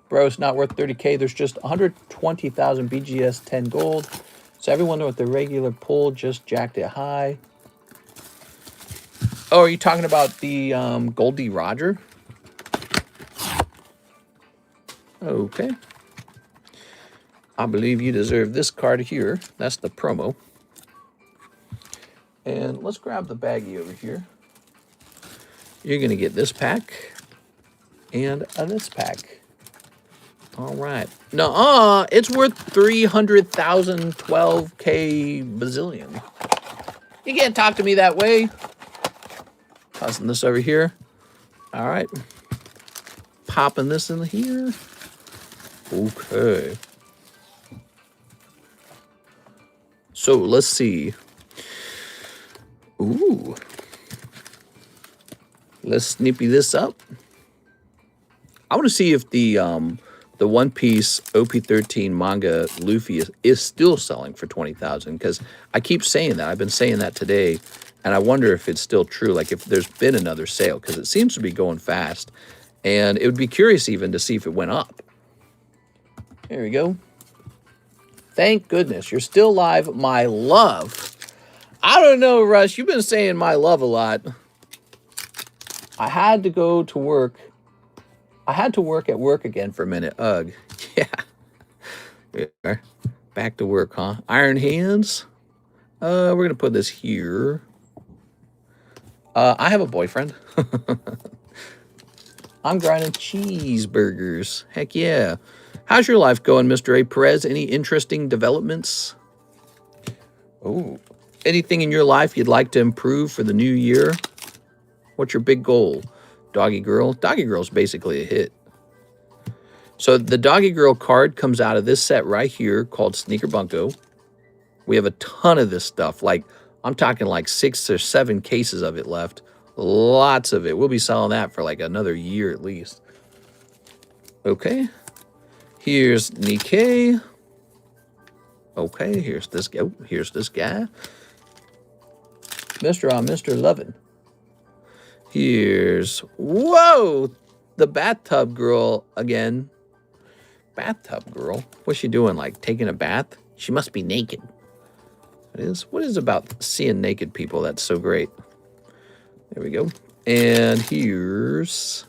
Bro, it's not worth 30K. There's just 120,000 BGS 10 gold. So everyone with the regular pull just jacked it high. Oh, are you talking about the Goldie Roger? Okay. I believe you deserve this card here. That's the promo. And let's grab the baggie over here. You're going to get this pack and this pack. All right. No, it's worth 300,000, 12K bazillion. You can't talk to me that way. Tossing this over here. All right. Popping this in here. Okay. So let's see. Ooh. Let's snippy this up. I want to see if the One Piece OP13 manga Luffy is still selling for 20,000, because I keep saying that. I've been saying that today, And I wonder if it's still true, like if there's been another sale, because it seems to be going fast. And it would be curious even to see if it went up. Here we go. Thank goodness you're still live, my love. I don't know, Russ. You've been saying my love a lot. I had to go to work. I had to work at work again for a minute. Ugh. Yeah. Back to work, huh? Iron hands. We're going to put this here. I have a boyfriend. I'm grinding cheeseburgers. Heck yeah. How's your life going, Mr. A. Perez? Any interesting developments? Oh, anything in your life you'd like to improve for the new year? What's your big goal? Doggy Girl? Doggy Girl's basically a hit. So the Doggy Girl card comes out of this set right here called Sneaker Bunko. We have a ton of this stuff. Like, I'm talking like 6 or 7 cases of it left. Lots of it. We'll be selling that for like another year at least. Okay. Here's Nikkei. Okay, here's this guy. Oh, here's this guy. Mr. Lovin'. Here's, whoa, the bathtub girl again. Bathtub girl? What's she doing? Like taking a bath? She must be naked. What is about seeing naked people that's so great? There we go. And here's...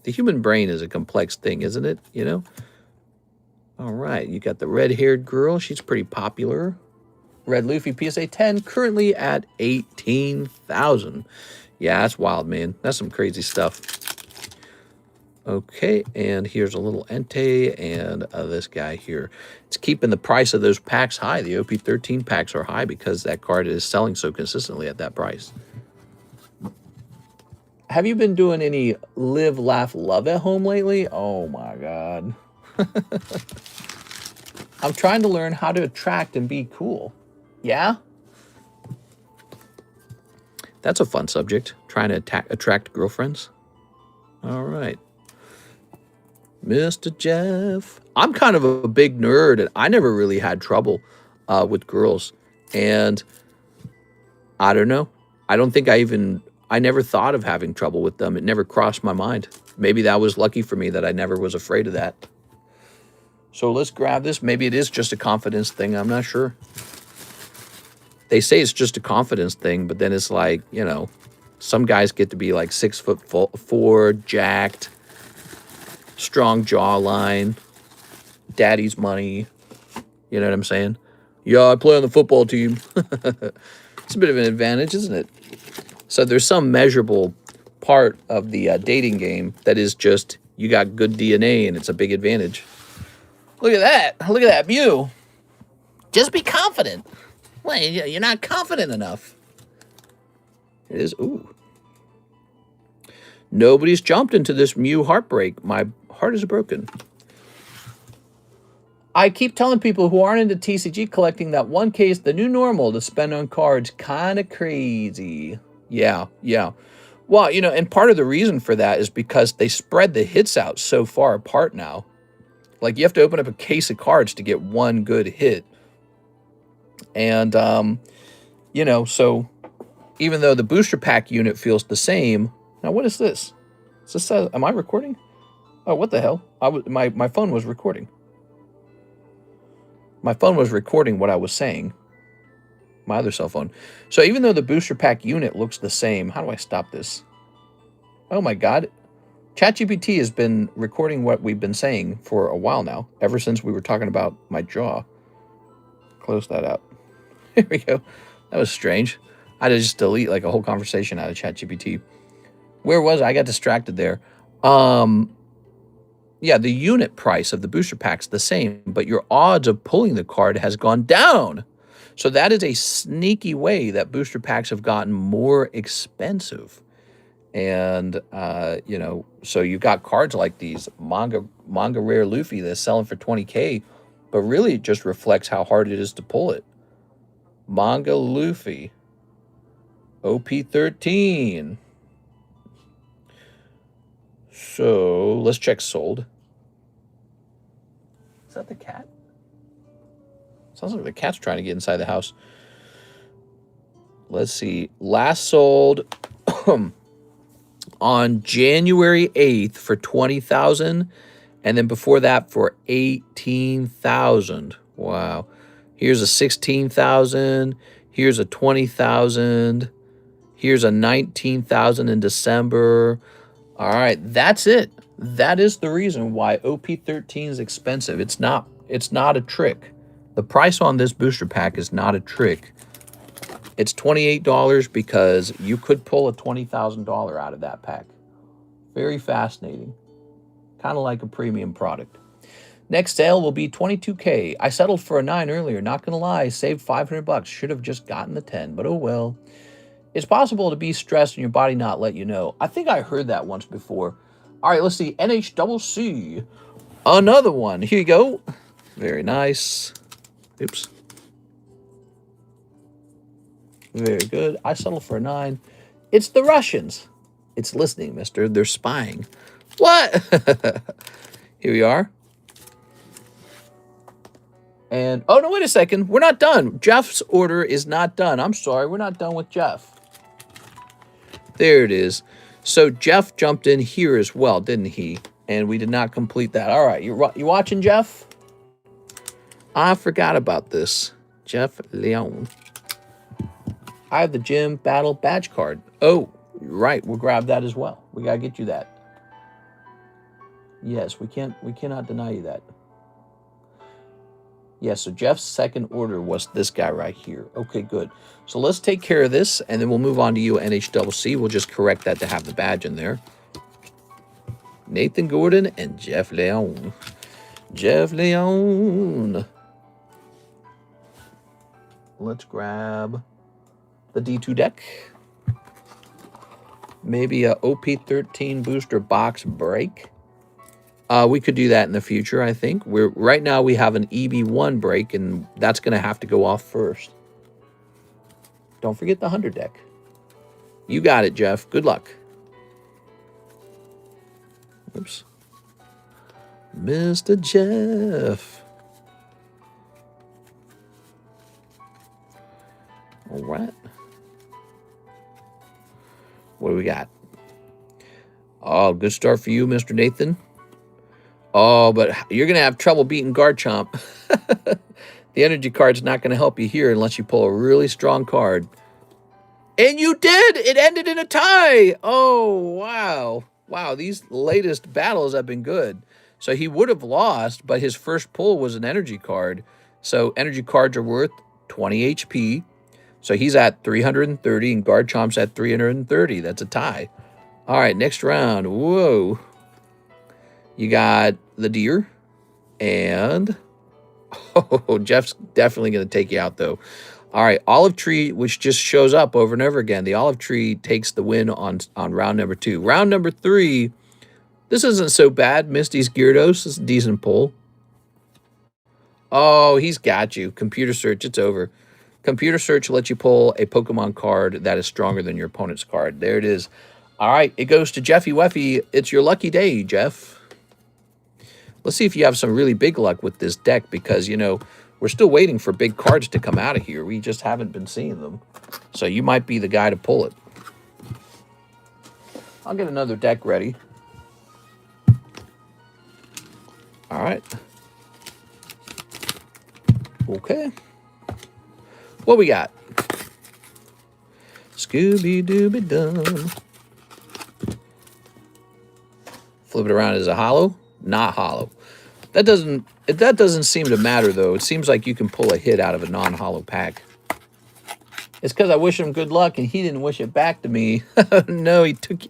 The human brain is a complex thing, isn't it? You know? All right. You got the red-haired girl. She's pretty popular. Red Luffy PSA 10, currently at 18,000. Yeah, that's wild, man. That's some crazy stuff. Okay, and here's a little Entei and this guy here. It's keeping the price of those packs high. The OP13 packs are high because that card is selling so consistently at that price. Have you been doing any live, laugh, love at home lately? Oh my God. I'm trying to learn how to attract and be cool. Yeah? That's a fun subject, trying to attract girlfriends. All right. Mr. Jeff. I'm kind of a big nerd, and I never really had trouble with girls. And I don't know. I don't think I never thought of having trouble with them. It never crossed my mind. Maybe that was lucky for me that I never was afraid of that. So let's grab this. Maybe it is just a confidence thing. I'm not sure. They say it's just a confidence thing, but then it's like, you know, some guys get to be like 6'4", jacked, strong jawline, daddy's money. You know what I'm saying? Yeah, I play on the football team. It's a bit of an advantage, isn't it? So there's some measurable part of the dating game that is just you got good DNA and it's a big advantage. Look at that. Look at that view. Just be confident. Well, you're not confident enough. It is. Ooh. Nobody's jumped into this Mew heartbreak. My heart is broken. I keep telling people who aren't into TCG collecting that 1K is the new normal to spend on cards. Kind of crazy. Yeah, yeah. Well, you know, and part of the reason for that is because they spread the hits out so far apart now. Like, you have to open up a case of cards to get one good hit. And, you know, so even though the booster pack unit feels the same. Now, what is this? Is this am I recording? Oh, what the hell? My phone was recording. My phone was recording what I was saying. My other cell phone. So even though the booster pack unit looks the same, how do I stop this? Oh my God. ChatGPT has been recording what we've been saying for a while now, ever since we were talking about my jaw. Close that up. Here we go. That was strange. I had to just delete like a whole conversation out of ChatGPT. Where was I? I got distracted there. Yeah, the unit price of the booster pack's the same, but your odds of pulling the card has gone down. So that is a sneaky way that booster packs have gotten more expensive. And, you know, so you've got cards like these, manga rare Luffy that's selling for 20K, but really it just reflects how hard it is to pull it. Manga Luffy, OP13. So let's check sold. Is that the cat? Sounds like the cat's trying to get inside the house. let's see, last sold on January 8th for 20,000, and then before that for 18,000. Wow. Here's a 16,000, here's a 20,000, here's a 19,000 in December. All right, that's it. That is the reason why OP13 is expensive. It's not a trick. The price on this booster pack is not a trick. It's $28 because you could pull a $20,000 out of that pack. Very fascinating. Kind of like a premium product. Next sale will be 22K. I settled for a 9 earlier. Not going to lie, saved 500 bucks. Should have just gotten the 10, but oh well. It's possible to be stressed and your body not let you know. I think I heard that once before. All right, let's see. NHCC. Another one. Here you go. Very nice. Oops. Very good. I settled for a 9. It's the Russians. It's listening, mister. They're spying. What? Here we are. And, oh, no, wait a second. We're not done. Jeff's order is not done. I'm sorry. We're not done with Jeff. There it is. So Jeff jumped in here as well, didn't he? And we did not complete that. All right. You watching, Jeff? I forgot about this. Jeff Leon. I have the gym battle badge card. Oh, right. We'll grab that as well. We got to get you that. Yes, we cannot deny you that. Yes, so Jeff's second order was this guy right here. Okay, good. So let's take care of this, and then we'll move on to you, NHCC. We'll just correct that to have the badge in there. Nathan Gordon and Jeff Leon. Jeff Leon. Let's grab the D2 deck. Maybe a OP13 booster box break. We could do that in the future, I think. Right now we have an EB1 break, and that's going to have to go off first. Don't forget the 100 deck. You got it, Jeff. Good luck. Oops. Mr. Jeff. All right. What do we got? Oh, good start for you, Mr. Nathan. Oh, but you're going to have trouble beating Garchomp. The energy card's not going to help you here unless you pull a really strong card. And you did! It ended in a tie! Oh, wow. Wow, these latest battles have been good. So he would have lost, but his first pull was an energy card. So energy cards are worth 20 HP. So he's at 330 and Garchomp's at 330. That's a tie. All right, next round. Whoa. You got the deer. And oh, Jeff's definitely going to take you out, though. All right, Olive Tree, which just shows up over and over again. The Olive Tree takes the win on round number 2. Round number 3, this isn't so bad. Misty's Gyarados is a decent pull. Oh, he's got you. Computer search, it's over. Computer search lets you pull a Pokemon card that is stronger than your opponent's card. There it is. All right, it goes to Jeffy Weffy. It's your lucky day, Jeff. Let's see if you have some really big luck with this deck because, you know, we're still waiting for big cards to come out of here. We just haven't been seeing them. So you might be the guy to pull it. I'll get another deck ready. All right. Okay. What we got? Scooby-Dooby-Dum. Flip it around as a hollow. Not hollow. That doesn't seem to matter, though. It seems like you can pull a hit out of a non-hollow pack. It's because I wish him good luck, and he didn't wish it back to me. No, he took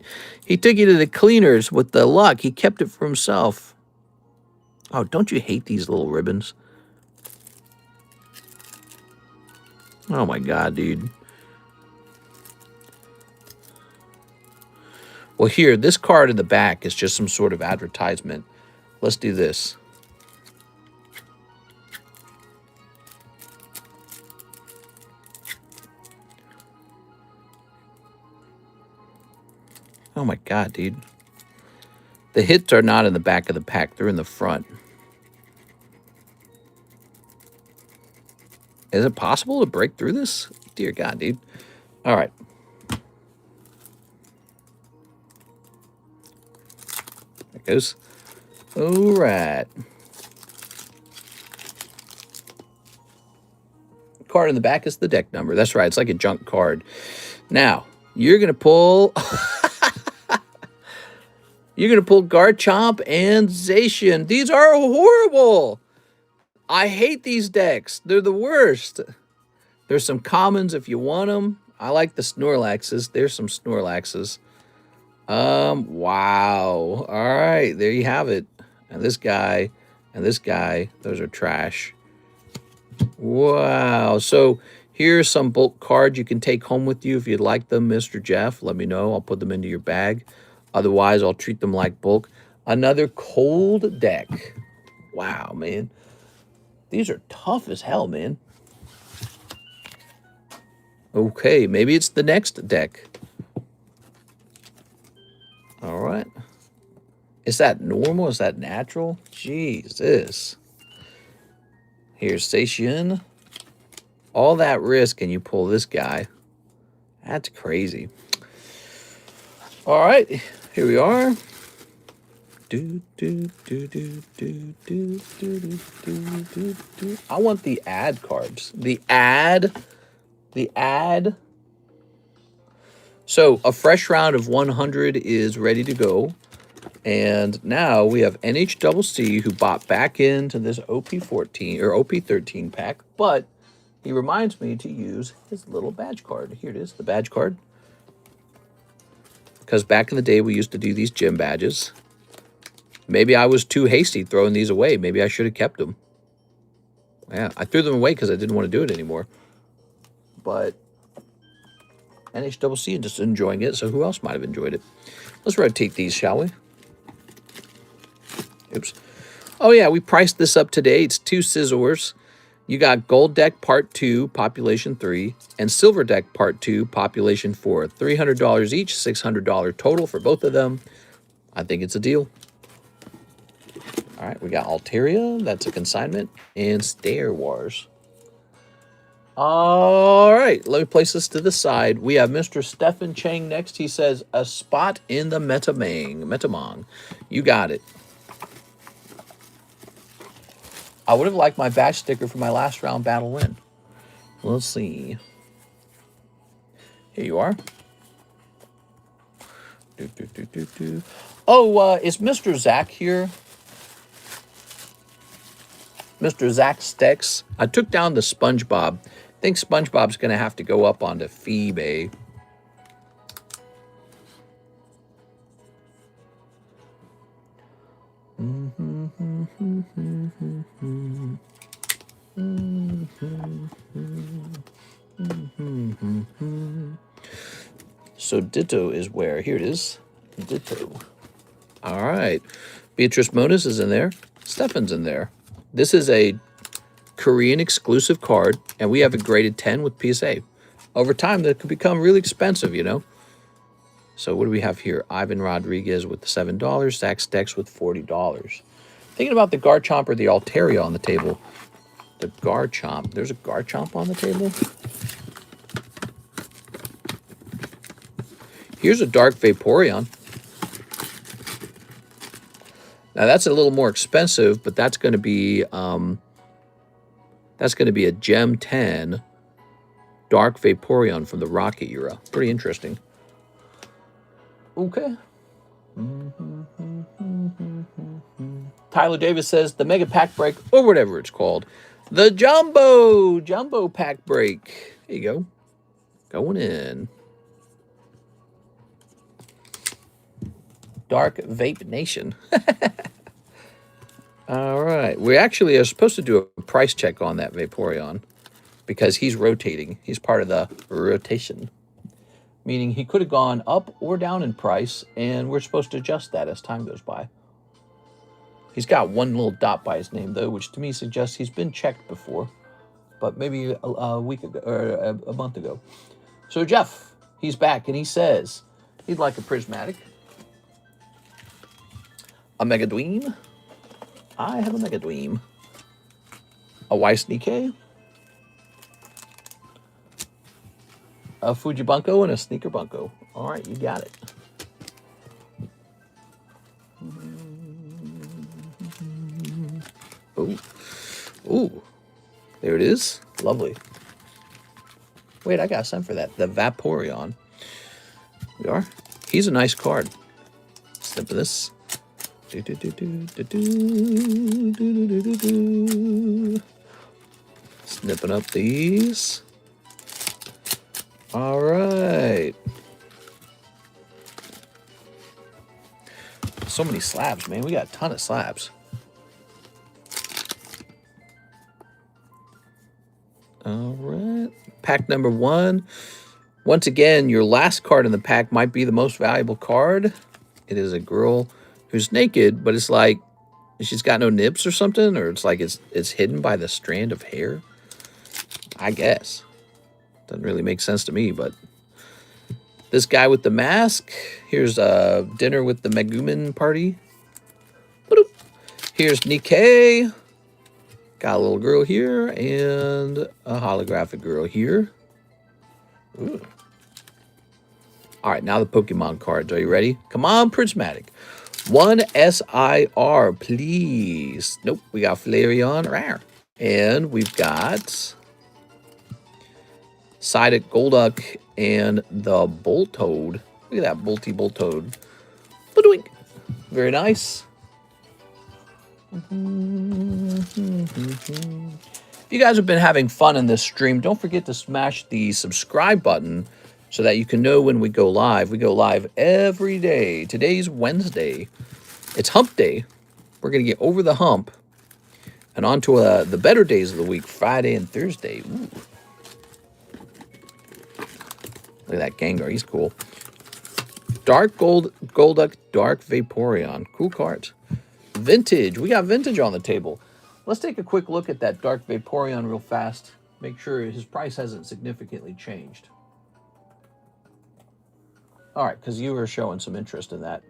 you to the cleaners with the luck. He kept it for himself. Oh, don't you hate these little ribbons? Oh, my God, dude. Well, here, this card in the back is just some sort of advertisement. Let's do this. Oh my God, dude. The hits are not in the back of the pack. They're in the front. Is it possible to break through this? Dear God, dude. All right. There it goes. All right. Card in the back is the deck number. That's right. It's like a junk card. Now, you're going to pull... you're going to pull Garchomp and Zacian. These are horrible. I hate these decks. They're the worst. There's some commons if you want them. I like the Snorlaxes. There's some Snorlaxes. Wow. All right, there you have it. And this guy, those are trash. Wow. So here's some bulk cards you can take home with you if you'd like them, Mr. Jeff. Let me know. I'll put them into your bag. Otherwise, I'll treat them like bulk. Another cold deck. Wow, man. These are tough as hell, man. Okay, maybe it's the next deck. All right. Is that normal? Is that natural? Jesus. Here's Zacian. All that risk and you pull this guy. That's crazy. All right, here we are. I want the ad cards. The ad. So a fresh round of 100 is ready to go. And now we have NHCC who bought back into this OP14 or OP13 pack, but he reminds me to use his little badge card. Here it is, the badge card. Because back in the day, we used to do these gym badges. Maybe I was too hasty throwing these away. Maybe I should have kept them. Yeah, I threw them away because I didn't want to do it anymore. But NHCC just enjoying it, so who else might have enjoyed it? Let's rotate these, shall we? Oops. Oh, yeah, we priced this up today. It's 2 Scizors. You got Gold Deck Part 2, Population 3, and Silver Deck Part 2, Population 4. $300 each, $600 total for both of them. I think it's a deal. All right, we got Altaria. That's a consignment. And Star Wars. All right, let me place this to the side. We have Mr. Stephen Chang next. He says, a spot in the Metamong. You got it. I would have liked my badge sticker for my last round battle win. Let's see. Here you are. Oh, is Mr. Zach here? Mr. Zach Stex. I took down the SpongeBob. I think SpongeBob's going to have to go up onto eBay. So Ditto is where? Here it is. Ditto. All right. Beatrice Moniz is in there. Stefan's in there. This is a Korean exclusive card, and we have a graded 10 with PSA. Over time, that could become really expensive, you know? So what do we have here? Ivan Rodriguez with $7. Zach Stex with $40. Thinking about the Garchomp or the Altaria on the table. The Garchomp. There's a Garchomp on the table. Here's a Dark Vaporeon. Now that's a little more expensive, but that's going to be a Gem 10 Dark Vaporeon from the Rocket era. Pretty interesting. Okay. Tyler Davis says the Mega Pack Break, or whatever it's called. The Jumbo Pack Break. There you go. Going in. Dark Vape Nation. All right. We actually are supposed to do a price check on that Vaporeon because he's rotating. He's part of the rotation. Meaning he could have gone up or down in price, and we're supposed to adjust that as time goes by. He's got one little dot by his name, though, which to me suggests he's been checked before, but maybe a week ago or a month ago. So Jeff, he's back, and he says he'd like a prismatic, a Mega Dweem. I have a Mega Dweem. A Wisnike. A Fuji Bunko and a Sneaker Bunko. All right, you got it. Ooh. Ooh. There it is. Lovely. Wait, I got some for that. The Vaporeon. We are. He's a nice card. Snip of this. Snipping up these. All right. So many slabs, man. We got a ton of slabs. All right. Pack number 1. Once again, your last card in the pack might be the most valuable card. It is a girl who's naked, but it's like she's got no nips or something, or it's like it's hidden by the strand of hair. I guess. Doesn't really make sense to me, but this guy with the mask. Here's a dinner with the Megumin party. Here's Nikkei. Got a little girl here and a holographic girl here. Ooh. All right, now the Pokemon cards. Are you ready? Come on, Prismatic. 1 SIR, please. Nope, we got Flareon. Rare. And we've got Psyduck, Golduck, and the Boltoad. Look at that Bolty Boltoad. Very nice. If you guys have been having fun in this stream, don't forget to smash the subscribe button so that you can know when we go live. We go live every day. Today's Wednesday. It's hump day. We're going to get over the hump and on to the better days of the week, Friday and Thursday. Ooh. Look at that Gengar. He's cool. Dark Golduck, Dark Vaporeon. Cool cards. Vintage. We got vintage on the table. Let's take a quick look at that Dark Vaporeon real fast. Make sure his price hasn't significantly changed. All right, because you were showing some interest in that.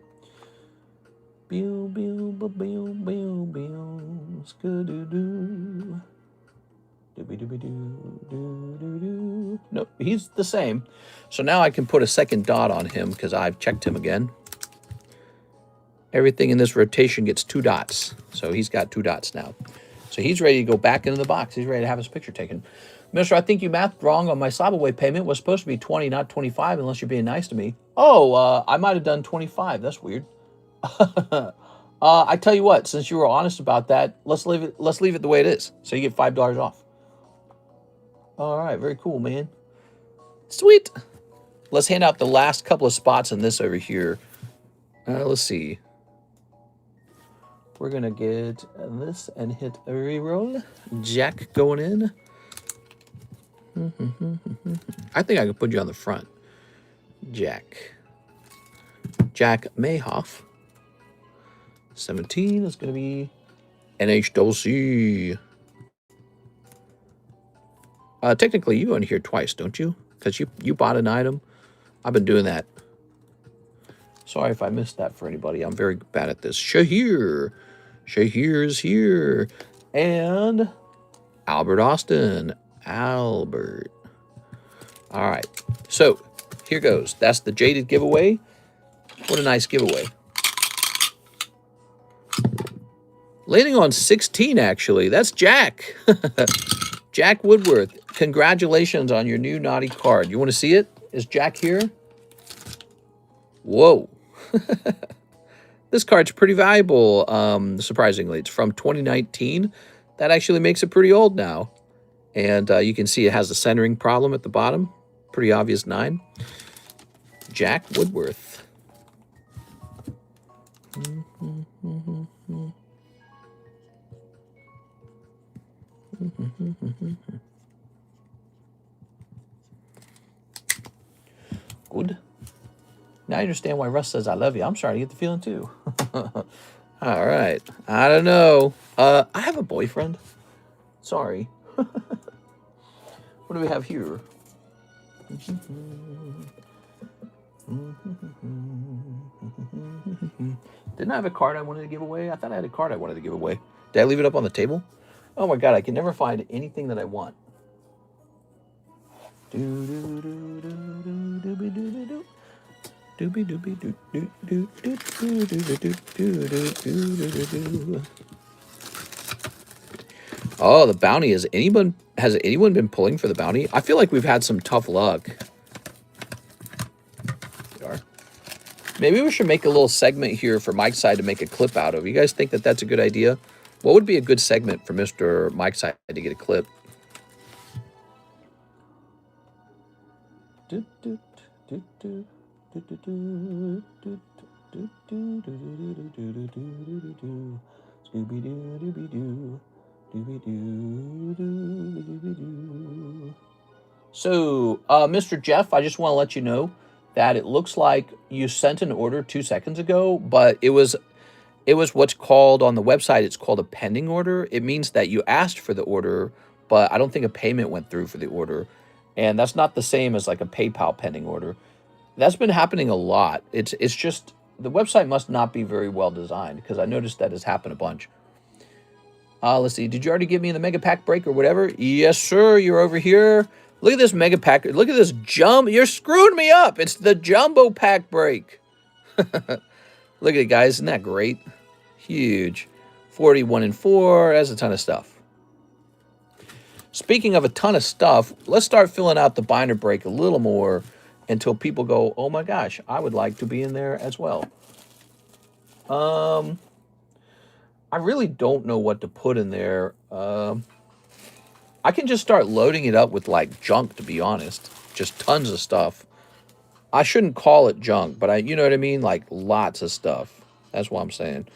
Nope, he's the same. So now I can put a second dot on him because I've checked him again. Everything in this rotation gets 2 dots. So he's got 2 dots now. So he's ready to go back into the box. He's ready to have his picture taken. Mister, I think you mathed wrong on my Slab away payment. It was supposed to be 20, not 25, unless you're being nice to me. Oh, I might have done 25. That's weird. I tell you what, since you were honest about that, let's leave it the way it is. So you get $5 off. All right, very cool, man. Sweet. Let's hand out the last couple of spots in this over here. Let's see. We're going to get this and hit a reroll. Jack going in. I think I could put you on the front. Jack. Jack Mayhoff. 17 is going to be NHWC. Technically, you go in here twice, don't you? Because you bought an item. I've been doing that. Sorry if I missed that for anybody. I'm very bad at this. Shahir. Shahir is here. And Albert Austin. Albert. All right. So, here goes. That's the Jaded giveaway. What a nice giveaway. Landing on 16, actually. That's Jack. Jack Woodworth. Congratulations on your new naughty card. You want to see it? Is Jack here? Whoa. This card's pretty valuable, surprisingly. It's from 2019. That actually makes it pretty old now. And you can see it has a centering problem at the bottom. Pretty obvious 9. Jack Woodworth. Good. Now I understand why Russ says I love you. I'm starting to get the feeling too. All right. I don't know. I have a boyfriend. Sorry. What do we have here? Didn't I have a card I wanted to give away? I thought I had a card I wanted to give away. Did I leave it up on the table? Oh my God, I can never find anything that I want. Oh, the bounty. Has anyone been pulling for the bounty? I feel like we've had some tough luck. Maybe we should make a little segment here for Mike's side to make a clip out of. You guys think that that's a good idea? What would be a good segment for Mr. Mike's side to get a clip? So, Mr. Jeff, I just want to let you know that it looks like you sent an order 2 seconds ago, but it was what's called on the website, it's called a pending order. It means that you asked for the order, but I don't think a payment went through for the order. And that's not the same as like a PayPal pending order. That's been happening a lot. It's just the website must not be very well designed, because I noticed that has happened a bunch. Let's see. Did you already give me the mega pack break or whatever? Yes, sir. You're over here. Look at this mega pack. Look at this jump. You're screwing me up. It's the jumbo pack break. Look at it, guys. Isn't that great? Huge. 41 and 4. That's a ton of stuff. Speaking of a ton of stuff, let's start filling out the binder break a little more until people go, oh my gosh, I would like to be in there as well. I really don't know what to put in there. I can just start loading it up with like junk, to be honest. Just tons of stuff. I shouldn't call it junk, but you know what I mean? Like lots of stuff. That's what I'm saying.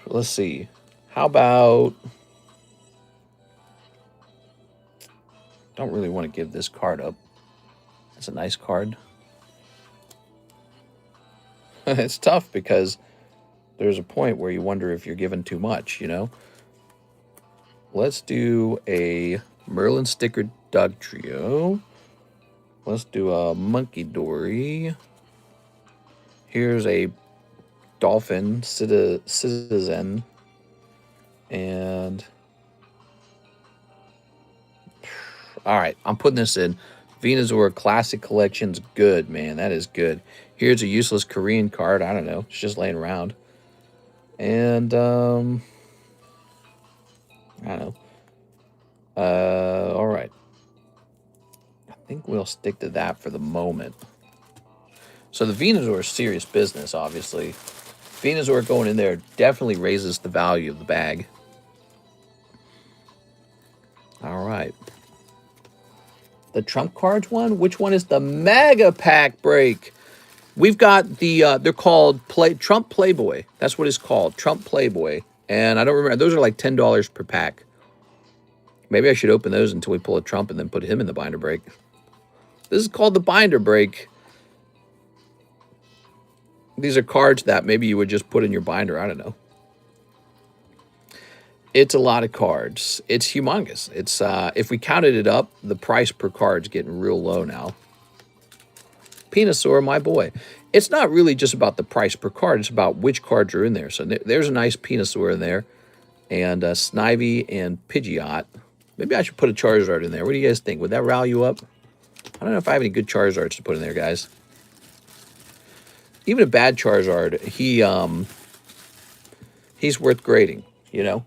Let's see. How about... Don't really want to give this card up. It's a nice card. It's tough because there's a point where you wonder if you're giving too much, you know? Let's do a Merlin Sticker Doug Trio. Let's do a Monkey Dory. Here's a Dolphin Citizen. And... all right, I'm putting this in. Venusaur Classic Collection's good, man. That is good. Here's a useless Korean card. I don't know. It's just laying around. And, I don't know. All right. I think we'll stick to that for the moment. So the Venusaur is serious business, obviously. Venusaur going in there definitely raises the value of the bag. All right. The Trump cards one? Which one is the Mega Pack break? We've got the, they're called Trump Playboy. That's what it's called, Trump Playboy. And I don't remember, those are like $10 per pack. Maybe I should open those until we pull a Trump and then put him in the binder break. This is called the binder break. These are cards that maybe you would just put in your binder. I don't know. It's a lot of cards. It's humongous. It's if we counted it up, the price per card's getting real low now. Venusaur, my boy. It's not really just about the price per card. It's about which cards are in there. So there's a nice Venusaur in there. And Snivy and Pidgeot. Maybe I should put a Charizard in there. What do you guys think? Would that rile you up? I don't know if I have any good Charizards to put in there, guys. Even a bad Charizard, he's worth grading, you know?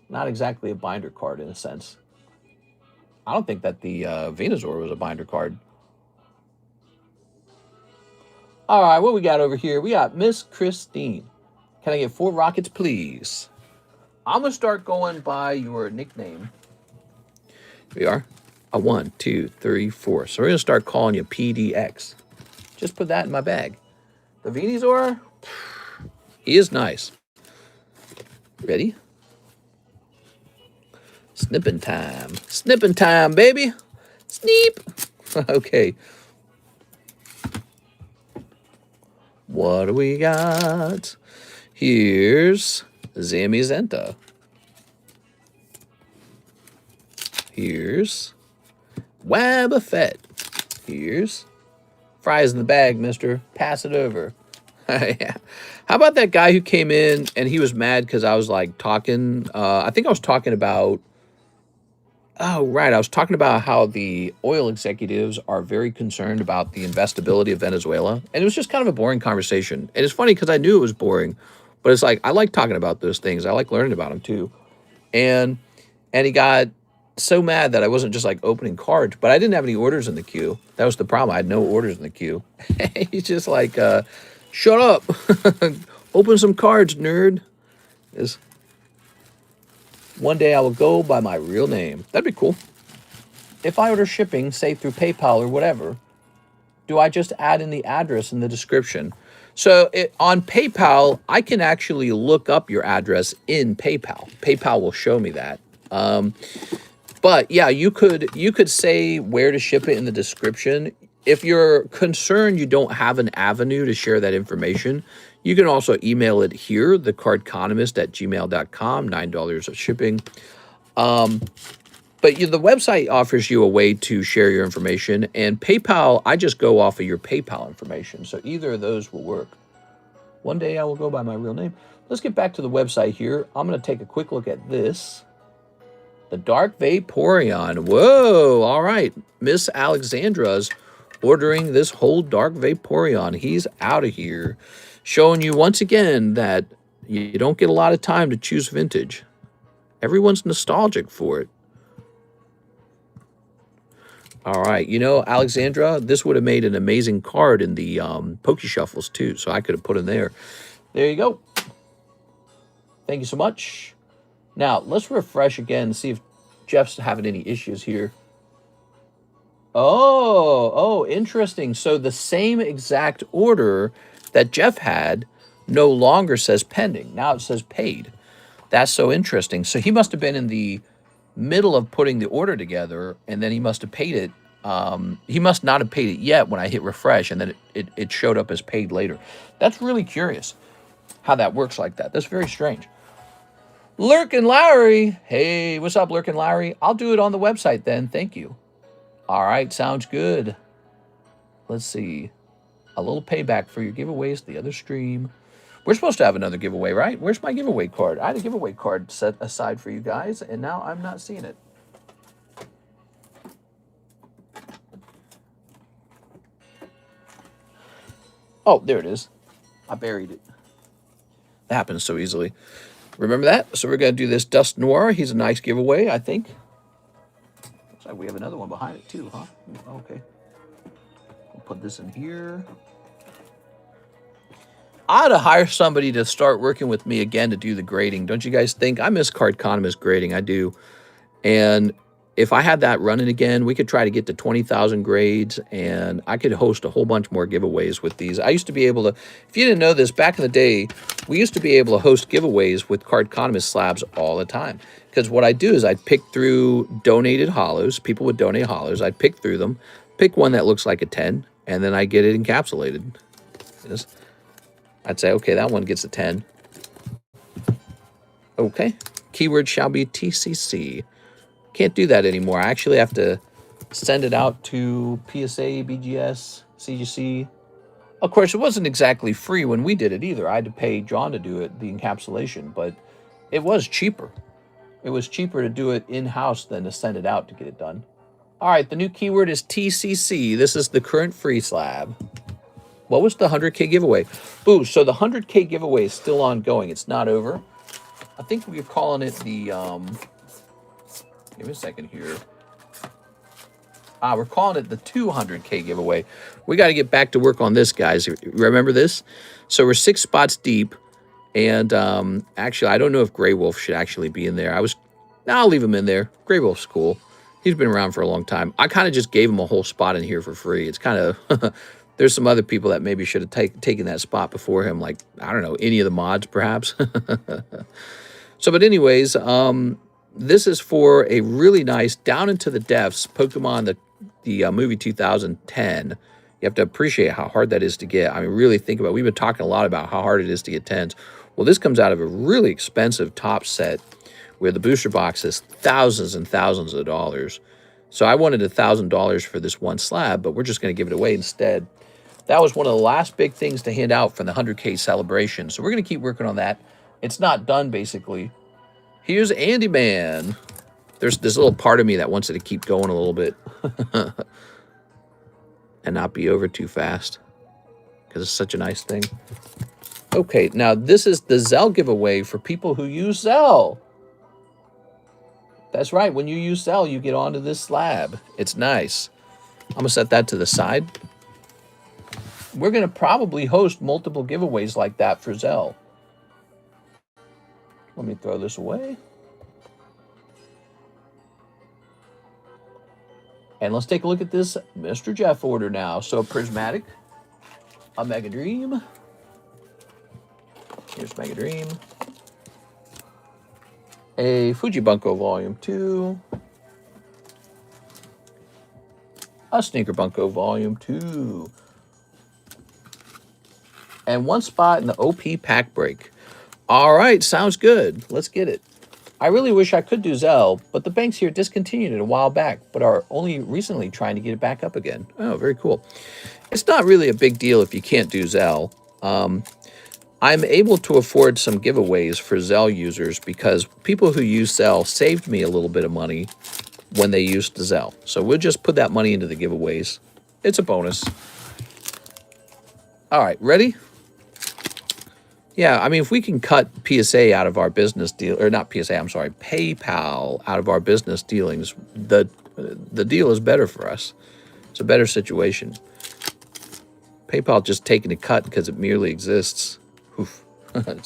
Not exactly a binder card in a sense. I don't think that the Venusaur was a binder card. All right, what we got over here? We got Miss Christine. Can I get 4 rockets, please? I'm going to start going by your nickname. Here we are. A 1, 2, 3, 4. So we're going to start calling you PDX. Just put that in my bag. The Venusaur, he is nice. Ready? Snipping time. Snipping time, baby. Sneep. Okay. What do we got? Here's Zamazenta. Here's Wabafet. Here's fries in the bag, mister. Pass it over. Yeah. How about that guy who came in and he was mad because I was like talking. I think I was talking about Oh, right. I was talking about how the oil executives are very concerned about the investability of Venezuela. And it was just kind of a boring conversation. And it's funny because I knew it was boring, but it's like I like talking about those things. I like learning about them too. And he got so mad that I wasn't just like opening cards, but I didn't have any orders in the queue. That was the problem. I had no orders in the queue. He's just like, shut up. Open some cards, nerd. Is one day I will go by my real name. That'd be cool. If I order shipping, say through PayPal or whatever, do I just add in the address in the description? So on PayPal, I can actually look up your address in PayPal. PayPal will show me that. But yeah, you could say where to ship it in the description. If you're concerned you don't have an avenue to share that information, you can also email it here, TheCardconomist@gmail.com, $9 of shipping. But the website offers you a way to share your information, and PayPal, I just go off of your PayPal information. So either of those will work. One day I will go by my real name. Let's get back to the website here. I'm going to take a quick look at this. The Dark Vaporeon. Whoa, all right. Miss Alexandra's ordering this whole Dark Vaporeon. He's out of here. Showing you once again that you don't get a lot of time to choose vintage. Everyone's nostalgic for it. All right, Alexandra, this would have made an amazing card in the Poke Shuffles too, so I could have put him there. There you go. Thank you so much. Now, let's refresh again and see if Jeff's having any issues here. Oh, interesting. So the same exact order that Jeff had no longer says pending. Now it says paid. That's so interesting. So he must have been in the middle of putting the order together, and then he must have paid it. He must not have paid it yet when I hit refresh, and then it showed up as paid later. That's really curious how that works like that. That's very strange. Lurkin Lowry. Hey, what's up, Lurkin Lowry? I'll do it on the website then. Thank you. All right, sounds good. Let's see. A little payback for your giveaways, the other stream. We're supposed to have another giveaway, right? Where's my giveaway card? I had a giveaway card set aside for you guys, and now I'm not seeing it. Oh, there it is. I buried it. That happens so easily. Remember that? So we're going to do this Dust Noir. He's a nice giveaway, I think. Looks like we have another one behind it too, huh? Okay. We'll put this in here. I ought to hire somebody to start working with me again to do the grading. Don't you guys think? I miss Cardconomist grading. I do. And if I had that running again, we could try to get to 20,000 grades, and I could host a whole bunch more giveaways with these. I used to be able to, if you didn't know this, back in the day, we used to be able to host giveaways with Cardconomist slabs all the time. Because what I'd do is I'd pick through donated hollows. People would donate hollows. I'd pick through them, pick one that looks like a 10, and then I'd get it encapsulated. I'd say, okay, that one gets a 10. Okay. Keyword shall be TCC. Can't do that anymore. I actually have to send it out to PSA, BGS, CGC. Of course, it wasn't exactly free when we did it either. I had to pay John to do it, the encapsulation, but it was cheaper. It was cheaper to do it in-house than to send it out to get it done. All right, the new keyword is TCC. This is the current free slab. What was the 100K giveaway? Ooh, so the 100K giveaway is still ongoing. It's not over. I think we're calling it the, give me a second here. We're calling it the 200K giveaway. We got to get back to work on this, guys. Remember this? So we're 6 spots deep. And actually, I don't know if Grey Wolf should actually be in there. I'll leave him in there. Grey Wolf's cool. He's been around for a long time. I kind of just gave him a whole spot in here for free. It's kind of... There's some other people that maybe should have taken that spot before him, like, I don't know, any of the mods, perhaps. So, but anyways, this is for a really nice Down into the Depths Pokemon, the movie 2010. You have to appreciate how hard that is to get. I mean, really think about it. We've been talking a lot about how hard it is to get 10s. Well, this comes out of a really expensive top set where the booster box is thousands and thousands of dollars. So I wanted $1,000 for this one slab, but we're just going to give it away instead. That was one of the last big things to hand out from the 100K celebration. So we're going to keep working on that. It's not done, basically. Here's Andy Man. There's this little part of me that wants it to keep going a little bit and not be over too fast because it's such a nice thing. Okay, now this is the ZELLE giveaway for people who use ZELLE. That's right. When you use ZELLE, you get onto this slab. It's nice. I'm going to set that to the side. We're going to probably host multiple giveaways like that for ZELLE. Let me throw this away. And let's take a look at this Mr. Jeff order now. So Prismatic, a Mega Dream. Here's Mega Dream. A Fujibunko Volume 2. A Sneaker Bunko Volume 2. And one spot in the OP pack break. All right, sounds good. Let's get it. I really wish I could do ZELLE, but the banks here discontinued it a while back, but are only recently trying to get it back up again. Oh, very cool. It's not really a big deal if you can't do ZELLE. I'm able to afford some giveaways for ZELLE users because people who use ZELLE saved me a little bit of money when they used the ZELLE. So we'll just put that money into the giveaways. It's a bonus. All right, ready? Yeah, I mean, if we can cut PSA out of our business deal, or not PSA, I'm sorry, PayPal out of our business dealings, the deal is better for us. It's a better situation. PayPal just taking a cut because it merely exists. Oof.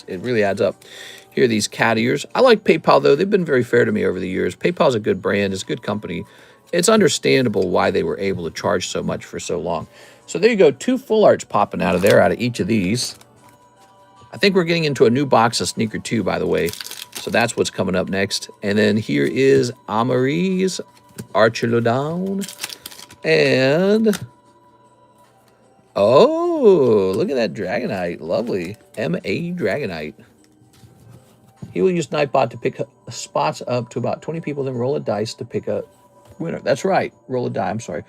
It really adds up. Here are these cat ears. I like PayPal, though. They've been very fair to me over the years. PayPal's a good brand. It's a good company. It's understandable why they were able to charge so much for so long. So there you go. 2 full arts popping out of there, out of each of these. I think we're getting into a new box of Sneaker 2, by the way. So that's what's coming up next. And then here is Amaris, Archelodon, and... oh, look at that Dragonite. Lovely. M.A. Dragonite. He will use Nightbot to pick spots up to about 20 people, then roll a dice to pick a winner. That's right. Roll a die. I'm sorry.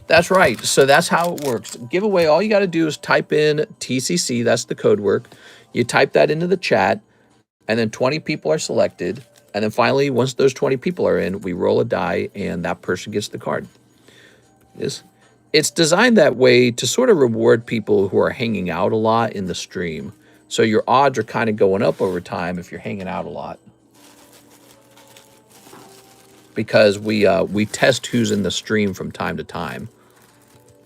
That's right. So that's how it works. Giveaway, all you got to do is type in TCC. That's the code work. You type that into the chat, and then 20 people are selected. And then finally, once those 20 people are in, we roll a die, and that person gets the card. It's designed that way to sort of reward people who are hanging out a lot in the stream. So your odds are kind of going up over time if you're hanging out a lot. Because we test who's in the stream from time to time.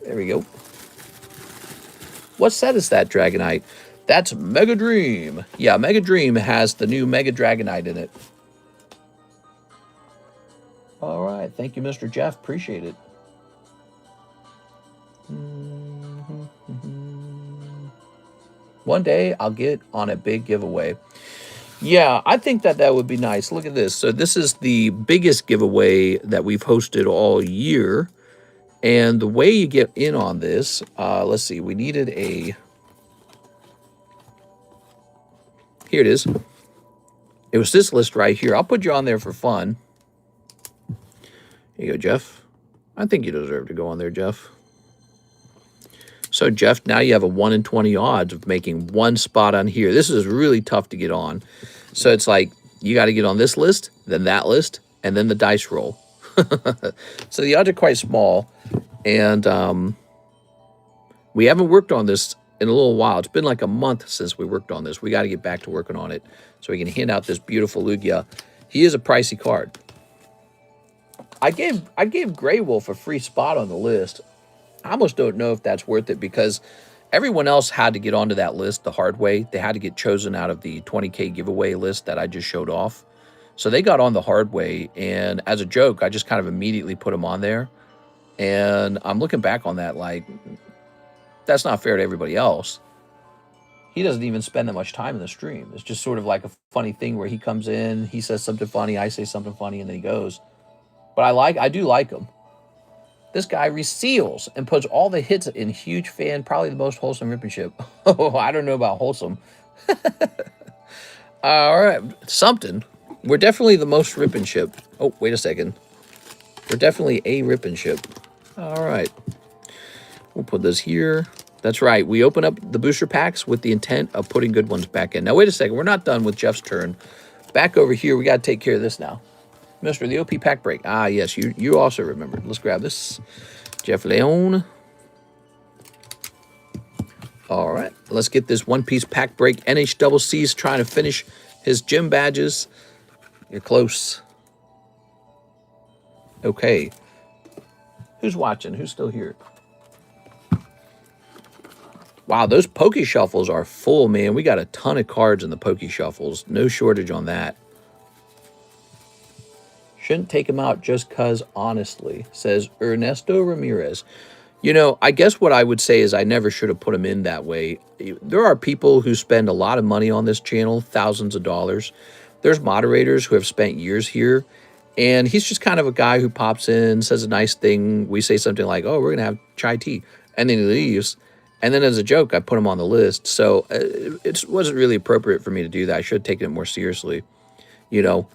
There we go. What set is that, Dragonite? That's Mega Dream. Yeah, Mega Dream has the new Mega Dragonite in it. All right. Thank you, Mr. Jeff. Appreciate it. One day I'll get on a big giveaway. Yeah, I think that would be nice. Look at this. So this is the biggest giveaway that we've hosted all year. And the way you get in on this, let's see, we needed a... here it is. It was this list right here. I'll put you on there for fun. Here you go, Jeff. I think you deserve to go on there, Jeff. So, Jeff, now you have a 1 in 20 odds of making one spot on here. This is really tough to get on. So it's like you got to get on this list, then that list, and then the dice roll. So the odds are quite small. And we haven't worked on this in a little while. It's been like a month since we worked on this. We got to get back to working on it so we can hand out this beautiful Lugia. He is a pricey card. I gave Grey Wolf a free spot on the list. I almost don't know if that's worth it because everyone else had to get onto that list the hard way. They had to get chosen out of the 20K giveaway list that I just showed off. So they got on the hard way, and as a joke, I just kind of immediately put them on there. And I'm looking back on that like, that's not fair to everybody else. He doesn't even spend that much time in the stream. It's just sort of like a funny thing where he comes in, he says something funny, I say something funny, and then he goes. But I do like him. This guy reseals and puts all the hits in. Huge fan, probably the most wholesome rip and ship. Oh, I don't know about wholesome. All right, something. We're definitely the most rip and ship. Oh, wait a second. We're definitely a rip and ship. All right. We'll put this here. That's right. We open up the booster packs with the intent of putting good ones back in. Now, wait a second. We're not done with Jeff's turn. Back over here, we got to take care of this now. Mr. The OP pack break. Ah, yes, you also remembered. Let's grab this. Jeff Leone. All right, let's get this one-piece pack break. NHCC's trying to finish his gym badges. You're close. Okay. Who's watching? Who's still here? Wow, those Poke Shuffles are full, man. We got a ton of cards in the Poke Shuffles. No shortage on that. Shouldn't take him out just because, honestly, says Ernesto Ramirez. You know, I guess what I would say is I never should have put him in that way. There are people who spend a lot of money on this channel, thousands of dollars. There's moderators who have spent years here, and he's just kind of a guy who pops in, says a nice thing. We say something like, oh, we're going to have chai tea, and then he leaves. And then as a joke, I put him on the list. So it wasn't really appropriate for me to do that. I should have taken it more seriously. You know,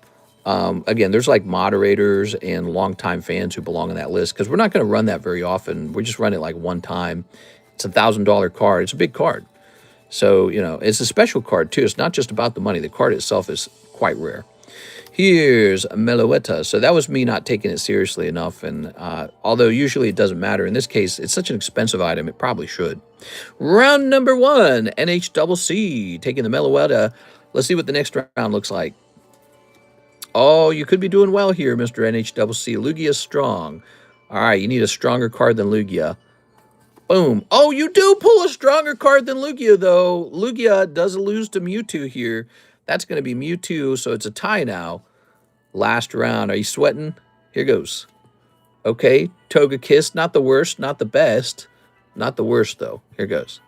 again, there's like moderators and longtime fans who belong on that list because we're not going to run that very often. We just run it like one time. It's a $1,000 card. It's a big card. So, you know, it's a special card too. It's not just about the money. The card itself is quite rare. Here's Meloetta. So that was me not taking it seriously enough. And although usually it doesn't matter, in this case, it's such an expensive item, it probably should. Round number 1, NHCC, taking the Meloetta. Let's see what the next round looks like. Oh, you could be doing well here, Mr. NHCC. Lugia strong. All right, you need a stronger card than Lugia. Boom. Oh, you do pull a stronger card than Lugia, though. Lugia does lose to Mewtwo here. That's going to be Mewtwo, so it's a tie now. Last round. Are you sweating? Here goes. Okay, Togekiss. Not the worst, not the best. Not the worst, though. Here goes.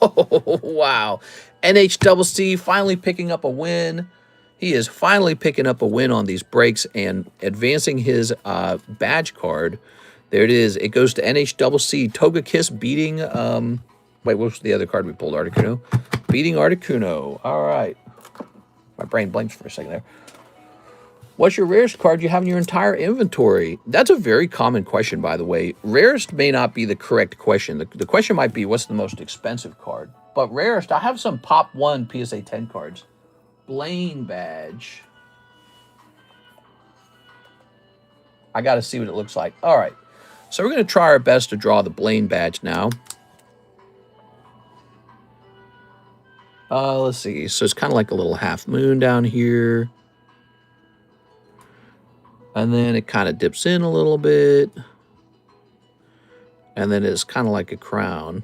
Oh, wow. NHCC finally picking up a win. He is finally picking up a win on these breaks and advancing his badge card. There it is. It goes to NHCC. Togekiss beating... wait, what was the other card we pulled? Articuno? Beating Articuno. All right. My brain blanks for a second there. What's your rarest card you have in your entire inventory? That's a very common question, by the way. Rarest may not be the correct question. The question might be, what's the most expensive card? But rarest, I have some Pop 1 PSA 10 cards. Blaine badge. I got to see what it looks like. All right. So we're going to try our best to draw the Blaine badge now. Let's see. So it's kind of like a little half moon down here. And then it kind of dips in a little bit. And then it's kind of like a crown.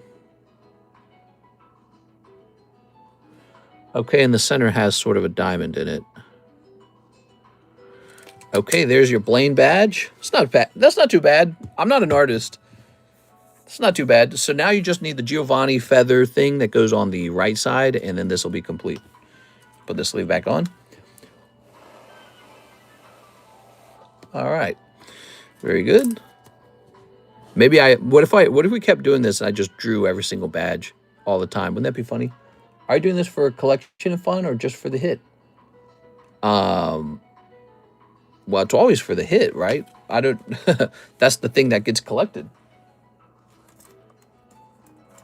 Okay, and the center has sort of a diamond in it. Okay, there's your Blaine badge. It's not bad. That's not too bad. I'm not an artist. It's not too bad. So now you just need the Giovanni feather thing that goes on the right side, and then this will be complete. Put this sleeve back on. All right. Very good. Maybe what if we kept doing this and I just drew every single badge all the time? Wouldn't that be funny? Are you doing this for collection and fun or just for the hit? Well, it's always for the hit, right? I don't that's the thing that gets collected.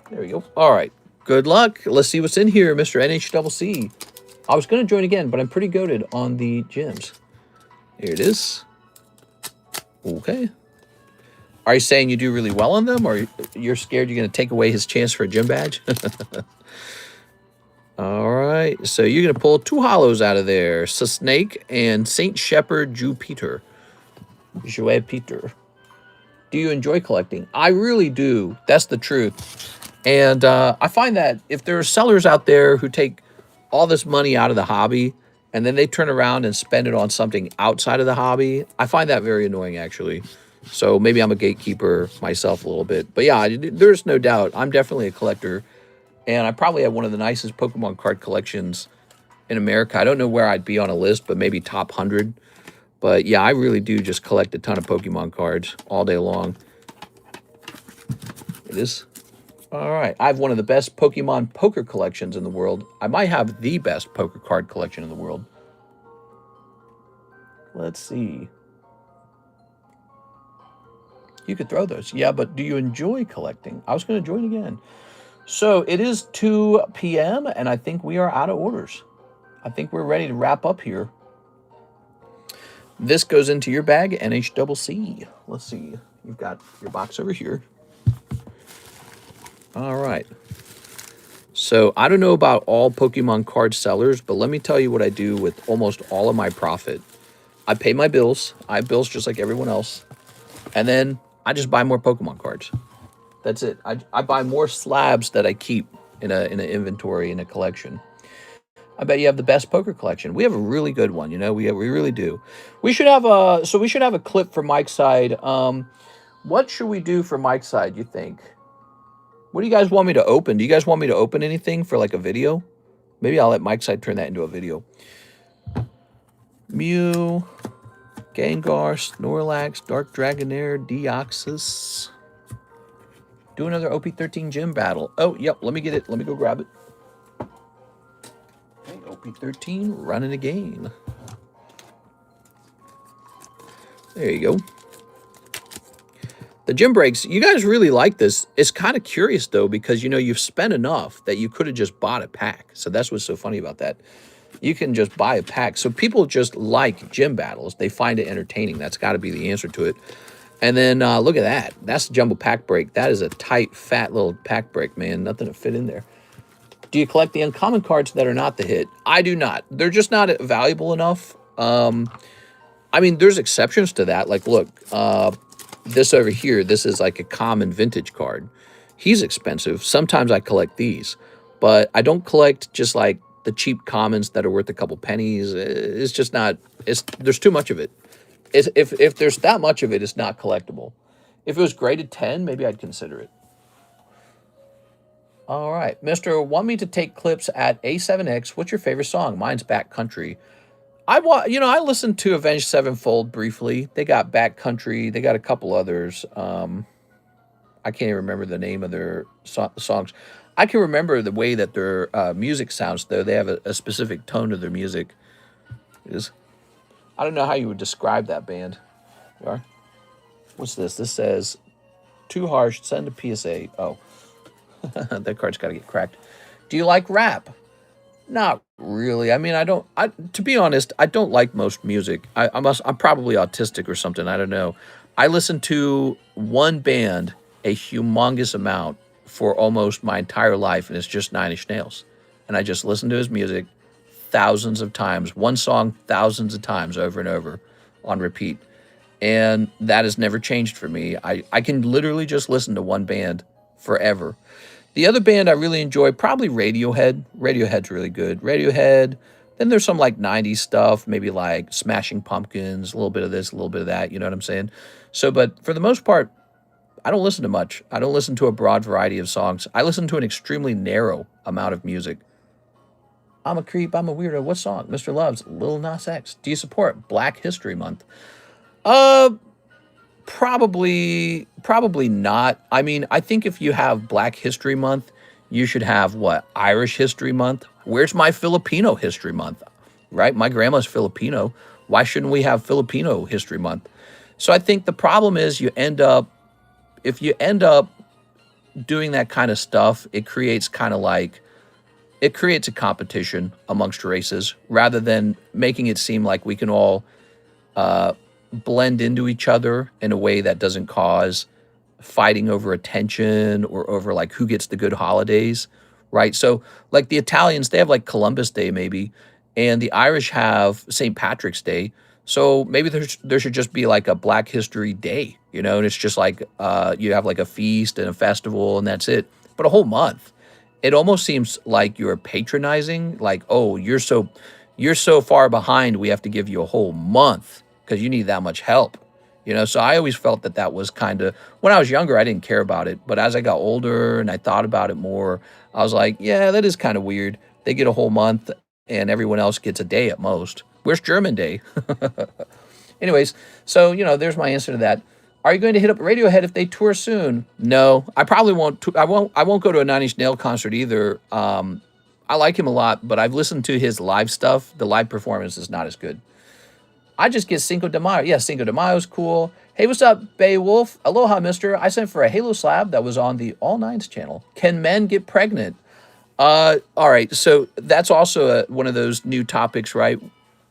There we go. All right. Good luck. Let's see what's in here, Mr. NHCC. I was going to join again, but I'm pretty goated on the gems. Here it is. Okay. Are you saying you do really well on them, or you're scared you're going to take away his chance for a gym badge? All right. So you're going to pull 2 hollows out of there. Snake and Saint Shepherd Jupiter. Peter. Do you enjoy collecting? I really do. That's the truth. And I find that if there are sellers out there who take all this money out of the hobby and then they turn around and spend it on something outside of the hobby, I find that very annoying, actually. So maybe I'm a gatekeeper myself a little bit. But yeah, there's no doubt. I'm definitely a collector. And I probably have one of the nicest Pokemon card collections in America. I don't know where I'd be on a list, but maybe top 100. But yeah, I really do just collect a ton of Pokemon cards all day long. It is. All right. I have one of the best Pokemon poker collections in the world. I might have the best poker card collection in the world. Let's see. You could throw those. Yeah, but do you enjoy collecting? I was going to join again. So it is 2 p.m. and I think we are out of orders. I think we're ready to wrap up here. This goes into your bag, NHCC. Let's see. You've got your box over here. All right. So I don't know about all Pokemon card sellers, but let me tell you what I do with almost all of my profit. I pay my bills. I have bills just like everyone else. And then I just buy more Pokemon cards. That's it. I buy more slabs that I keep in an inventory, in a collection. I bet you have the best poker collection. We have a really good one, you know. We really do. We should have a clip for Mike's side. What should we do for Mike's side, you think? What do you guys want me to open? Do you guys want me to open anything for like a video? Maybe I'll let Mike's side turn that into a video. Mew, Gengar, Snorlax, Dark Dragonair, Deoxys. Do another OP13 gym battle. Oh, yep, let me get it. Let me go grab it. Okay, OP13 running again. There you go. The gym breaks, you guys really like this. It's kind of curious, though, because, you know, you've spent enough that you could have just bought a pack. So that's what's so funny about that. You can just buy a pack. So people just like gym battles. They find it entertaining. That's got to be the answer to it. And then look at that. That's the jumbo pack break. That is a tight, fat little pack break, man. Nothing to fit in there. Do you collect the uncommon cards that are not the hit? I do not. They're just not valuable enough. I mean, there's exceptions to that. Like, look, this over here, this is like a common vintage card. He's expensive. Sometimes I collect these. But I don't collect just like the cheap commons that are worth a couple pennies. It's just not, there's too much of it. If there's that much of it, it's not collectible. If it was graded 10, maybe I'd consider it. All right. Mr. Want me to take clips at A7X? What's your favorite song? Mine's Backcountry. I listened to Avenged Sevenfold briefly. They got Backcountry. They got a couple others. I can't even remember the name of their songs. I can remember the way that their music sounds, though. They have a specific tone to their music. I don't know how you would describe that band. You are? What's this? This says, too harsh, send a PSA. Oh, that card's got to get cracked. Do you like rap? Not really. I mean, to be honest, I don't like most music. I'm probably autistic or something. I don't know. I listen to one band a humongous amount for almost my entire life, and it's just Nine Inch Nails. And I just listen to his music thousands of times, one song thousands of times over and over on repeat. And that has never changed for me. I can literally just listen to one band forever. The other band I really enjoy, probably Radiohead. Radiohead's really good. Radiohead. Then there's some like 90s stuff, maybe like Smashing Pumpkins, a little bit of this, a little bit of that, you know what I'm saying? So, but for the most part, I don't listen to much. I don't listen to a broad variety of songs. I listen to an extremely narrow amount of music. I'm a creep, I'm a weirdo. What song? Mr. Loves, Lil Nas X. Do you support Black History Month? Probably not. I mean, I think if you have Black History Month, you should have what? Irish History Month? Where's my Filipino History Month? Right? My grandma's Filipino. Why shouldn't we have Filipino History Month? So I think the problem is if you end up doing that kind of stuff, it creates a competition amongst races rather than making it seem like we can all blend into each other in a way that doesn't cause fighting over attention or over like who gets the good holidays, right? So like the Italians, they have like Columbus Day maybe, and the Irish have St. Patrick's Day. So maybe there should just be like a Black History Day, you know, and it's just like you have like a feast and a festival and that's it. But a whole month, it almost seems like you're patronizing, like, oh, you're so far behind, we have to give you a whole month because you need that much help, you know? So I always felt that was kind of, when I was younger, I didn't care about it. But as I got older and I thought about it more, I was like, yeah, that is kind of weird. They get a whole month and everyone else gets a day at most. Where's German Day? Anyways, so, you know, there's my answer to that. Are you going to hit up Radiohead if they tour soon? No, I probably won't. I won't go to a Nine Inch Nails concert either. I like him a lot, but I've listened to his live stuff. The live performance is not as good. I just get Cinco de Mayo. Yeah, Cinco de Mayo is cool. Hey, what's up, Beowulf? Aloha, mister. I sent for a Halo slab that was on the All Nines channel. Can men get pregnant? All right, so that's also one of those new topics, right?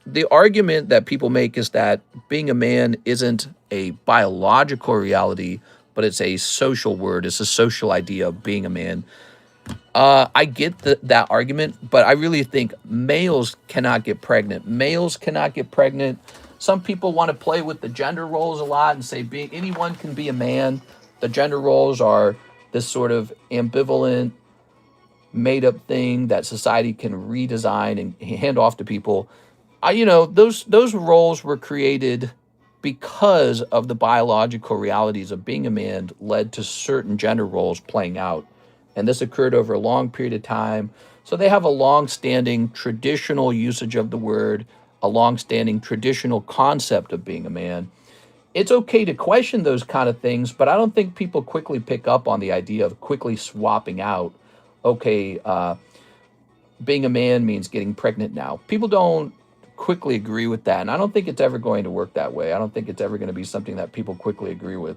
the argument that people make is that being a man isn't a biological reality, but it's a social word. It's a social idea of being a man. I get that argument, but I really think males cannot get pregnant. Males cannot get pregnant. Some people want to play with the gender roles a lot and say anyone can be a man. The gender roles are this sort of ambivalent, made-up thing that society can redesign and hand off to people. Those roles were created because of the biological realities of being a man led to certain gender roles playing out. And this occurred over a long period of time. So they have a long-standing traditional usage of the word, a long-standing traditional concept of being a man. It's okay to question those kind of things, but I don't think people quickly pick up on the idea of quickly swapping out, okay, being a man means getting pregnant now. People don't quickly agree with that, and I don't think it's ever going to work that way. I don't think it's ever going to be something that people quickly agree with.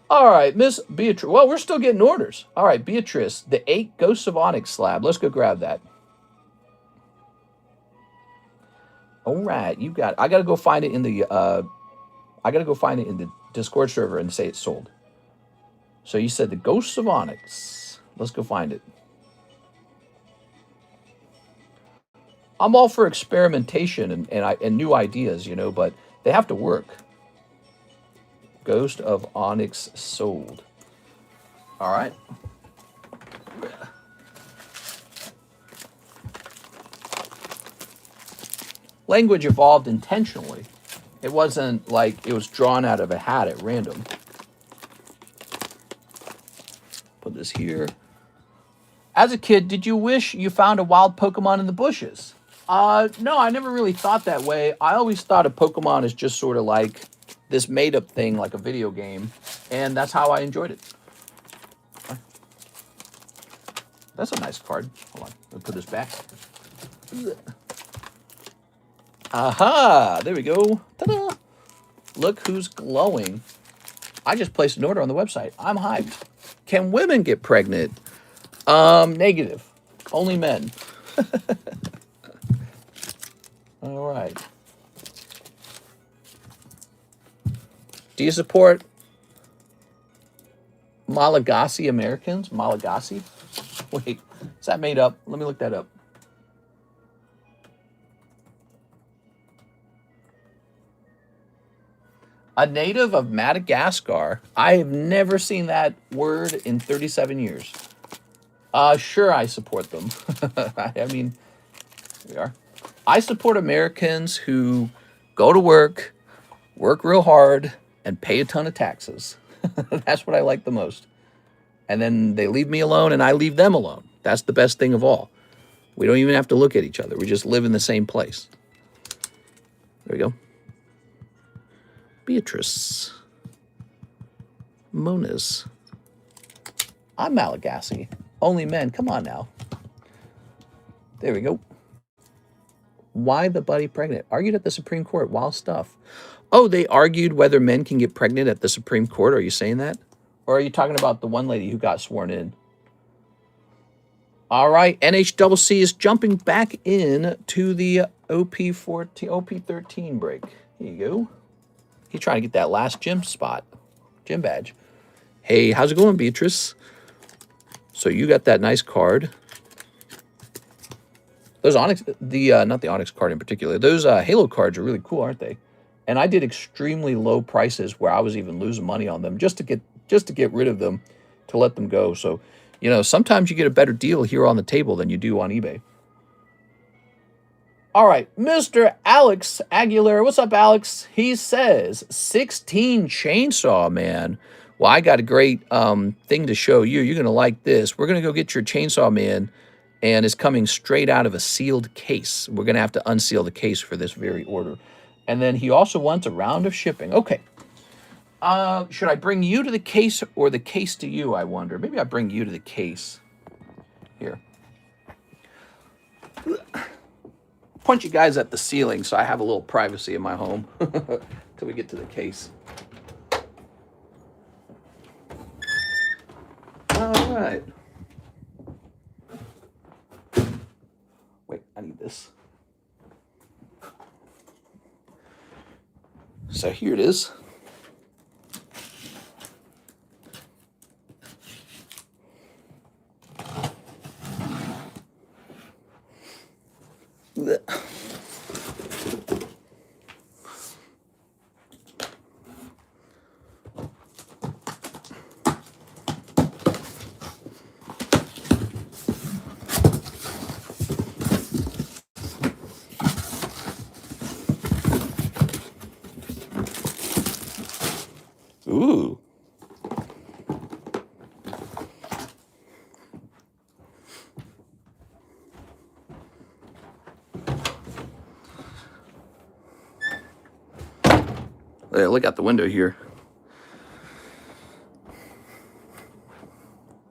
All right, Miss Beatrice. Well, we're still getting orders. All right, Beatrice, the 8 Ghosts of Onyx slab. Let's go grab that. All right, you got it. I got to go find it in the Discord server and say it's sold. So you said the Ghosts of Onyx. Let's go find it. I'm all for experimentation and new ideas, but they have to work. Ghost of Onyx sold. All right. Language evolved intentionally. It wasn't like it was drawn out of a hat at random. Put this here. As a kid, did you wish you found a wild Pokemon in the bushes? No, I never really thought that way. I always thought of Pokemon as just sort of like this made-up thing, like a video game, and that's how I enjoyed it. That's a nice card. Hold on, let me put this back. Aha! There we go. Ta-da! Look who's glowing. I just placed an order on the website. I'm hyped. Can women get pregnant? Negative. Only men. All right. Do you support Malagasy Americans? Malagasy? Wait, is that made up? Let me look that up. A native of Madagascar. I have never seen that word in 37 years. Sure, I support them. I mean, here we are. I support Americans who go to work real hard, and pay a ton of taxes. That's what I like the most. And then they leave me alone, and I leave them alone. That's the best thing of all. We don't even have to look at each other. We just live in the same place. There we go. Beatrice. Moniz. I'm Malagasy. Only men. Come on now. There we go. Why the buddy pregnant? Argued at the Supreme Court. Wild stuff. Oh, they argued whether men can get pregnant at the Supreme Court. Are you saying that? Or are you talking about the one lady who got sworn in? All right. NHCC is jumping back in to the OP13 break. Here you go. He's trying to get that last gym spot. Gym badge. Hey, how's it going, Beatrice? So you got that nice card. Those Onyx, not the Onyx card in particular, those Halo cards are really cool, aren't they? And I did extremely low prices where I was even losing money on them just to get rid of them, to let them go. So, sometimes you get a better deal here on the table than you do on eBay. All right, Mr. Alex Aguilar. What's up, Alex? He says 16 Chainsaw Man. Well, I got a great thing to show you. You're going to like this. We're going to go get your Chainsaw Man, and it's coming straight out of a sealed case. We're going to have to unseal the case for this very order. And then he also wants a round of shipping. Okay. Should I bring you to the case or the case to you, I wonder? Maybe I bring you to the case. Here. Point you guys at the ceiling so I have a little privacy in my home till we get to the case. All right. Wait, I need this. So here it is. Ooh. Look out the window here.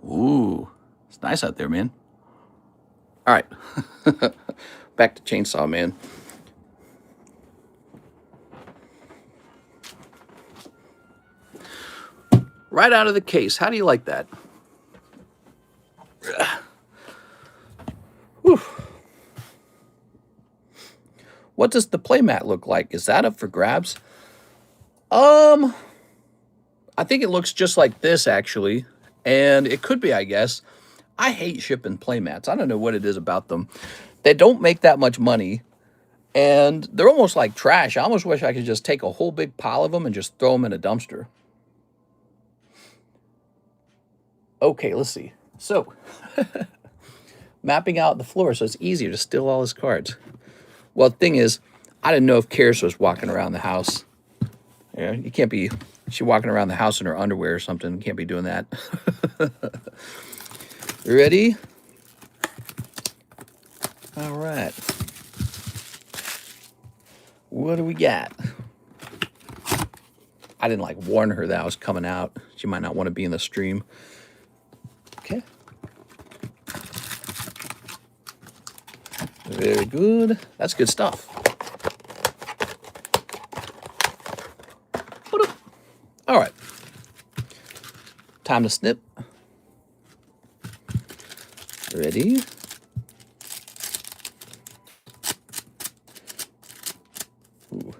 Ooh, it's nice out there, man. All right, back to Chainsaw Man. Right out of the case. How do you like that? Whew. What does the playmat look like? Is that up for grabs? I think it looks just like this, actually. And it could be, I guess. I hate shipping playmats. I don't know what it is about them. They don't make that much money. And they're almost like trash. I almost wish I could just take a whole big pile of them and just throw them in a dumpster. Okay, let's see. So, mapping out the floor so it's easier to steal all his cards. Well, the thing is, I didn't know if Karis was walking around the house. Yeah, you can't be, she's walking around the house in her underwear or something. You can't be doing that. Ready? All right. What do we got? I didn't like warn her that I was coming out. She might not want to be in the stream. Okay. Very good. That's good stuff. All right. Time to snip. Ready? Ooh.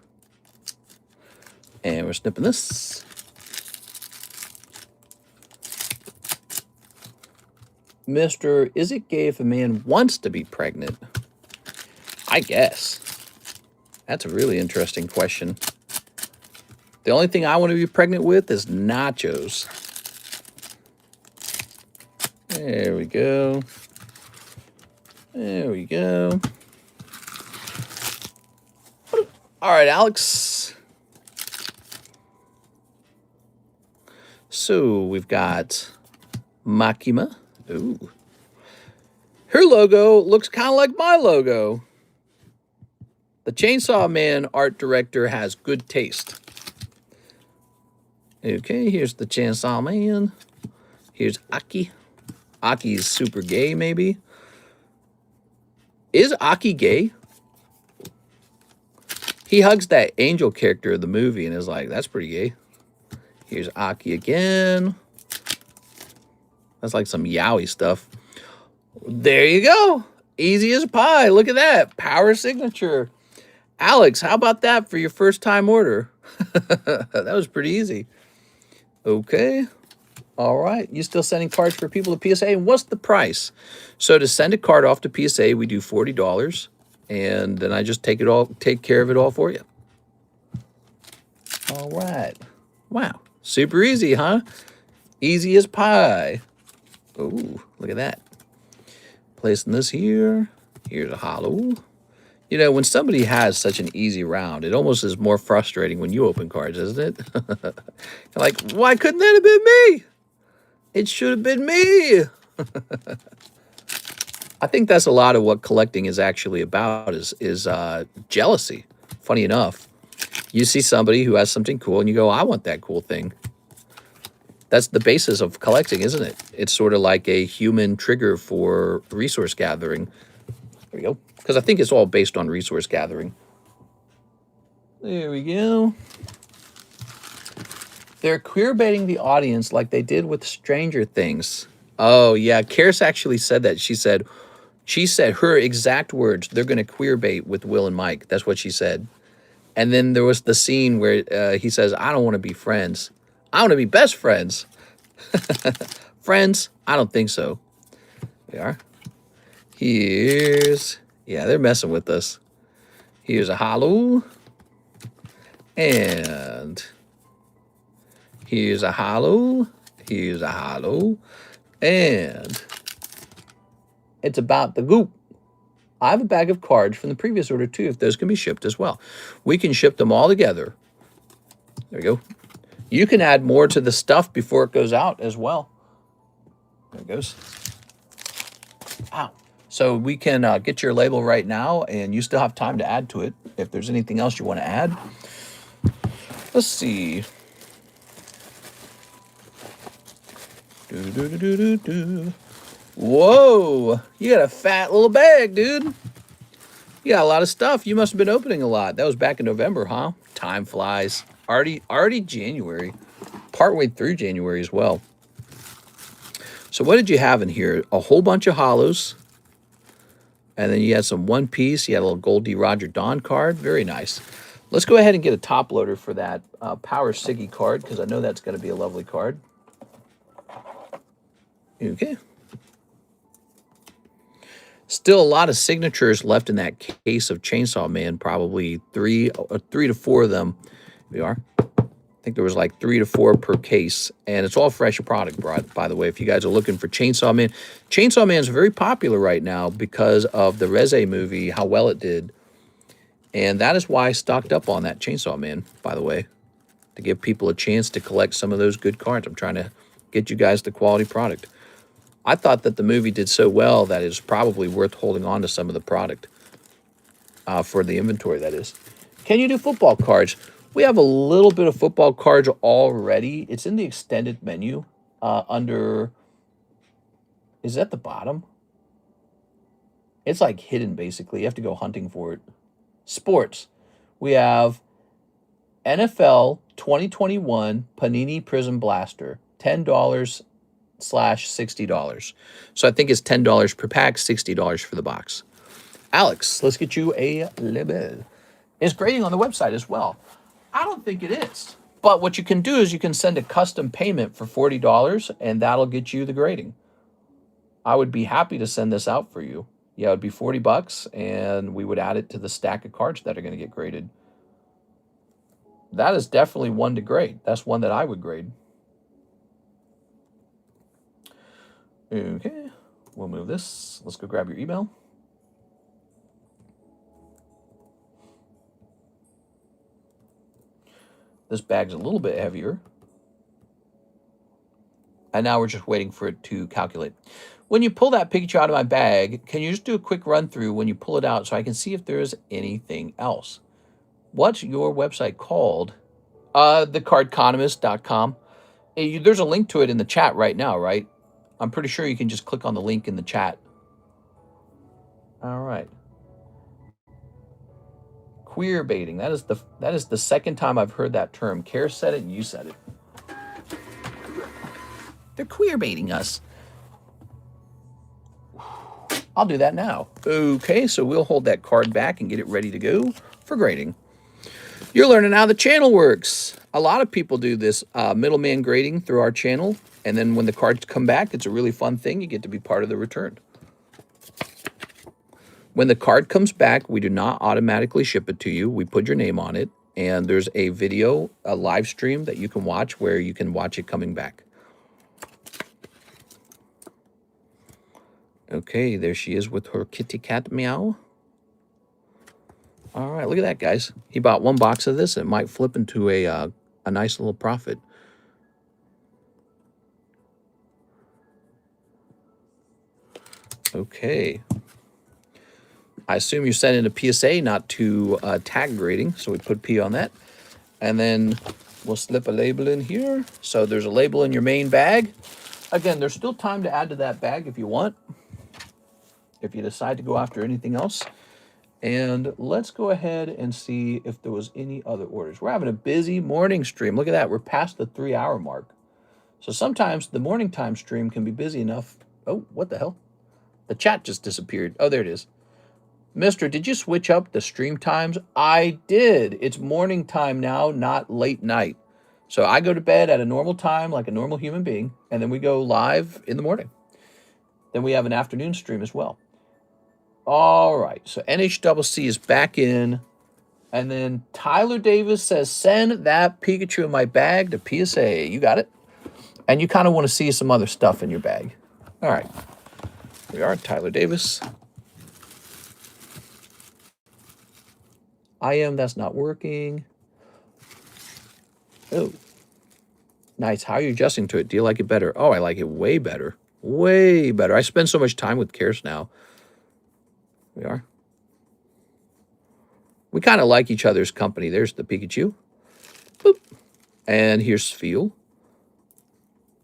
And we're snipping this. Mr. Is it gay if a man wants to be pregnant? I guess. That's a really interesting question. The only thing I want to be pregnant with is nachos. There we go. There we go. All right, Alex. So we've got Makima. Ooh. Her logo looks kind of like my logo. The Chainsaw Man art director has good taste. Okay, here's the Chainsaw Man. Here's Aki. Aki's super gay, maybe. Is Aki gay? He hugs that angel character of the movie and is like, that's pretty gay. Here's Aki again. That's like some yaoi stuff. There you go. Easy as pie. Look at that. Power signature. Alex, how about that for your first time order? That was pretty easy. Okay. All right. You still sending cards for people to PSA? And what's the price? So to send a card off to PSA, we do $40. And then I just take care of it all for you. All right. Wow. Super easy, huh? Easy as pie. Oh, look at that. Placing this here. Here's a hollow. You know, when somebody has such an easy round, it almost is more frustrating when you open cards, isn't it? You're like, why couldn't that have been me? It should have been me. I think that's a lot of what collecting is actually about is jealousy. Funny enough, you see somebody who has something cool and you go, I want that cool thing. That's the basis of collecting, isn't it? It's sort of like a human trigger for resource gathering. There we go. Because I think it's all based on resource gathering. There we go. They're queerbaiting the audience like they did with Stranger Things. Oh, yeah. Karis actually said that. She said her exact words, they're going to queerbait with Will and Mike. That's what she said. And then there was the scene where he says, I don't want to be friends. I want to be best friends. Friends? I don't think so. They are. Here's, yeah, they're messing with us. Here's a hollow. And here's a hollow. Here's a hollow. And it's about the goop. I have a bag of cards from the previous order too, if those can be shipped as well. We can ship them all together. There you go. You can add more to the stuff before it goes out as well. There it goes. Wow. So we can get your label right now, and you still have time to add to it. If there's anything else you want to add. Let's see. Whoa. You got a fat little bag, dude. You got a lot of stuff. You must have been opening a lot. That was back in November, huh? Time flies. Already January. Partway through January as well. So what did you have in here? A whole bunch of hollows. And then you had some One Piece. You had a little Goldie Roger Dawn card. Very nice. Let's go ahead and get a top loader for that Power Siggy card, because I know that's going to be a lovely card. Okay. Still a lot of signatures left in that case of Chainsaw Man. Probably three to four of them. We are. I think there was like 3 to 4 per case, and it's all fresh product, by the way. If you guys are looking for Chainsaw Man is very popular right now because of the Reze movie, how well it did. And that is why I stocked up on that Chainsaw Man, by the way, to give people a chance to collect some of those good cards. I'm trying to get you guys the quality product. I thought that the movie did so well that it's probably worth holding on to some of the product for the inventory, that is. Can you do football cards? We have a little bit of football cards already. It's in the extended menu under, is that the bottom? It's like hidden, basically. You have to go hunting for it. Sports. We have NFL 2021 Panini Prism Blaster, $10/$60. So I think it's $10 per pack, $60 for the box. Alex, let's get you a label. It's grading on the website as well. I don't think it is. But what you can do is you can send a custom payment for $40, and that'll get you the grading. I would be happy to send this out for you. Yeah, it would be $40, and we would add it to the stack of cards that are going to get graded. That is definitely one to grade. That's one that I would grade. Okay, we'll move this. Let's go grab your email. This bag's a little bit heavier. And now we're just waiting for it to calculate. When you pull that picture out of my bag, can you just do a quick run through when you pull it out so I can see if there's anything else? What's your website called? TheCardconomist.com. There's a link to it in the chat right now, right? I'm pretty sure you can just click on the link in the chat. All right. Queer baiting. That is the second time I've heard that term. Care said it and you said it. They're queer baiting us. I'll do that now. Okay, so we'll hold that card back and get it ready to go for grading. You're learning how the channel works. A lot of people do this middleman grading through our channel, and then when the cards come back, it's a really fun thing. You get to be part of the return. When the card comes back, we do not automatically ship it to you. We put your name on it, and there's a video, a live stream that you can watch where you can watch it coming back. Okay, there she is with her kitty cat meow. All right, look at that, guys. He bought one box of this. It might flip into a nice little profit. Okay. I assume you're sending a PSA, not to tag grading, so we put P on that. And then we'll slip a label in here. So there's a label in your main bag. Again, there's still time to add to that bag if you want, if you decide to go after anything else. And let's go ahead and see if there was any other orders. We're having a busy morning stream. Look at that. We're past the 3-hour mark. So sometimes the morning time stream can be busy enough. Oh, what the hell? The chat just disappeared. Oh, there it is. Mister, did you switch up the stream times? I did. It's morning time now, not late night. So I go to bed at a normal time, like a normal human being, and then we go live in the morning. Then we have an afternoon stream as well. All right, so NHCC is back in. And then Tyler Davis says, send that Pikachu in my bag to PSA. You got it? And you kind of want to see some other stuff in your bag. All right. We are Tyler Davis. That's not working. Oh. Nice. How are you adjusting to it? Do you like it better? Oh, I like it way better. Way better. I spend so much time with Karis now. We are. We kind of like each other's company. There's the Pikachu. Boop. And here's Feel.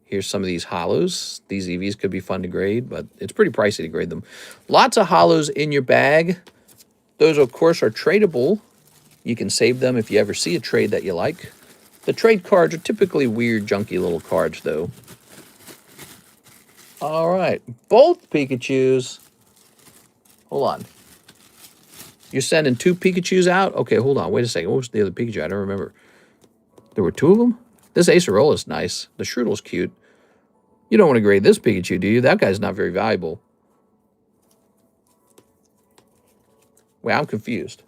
Here's some of these hollows. These EVs could be fun to grade, but it's pretty pricey to grade them. Lots of hollows in your bag. Those, of course, are tradable. You can save them if you ever see a trade that you like. The trade cards are typically weird, junky little cards, though. All right. Both Pikachus. Hold on. You're sending 2 Pikachus out? Okay, hold on. Wait a second. What was the other Pikachu? I don't remember. There were 2 of them? This Acerola is nice. The Shroodle's cute. You don't want to grade this Pikachu, do you? That guy's not very valuable. Wait, I'm confused.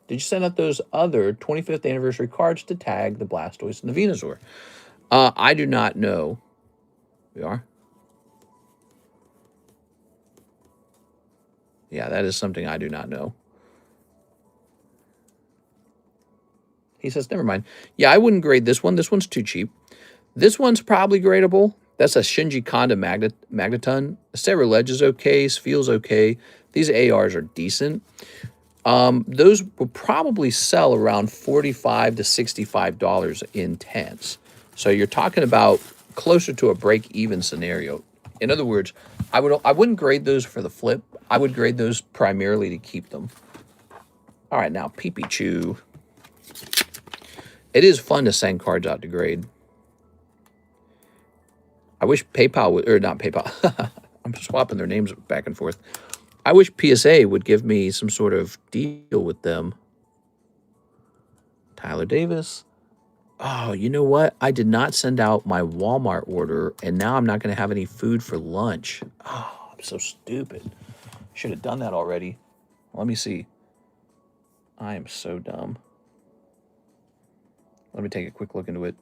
Did you send out those other 25th anniversary cards to tag the Blastoise and the Venusaur? I do not know. We are. Yeah, that is something I do not know. He says, never mind. Yeah, I wouldn't grade this one. This one's too cheap. This one's probably gradable. That's a Shinji Kanda Magneton. Sarah Ledge is okay. Feels okay. These ARs are decent. Those will probably sell around $45 to $65 in 10s. So you're talking about closer to a break-even scenario. In other words, I wouldn't grade those for the flip. I would grade those primarily to keep them. All right, now Pikachu. It is fun to send cards out to grade. I wish PayPal would, or not PayPal. I'm swapping their names back and forth. I wish PSA would give me some sort of deal with them. Tyler Davis. Oh, you know what? I did not send out my Walmart order, and now I'm not going to have any food for lunch. Oh, I'm so stupid. Should have done that already. Let me see. I am so dumb. Let me take a quick look into it.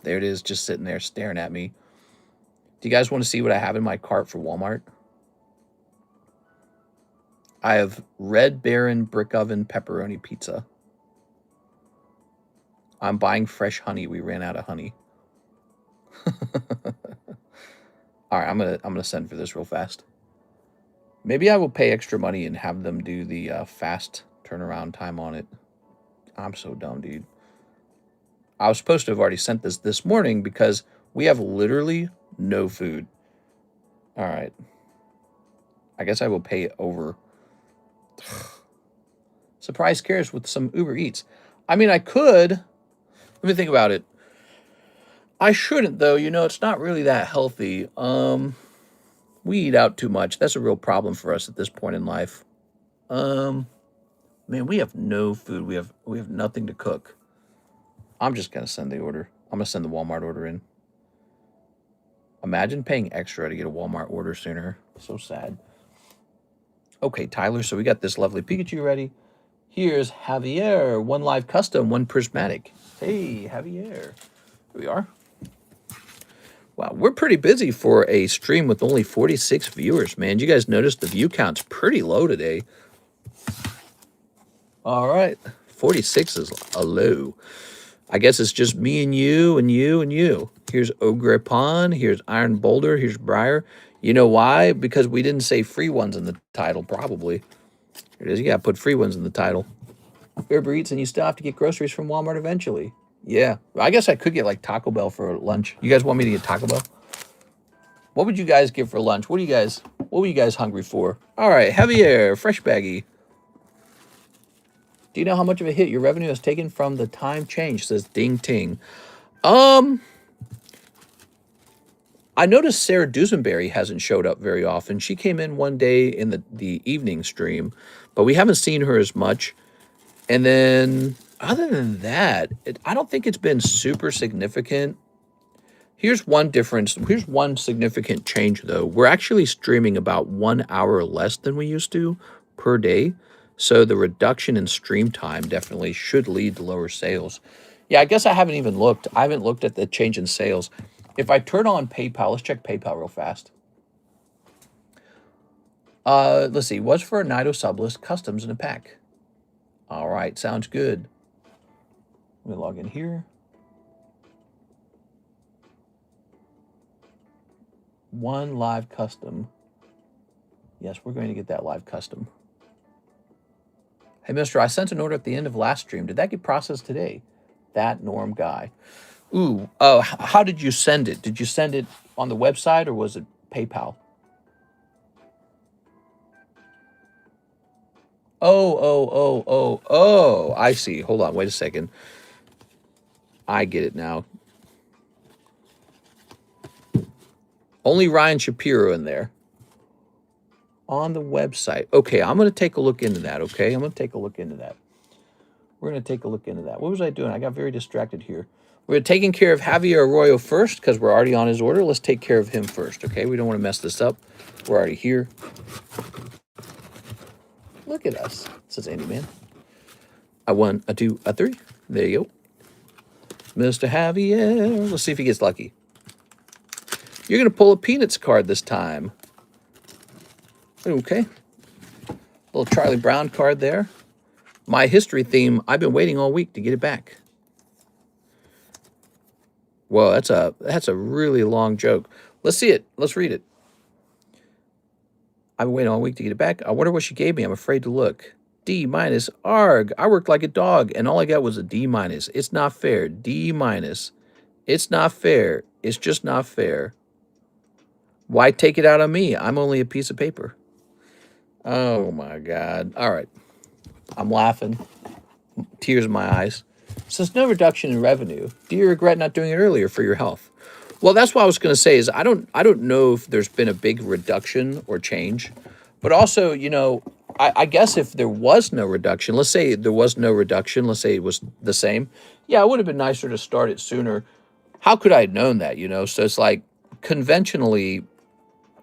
There it is, just sitting there staring at me. Do you guys want to see what I have in my cart for Walmart? I have Red Baron Brick Oven Pepperoni Pizza. I'm buying fresh honey. We ran out of honey. All right, I'm gonna send for this real fast. Maybe I will pay extra money and have them do the fast turnaround time on it. I'm so dumb, dude. I was supposed to have already sent this morning because we have literally no food. All right. I guess I will pay it over. Surprise Karis with some Uber Eats. I mean, I could. Let me think about it. I shouldn't, though. You know, it's not really that healthy. We eat out too much. That's a real problem for us at this point in life. Man, we have no food. We have nothing to cook. I'm just going to send the order. I'm going to send the Walmart order in. Imagine paying extra to get a Walmart order sooner. So sad. Okay, Tyler, so we got this lovely Pikachu ready. Here's Javier. 1 live custom, 1 prismatic. Hey, Javier. Here we are. Wow, we're pretty busy for a stream with only 46 viewers, man. You guys notice the view count's pretty low today. All right, 46 is a low. I guess it's just me and you and you and you. Here's Ogre Pond. Here's Iron Boulder. Here's Briar. You know why? Because we didn't say free ones in the title, probably. Here it is. You got to put free ones in the title. Uber Eats, and you still have to get groceries from Walmart eventually. Yeah. I guess I could get like Taco Bell for lunch. You guys want me to get Taco Bell? What would you guys get for lunch? What were you guys hungry for? All right, Javier, fresh baggy. Do you know how much of a hit your revenue has taken from the time change? Says Ding Ting. I noticed Sarah Dusenberry hasn't showed up very often. She came in one day in the evening stream, but we haven't seen her as much. And then other than that, I don't think it's been super significant. Here's one difference. Here's one significant change, though. We're actually streaming about 1 hour less than we used to per day. So the reduction in stream time definitely should lead to lower sales. Yeah, I guess I haven't even looked. I haven't looked at the change in sales. If I turn on PayPal, let's check PayPal real fast. Let's see. What's for a Nido sublist? Customs in a pack. All right, sounds good. Let me log in here. One live custom. Yes, we're going to get that live custom. Hey, mister, I sent an order at the end of last stream. Did that get processed today? That Norm guy. Ooh, how did you send it? Did you send it on the website or was it PayPal? Oh, I see. Hold on, wait a second. I get it now. Only Ryan Shapiro in there. On the website. Okay, I'm going to take a look into that, okay? I'm going to take a look into that. We're going to take a look into that. What was I doing? I got very distracted here. We're taking care of Javier Arroyo first because we're already on his order. Let's take care of him first, okay? We don't want to mess this up. We're already here. Look at us, says Andy Man. A 1, a 2, a 3. There you go. Mr. Javier. Let's see if he gets lucky. You're going to pull a Peanuts card this time. Okay. Little Charlie Brown card there. My history theme, I've been waiting all week to get it back. Whoa, that's a really long joke. Let's see it. Let's read it. I've been waiting all week to get it back. I wonder what she gave me. I'm afraid to look. D minus. Arg. I worked like a dog, and all I got was a D minus. It's not fair. D minus. It's not fair. It's just not fair. Why take it out on me? I'm only a piece of paper. Oh, my God. All right. I'm laughing. Tears in my eyes. Since no reduction in revenue, do you regret not doing it earlier for your health? Well, that's what I was going to say is I don't know if there's been a big reduction or change. But also, you know, I guess if there was no reduction, let's say there was no reduction, let's say it was the same. Yeah, it would have been nicer to start it sooner. How could I have known that, you know? So it's like conventionally,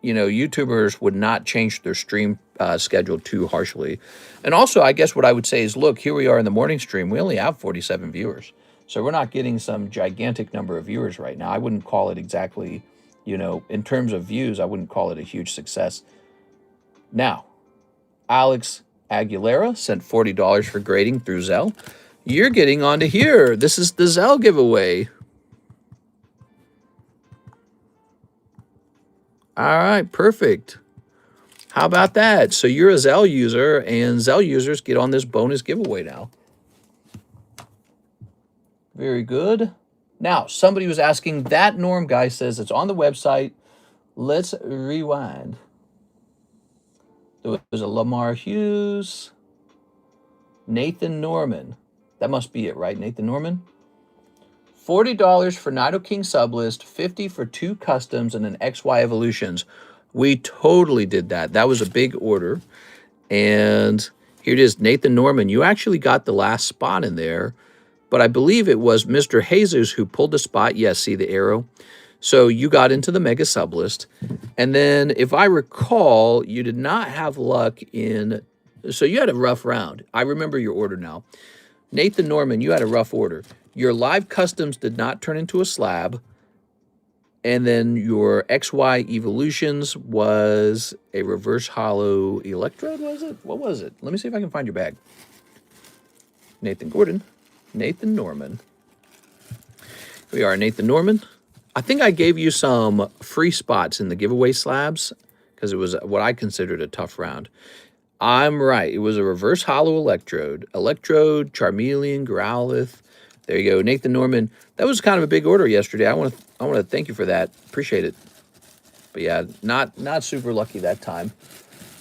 you know, YouTubers would not change their stream schedule too harshly. And also, I guess what I would say is, look, here we are in the morning stream. We only have 47 viewers. So we're not getting some gigantic number of viewers right now. I wouldn't call it exactly, you know, in terms of views, I wouldn't call it a huge success. Now, Alex Aguilera sent $40 for grading through ZELLE. You're getting onto here. This is the ZELLE giveaway. All right, perfect. How about that? So you're a ZELLE user, and ZELLE users get on this bonus giveaway now. Very good. Now, somebody was asking, that Norm guy says it's on the website. Let's rewind. There was a Lamar Hughes, Nathan Norman. That must be it, right? Nathan Norman. $40 for Nido King sublist, $50 for 2 customs and an XY evolutions. We totally did that. That was a big order. And here it is, Nathan Norman. You actually got the last spot in there, but I believe it was Mr. Jesus who pulled the spot. Yes, see the arrow? So you got into the mega sublist. And then if I recall, you did not have luck in, so you had a rough round. I remember your order now. Nathan Norman, you had a rough order. Your live customs did not turn into a slab. And then your XY evolutions was a reverse hollow electrode, was it? What was it? Let me see if I can find your bag. Nathan Gordon. Nathan Norman. Here we are, Nathan Norman. I think I gave you some free spots in the giveaway slabs because it was what I considered a tough round. I'm right. It was a reverse hollow electrode. Electrode, Charmeleon, Growlithe. There you go, Nathan Norman. That was kind of a big order yesterday. I want to thank you for that. Appreciate it. But yeah, not super lucky that time.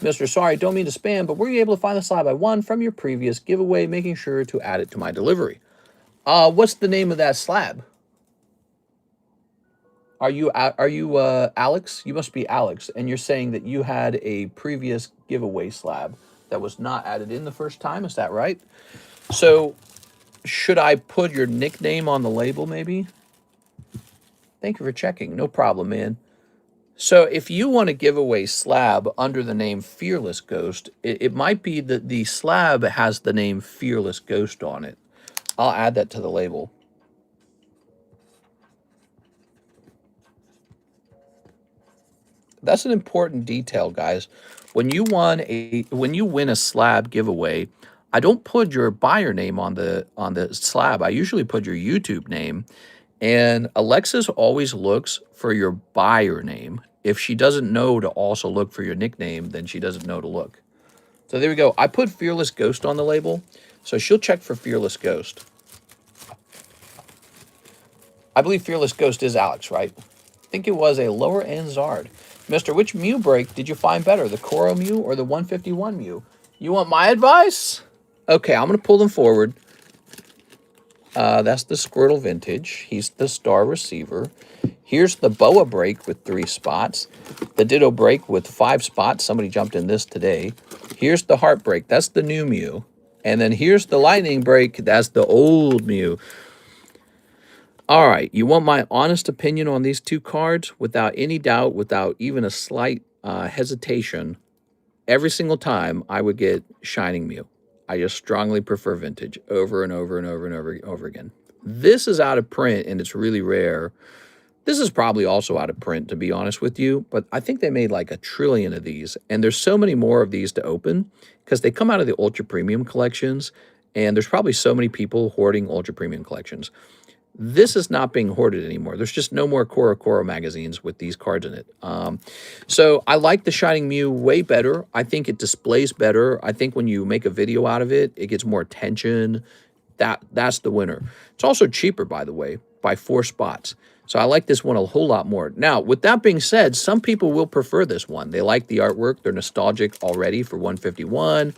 Mr. Sorry, don't mean to spam, but were you able to find the slab I won from your previous giveaway, making sure to add it to my delivery? What's the name of that slab? Are you Alex? You must be Alex, and you're saying that you had a previous giveaway slab that was not added in the first time. Is that right? So should I put your nickname on the label, maybe? Thank you for checking. No problem, man. So if you want to give away slab under the name Fearless Ghost, it might be that the slab has the name Fearless Ghost on it. I'll add that to the label. That's an important detail, guys. When you win a slab giveaway, I don't put your buyer name on the slab. I usually put your YouTube name. And Alexis always looks for your buyer name. If she doesn't know to also look for your nickname, then she doesn't know to look. So there we go. I put Fearless Ghost on the label, so she'll check for Fearless Ghost. I believe Fearless Ghost is Alex, right? I think it was a lower end Zard. Mister, which Mew break did you find better, the Koro Mew or the 151 Mew? You want my advice? Okay, I'm going to pull them forward. That's the Squirtle Vintage. He's the star receiver. Here's the Boa break with 3 spots. The Ditto break with 5 spots. Somebody jumped in this today. Here's the Heart break. That's the new Mew. And then here's the Lightning break. That's the old Mew. All right, you want my honest opinion on these 2 cards? Without any doubt, without even a slight hesitation, every single time I would get Shining Mew. I just strongly prefer Vintage over and over and over and over again. This is out of print, and it's really rare. This is probably also out of print, to be honest with you, but I think they made like 1 trillion of these, and there's so many more of these to open because they come out of the Ultra Premium collections, and there's probably so many people hoarding Ultra Premium collections. This is not being hoarded anymore. There's just no more Koro magazines with these cards in it. So I like the Shining Mew way better. I think it displays better. I think when you make a video out of it, it gets more attention. That's the winner. It's also cheaper, by the way, by 4 spots. So I like this one a whole lot more. Now, with that being said, some people will prefer this one. They like the artwork. They're nostalgic already for 151.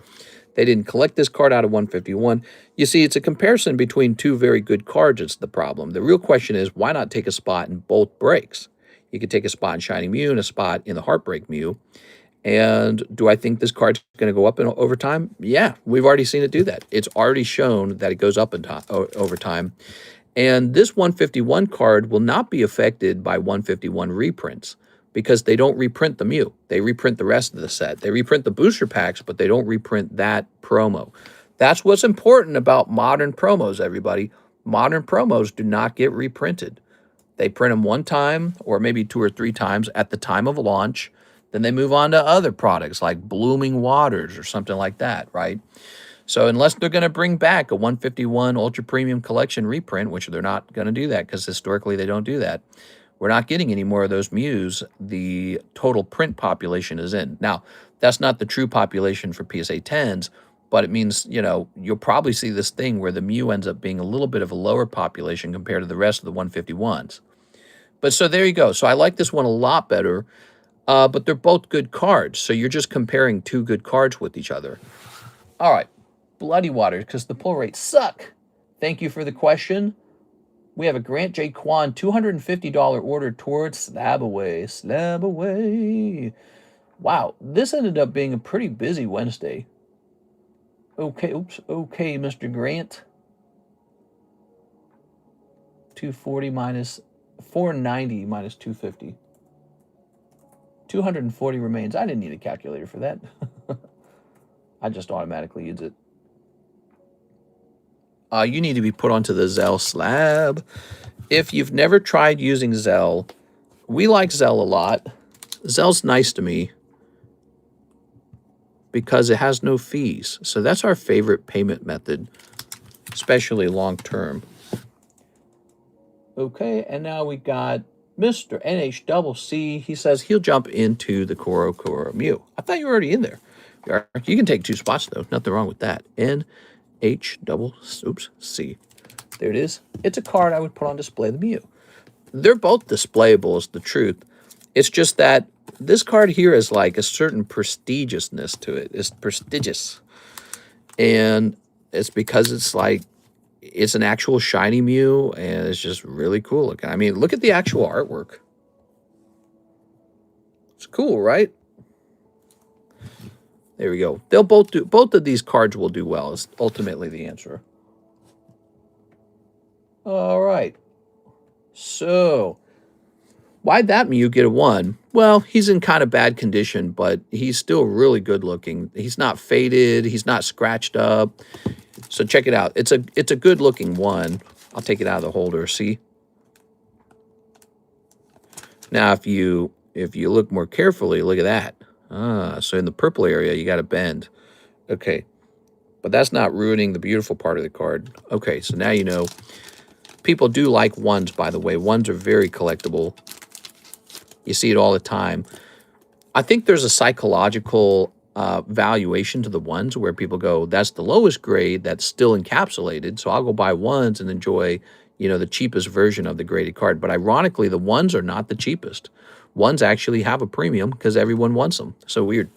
They didn't collect this card out of 151. You see, it's a comparison between 2 very good cards. It's the problem. The real question is, why not take a spot in both breaks? You could take a spot in Shining Mew and a spot in the Heartbreak Mew. And do I think this card's going to go up over time? Yeah, we've already seen it do that. It's already shown that it goes up over time. And this 151 card will not be affected by 151 reprints, because they don't reprint the Mew. They reprint the rest of the set. They reprint the booster packs, but they don't reprint that promo. That's what's important about modern promos, everybody. Modern promos do not get reprinted. They print them 1 time or maybe 2 or 3 times at the time of launch. Then they move on to other products like Blooming Waters or something like that, right? So unless they're going to bring back a 151 Ultra Premium Collection reprint, which they're not going to do that because historically they don't do that, we're not getting any more of those Mews. The total print population is in. Now, that's not the true population for PSA 10s, but it means, you know, you'll probably see this thing where the Mew ends up being a little bit of a lower population compared to the rest of the 151s. But so there you go. So I like this one a lot better, but they're both good cards. So you're just comparing 2 good cards with each other. All right, Bloody Waters, because the pull rates suck. Thank you for the question. We have a Grant J. Kwan $250 order towards Slab Away. Slab Away. Wow, this ended up being a pretty busy Wednesday. Okay, okay, Mr. Grant. 240 minus 490 minus 250. 240 remains. I didn't need a calculator for that. I just automatically use it. You need to be put onto the ZELLE slab. If you've never tried using ZELLE, we like ZELLE a lot. ZELLE's nice to me because it has no fees. So that's our favorite payment method, especially long term. Okay, and now we got Mr. NHCC. He says he'll jump into the Koro Mew. I thought you were already in there. You can take 2 spots, though. Nothing wrong with that. NHCC. There it is. It's a card I would put on display, the Mew. They're both displayable, is the truth. It's just that this card here is like a certain prestigiousness to it. It's prestigious. And it's because it's like, it's an actual shiny Mew, and it's just really cool looking. I mean, look at the actual artwork. It's cool, right? There we go. They'll both do, both of these cards will do well, is ultimately the answer. All right. So, why'd that Mew get a 1? Well, he's in kind of bad condition, but he's still really good looking. He's not faded. He's not scratched up. So check it out. It's a good looking 1. I'll take it out of the holder. See? Now, if you look more carefully, look at that. So in the purple area, you got a bend. Okay, but that's not ruining the beautiful part of the card. Okay, so now you know. People do like 1s, by the way. 1s are very collectible. You see it all the time. I think there's a psychological valuation to the 1s where people go, that's the lowest grade that's still encapsulated, so I'll go buy 1s and enjoy, the cheapest version of the graded card. But ironically, the 1s are not the cheapest. 1s actually have a premium because everyone wants them. So weird.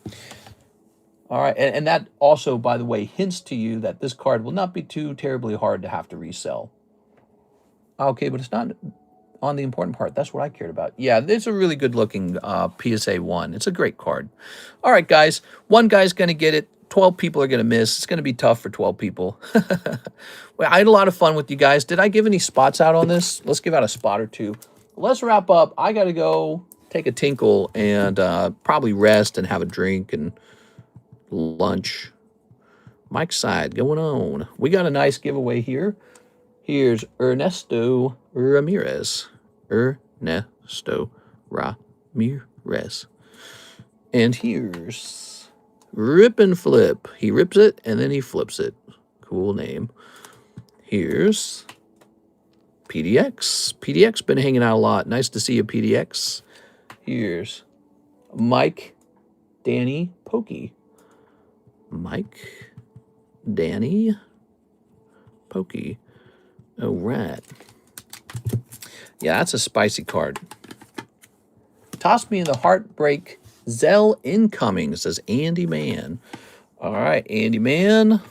All right, and that also, by the way, hints to you that this card will not be too terribly hard to have to resell. Okay, but it's not on the important part. That's what I cared about. Yeah, it's a really good-looking PSA 1. It's a great card. All right, guys. 1 guy's going to get it. 12 people are going to miss. It's going to be tough for 12 people. Well, I had a lot of fun with you guys. Did I give any spots out on this? Let's give out a spot or two. Let's wrap up. I got to go take a tinkle and probably rest and have a drink and lunch. Mike's side going on. We got a nice giveaway here. Here's Ernesto Ramirez. Ernesto Ramirez. And here's Rip and Flip. He rips it and then he flips it. Cool name. Here's PDX. PDX been hanging out a lot. Nice to see you, PDX. Here's Mike Danny Pokey. Mike Danny Pokey. All right. Yeah, that's a spicy card. Toss me in the Heartbreak ZELLE incoming, says Andy Man. All right, Andy Man.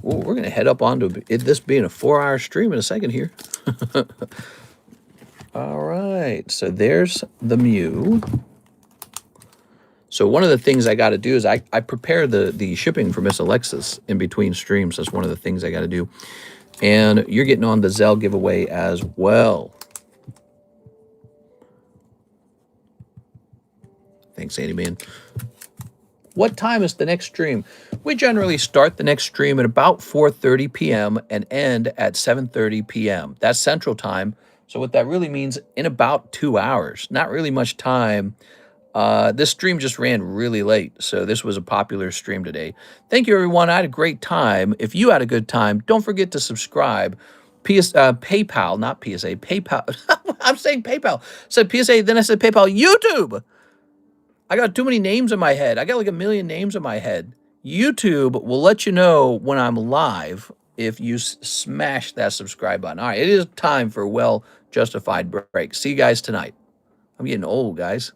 Well, we're going to head up onto this being a 4-hour stream in a second here. All right, so there's the Mew. So one of the things I got to do is I prepare the shipping for Miss Alexis in between streams. That's one of the things I got to do. And you're getting on the ZELLE giveaway as well. Thanks, Andy Man. What time is the next stream? We generally start the next stream at about 4:30 p.m. and end at 7:30 p.m. That's Central Time. So what that really means, in about 2 hours. Not really much time. This stream just ran really late, so this was a popular stream today. Thank you, everyone. I had a great time. If you had a good time, don't forget to subscribe. PayPal, not PSA, PayPal. I'm saying PayPal. I said PSA, then I said PayPal. YouTube! I got too many names in my head. I got like a million names in my head. YouTube will let you know when I'm live if you smash that subscribe button. All right, it is time for a well-justified break. See you guys tonight. I'm getting old, guys.